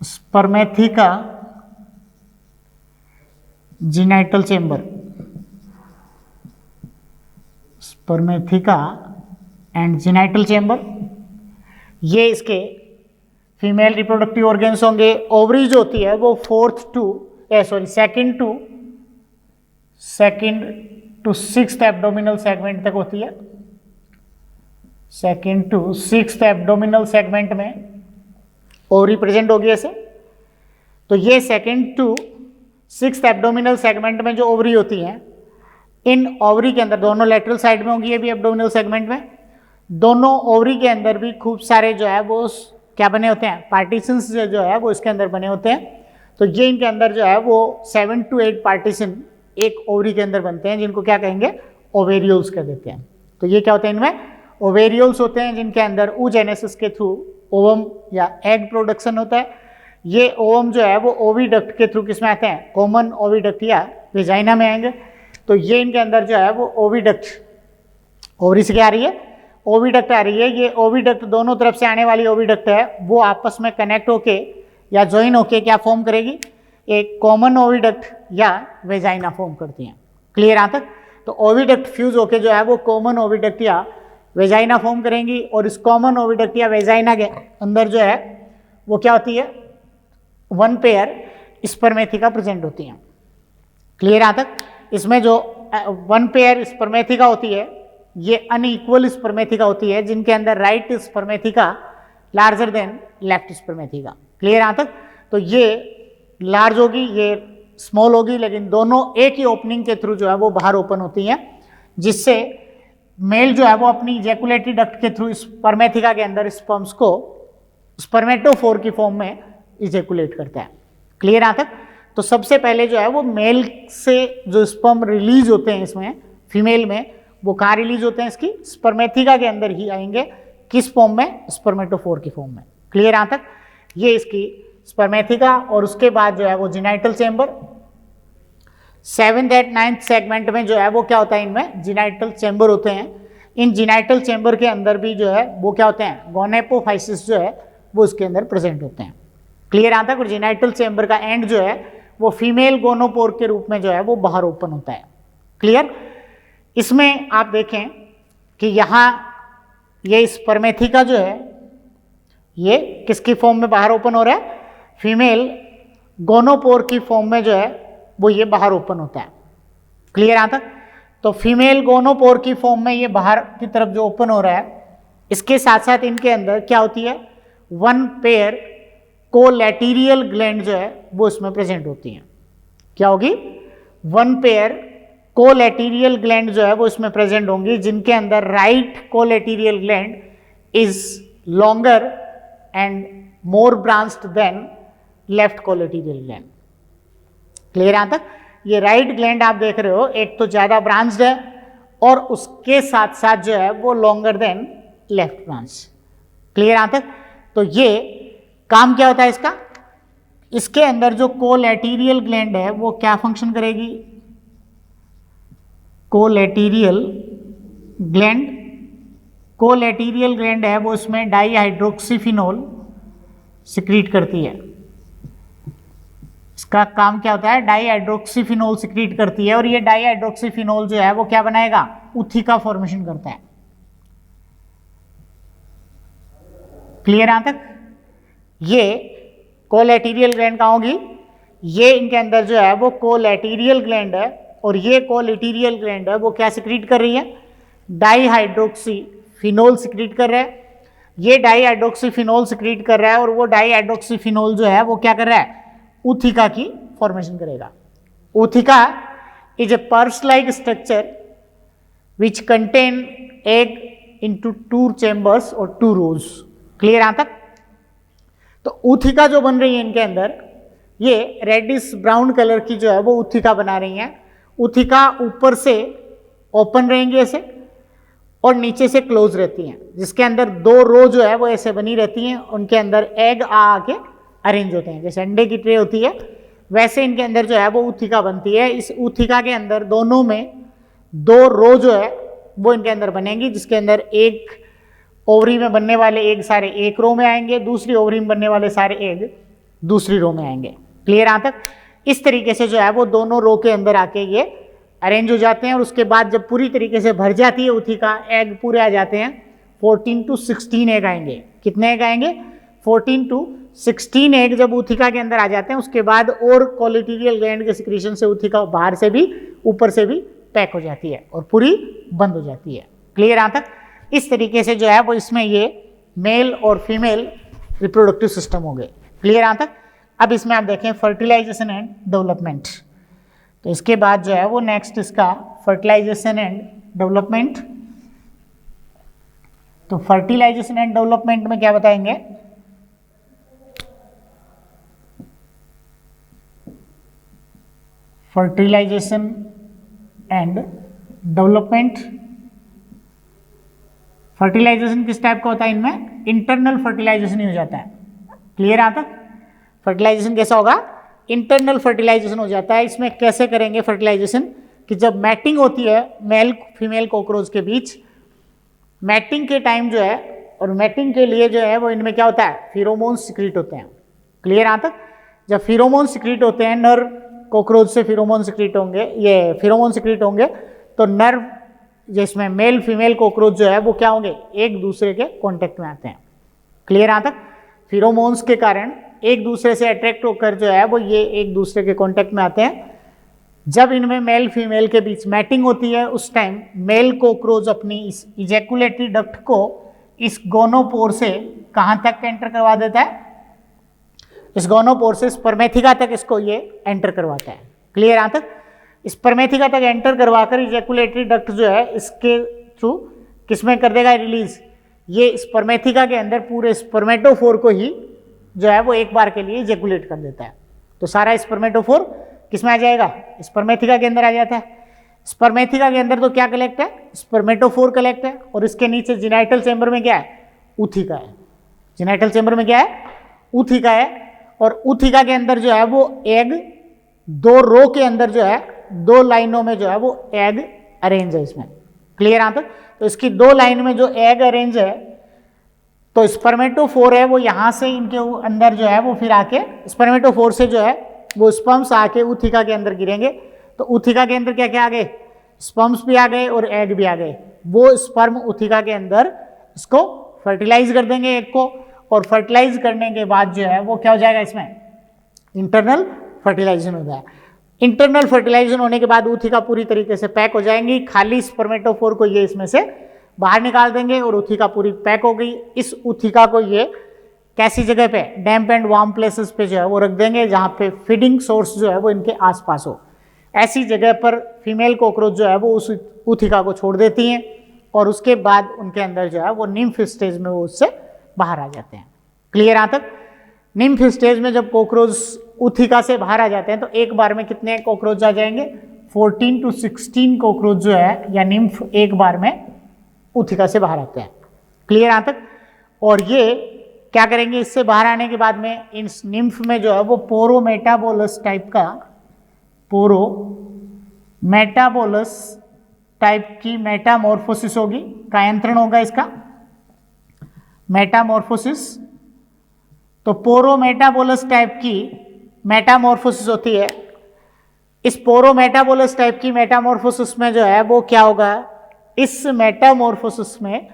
spermatheca, genital chamber, spermatheca and genital chamber, ये इसके फीमेल रिप्रोडक्टिव ऑर्गन्स होंगे। ओवरी जो होती है वो second to sixth abdominal segment तक होती है। Second to sixth abdominal segment में ओवरी प्रेजेंट होगी ऐसे। तो ये second to sixth abdominal segment में जो ओवरी होती हैं, इन ओवरी के अंदर दोनों लेटरल साइड में होंगी ये भी एब्डोमिनल सेगमेंट में। दोनों ओवरी के अंदर भी खूब सारे जो है वो क्या बने होते हैं, पार्टीशंस जो है वो इसके अंदर बने होते हैं। तो ये इनके अंदर जो है वो 7 to 8 पार्टीशन एक ओवरी के अंदर बनते हैं, जिनको क्या कहेंगे, ओवेरियोल्स कह देते हैं। तो ये क्या होते हैं, इनमें ओवेरियोल्स होते हैं, जिनके अंदर oogenesis के थ्रू ओवम या एग प्रोडक्शन होता है। ये ओवम जो है वो ओविडक्ट के थ्रू किस में आते हैं, कॉमन ओविडक्ट या वेजाइना में आएंगे। तो ये इनके अंदर जो है वो ओविडक्ट ओवरी से क्या आ रही है, ओविडक्ट आ रही है। ये ओविडक्ट दोनों तरफ से आने वाली ओविडक्ट है वो आपस में कनेक्ट होके या ज्वाइन होके क्या फॉर्म करेगी, एक कॉमन ओविडक्ट या वेजाइना फॉर्म करती हैं। क्लियर यहाँ तक। तो ओविडक्ट फ्यूज होके जो है वो कॉमन ओविडक्ट या वेजाइना फॉर्म करेंगी और इस कॉमन ओविडक्ट या वेजाइना के अंदर जो है वो क्या होती है, वन पेयर स्पर्मेथिका प्रेजेंट होती हैं। क्लियर यहाँ तक। इसमें जो वन पेयर स्पर्मेथिका होती है ये अनइक्वल स्पर्मेथिका होती है जिनके अंदर right spermatheca larger than left spermatheca. Clear यहाँ तक। तो ये लार्ज होगी, ये स्मॉल होगी, लेकिन दोनों एक ही ओपनिंग के थ्रू जो है वो बाहर ओपन होती हैं, जिससे मेल जो है वो अपनी इजैकुलेटरी डक्ट के थ्रू स्पर्मेथिका के अंदर स्पर्म्स को स्पर्मेटोफोर की फॉर्म में इजैकुलेट करता है। क्लियर यहाँ तक। तो सबसे पहले जो है वो मेल से जो स्पर्म रिलीज होते हैं इसमें फीमेल में, वो कहाँ रिलीज होते हैं, इसकी स्पर्मेथिका के अंदर ही आएंगे। किस फॉर्म में, स्पर्मेटोफोर की फॉर्म में। क्लियर यहाँ तक। ये इसकी स्पर्मेथिका और उसके बाद जो है वो genital chamber. 7th and 9th segment में जो है वो क्या होता है, इनमें जिनाइटल चेंबर होते हैं। इन जिनाइटल चेंबर के अंदर भी जो है वो क्या होते हैं, गोनेपोफाइसिस जो है वो उसके अंदर प्रेजेंट होते हैं। क्लियर यहाँ तक। और जिनाइटल चेंबर का एंड जो है वो फीमेल गोनोपोर के रूप में जो है वो बाहर ओपन होता है। क्लियर। इसमें आप देखें कि यहाँ ये स्पर्मेथिका जो है ये किसकी फॉर्म में बाहर ओपन हो रहा है, फीमेल गोनोपोर की फॉर्म में जो है वो ये बाहर ओपन होता है। क्लियर यहाँ तक। तो फीमेल गोनोपोर की फॉर्म में ये बाहर की तरफ जो ओपन हो रहा है, इसके साथ साथ इनके अंदर क्या होती है, वन पेयर कोलैटेरियल ग्लैंड जो है वो इसमें प्रेजेंट होती हैं। क्या होगी, वन पेयर कोलैटेरियल ग्लैंड जो है वो इसमें प्रेजेंट होंगी, जिनके अंदर right collateral gland is longer and more branched than left collateral gland. Clear यहां तक। ये राइट ग्लैंड आप देख रहे हो एक तो ज्यादा ब्रांच्ड है और उसके साथ साथ जो है वो longer than left branch. Clear यहां तक। तो ये काम क्या होता है इसका, इसके अंदर जो कोलैटेरियल ग्लैंड है वो क्या फंक्शन करेगी, कोलैटेरियल ग्लैंड, कोलैटेरियल ग्लैंड है वो इसमें डाईहाइड्रोक्सीफिनोल सिक्रीट करती है। इसका काम क्या होता है, डाईहाइड्रोक्सीफिनोल सिक्रीट करती है और ये डाईहाइड्रोक्सीफिनोल जो है वो क्या बनाएगा, ऊथिका फॉर्मेशन करता है। क्लियर यहां तक। ये कोलैटेरियल ग्लैंड कहाँ होगी, ये इनके अंदर जो है वो कोलैटेरियल ग्लैंड है और ये कोलैटेरियल ग्लैंड है वो क्या सिक्रीट कर रही है, डाईहाइड्रोक्सीफिनोल सिक्रीट कर रहा है। ये डाईहाइड्रोक्सीफिनोल सिक्रीट कर रहा है और वो डाईहाइड्रोक्सीफिनोल जो है वो क्या कर रहा है, ऊथिका की फॉर्मेशन करेगा। ऊथिका is a purse like structure which contain egg into 2 chambers और 2 रोज। क्लियर यहां तक। तो ऊथिका जो बन रही है इनके अंदर, ये रेडिश ब्राउन कलर की जो है वो ऊथिका बना रही है। ऊथिका ऊपर से ओपन रहेंगी ऐसे और नीचे से क्लोज रहती हैं, जिसके अंदर 2 रो जो है वो ऐसे बनी रहती हैं, उनके अंदर एग आके अरेंज होते हैं। जैसे अंडे की ट्रे होती है वैसे इनके अंदर जो है वो ऊथिका बनती है। इस ऊथिका के अंदर दोनों में 2 रो जो है वो इनके अंदर बनेंगी, जिसके अंदर एक ओवरी में बनने वाले एग सारे एक रो में आएंगे, दूसरी ओवरी में बनने वाले सारे एग दूसरी रो में आएंगे। क्लियर यहां तक। इस तरीके से जो है वो दोनों रो के अंदर आके ये अरेंज हो जाते हैं और उसके बाद जब पूरी तरीके से भर जाती है ऊथिका, एग पूरे आ जाते हैं, 14 to 16 एग आएंगे। कितने एग आएंगे, 14 to 16 एग जब ऊथिका के अंदर आ जाते हैं, उसके बाद और कोलैटेरियल ग्लैंड के सिक्रीशन से ऊथिका बाहर से भी ऊपर से भी पैक हो जाती है और पूरी बंद हो जाती है। क्लियर यहां तक। इस तरीके से जो है वो इसमें ये मेल और फीमेल रिप्रोडक्टिव सिस्टम हो गए। क्लियर यहां तक। अब इसमें आप देखें फर्टिलाइजेशन एंड डेवलपमेंट। तो इसके बाद जो है वो नेक्स्ट इसका फर्टिलाइजेशन एंड डेवलपमेंट। तो फर्टिलाइजेशन एंड डेवलपमेंट में क्या बताएंगे, फर्टिलाइजेशन एंड डेवलपमेंट। फर्टिलाइजेशन किस टाइप का होता है, इनमें इंटरनल फर्टिलाइजेशन ही हो जाता है। क्लियर यहां तक। फर्टिलाइजेशन कैसा होगा, इंटरनल फर्टिलाइजेशन हो जाता है। इसमें कैसे करेंगे फर्टिलाइजेशन, कि जब मैटिंग होती है मेल फीमेल कॉकरोच के बीच, मैटिंग के टाइम जो है, और मैटिंग के लिए जो है वो इनमें क्या होता है, फिरोमोन सिक्रीट होते हैं। क्लियर यहाँ तक? जब फिरोमोन सिक्रीट होते हैं, नर कॉकरोच से फिरोमोन सिक्रीट होंगे, ये फिरोमोन सिक्रीट होंगे, तो नर जिसमें मेल फीमेल कॉकरोच जो है वो क्या होंगे, एक दूसरे के कांटेक्ट में आते हैं। क्लियर यहाँ तक? फिरोमोन्स के कारण एक दूसरे से अट्रैक्ट होकर जो है वो ये एक दूसरे के कांटेक्ट में आते हैं। जब इनमें मेल फीमेल के बीच मैटिंग होती है, उस टाइम मेल कॉकरोच अपनी इस इजैकुलेटरी डक्ट को इस गोनोपोर से कहां तक एंटर करवा देता है, इस गोनोपोर से स्पर्मेथिका तक इसको ये एंटर करवाता है। क्लियर यहाँ तक? स्पर्मेथिका तक एंटर करवाकर इजैकुलेटरी डक्ट जो है इसके थ्रू किसमें कर देगा, रिलीज। ये स्पर्मेथिका के अंदर पूरे स्पर्मेटोफोर को ही जो है वो एक बार के लिए इजैकुलेट कर देता है। तो सारा स्पर्मेटोफोर किसमें आ जाएगा, स्पर्मेथिका के अंदर आ जाता है। स्पर्मेथिका के अंदर तो क्या कलेक्ट है, स्पर्मेटोफोर कलेक्ट है, और इसके नीचे जिनाइटल चेंबर में क्या है, ऊथिका है। जिनाइटल चेंबर में क्या है, ऊथिका है। और ऊथिका के अंदर जो है वो एग, दो रो के अंदर जो है, दो लाइनों में जो है वो एग अरेंज है इसमें। क्लियर यहाँ तक? तो इसकी दो लाइन में जो एग अरेंज है, तो स्पर्मेटोफोर है वो यहाँ से इनके अंदर जो है वो फिर आके स्पर्मेटोफोर से जो है वो स्पर्म्स आके ऊथिका के अंदर गिरेंगे। तो ऊथिका के अंदर क्या क्या आ गए, स्पर्म्स भी आ गए और एग भी आ गए। वो स्पर्म ऊथिका के अंदर इसको फर्टिलाइज कर देंगे एग को, और फर्टिलाइज करने के बाद जो है वो क्या हो जाएगा, इसमें इंटरनल फर्टिलाइजेशन हो जाएगा। इंटरनल फर्टिलाइजेशन होने के बाद ऊथिका पूरी तरीके से पैक हो जाएंगी। खाली स्पर्मेटोफोर को ये इसमें से बाहर निकाल देंगे और ऊथिका पूरी पैक हो गई। इस ऊथिका को ये कैसी जगह पे, डैम्प एंड वार्म प्लेसेस पे जो है वो रख देंगे, जहाँ पे फीडिंग सोर्स जो है वो इनके आसपास हो। ऐसी जगह पर फीमेल कॉकरोच जो है वो उस ऊथिका को छोड़ देती हैं, और उसके बाद उनके अंदर जो है वो निम्फ स्टेज में वो उससे बाहर आ जाते हैं। क्लियर यहाँ तक? निम्फ स्टेज में जब कॉकरोच ऊथिका से बाहर आ जाते हैं तो एक बार में कितने कॉकरोच आ जाएंगे, 14 to 16 कॉकरोच जो है या निम्फ एक बार में ऊथिका से बाहर आते हैं। क्लियर यहाँ तक? और ये क्या करेंगे, इससे बाहर आने के बाद में इन निम्फ में जो है वो पोरोमेटाबोलस टाइप का, पोरोमेटाबोलस टाइप की मेटामॉर्फोसिस होगी, कायांतरण होगा इसका, मेटामॉर्फोसिस। तो पोरोमेटाबोलस टाइप की मेटामॉर्फोसिस होती है। इस पोरोमेटाबोलस टाइप की मेटामॉर्फोसिस में जो है वो क्या होगा, इस मेटामॉर्फोसिस में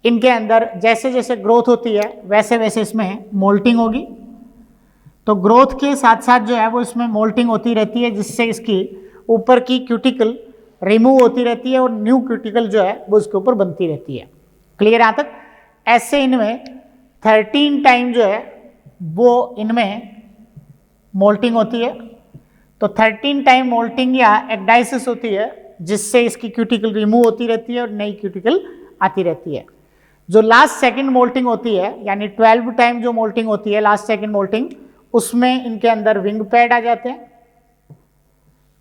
इनके अंदर जैसे जैसे ग्रोथ होती है वैसे वैसे इसमें मोल्टिंग होगी। तो ग्रोथ के साथ साथ जो है वो इसमें मोल्टिंग होती रहती है, जिससे इसकी ऊपर की क्यूटिकल रिमूव होती रहती है और न्यू क्यूटिकल जो है वो इसके ऊपर बनती रहती है। क्लियर यहाँ तक? ऐसे इनमें 13 टाइम जो है वो इनमें मोल्टिंग होती है। तो 13 टाइम मोल्टिंग या एक्डाइसिस होती है, जिससे इसकी क्यूटिकल रिमूव होती रहती है और नई क्यूटिकल आती रहती है। जो लास्ट सेकंड मोल्टिंग होती है, यानी 12 टाइम जो मोल्टिंग होती है, लास्ट सेकंड मोल्टिंग, उसमें इनके अंदर विंग पैड आ जाते हैं।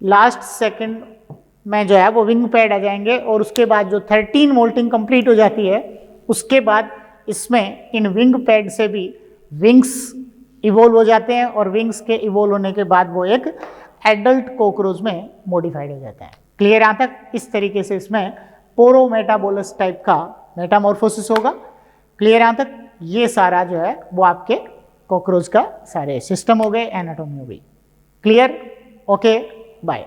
लास्ट सेकंड में जो है वो विंग पैड आ जाएंगे, और उसके बाद जो 13 मोल्टिंग कंप्लीट हो जाती है, उसके बाद इसमें इन विंग पैड से भी विंग्स इवोल्व हो जाते हैं, और विंग्स के इवोल्व होने के बाद वो एक एडल्ट कॉकरोच में मॉडिफाइड हो जाता है। क्लियर यहाँ तक? इस तरीके से इसमें पोरोमेटाबोलस टाइप का मेटामॉर्फोसिस होगा। क्लियर यहाँ तक? ये सारा जो है वो आपके कॉकरोच का सारे सिस्टम हो गए, एनाटॉमी हो गई। क्लियर? Okay, bye.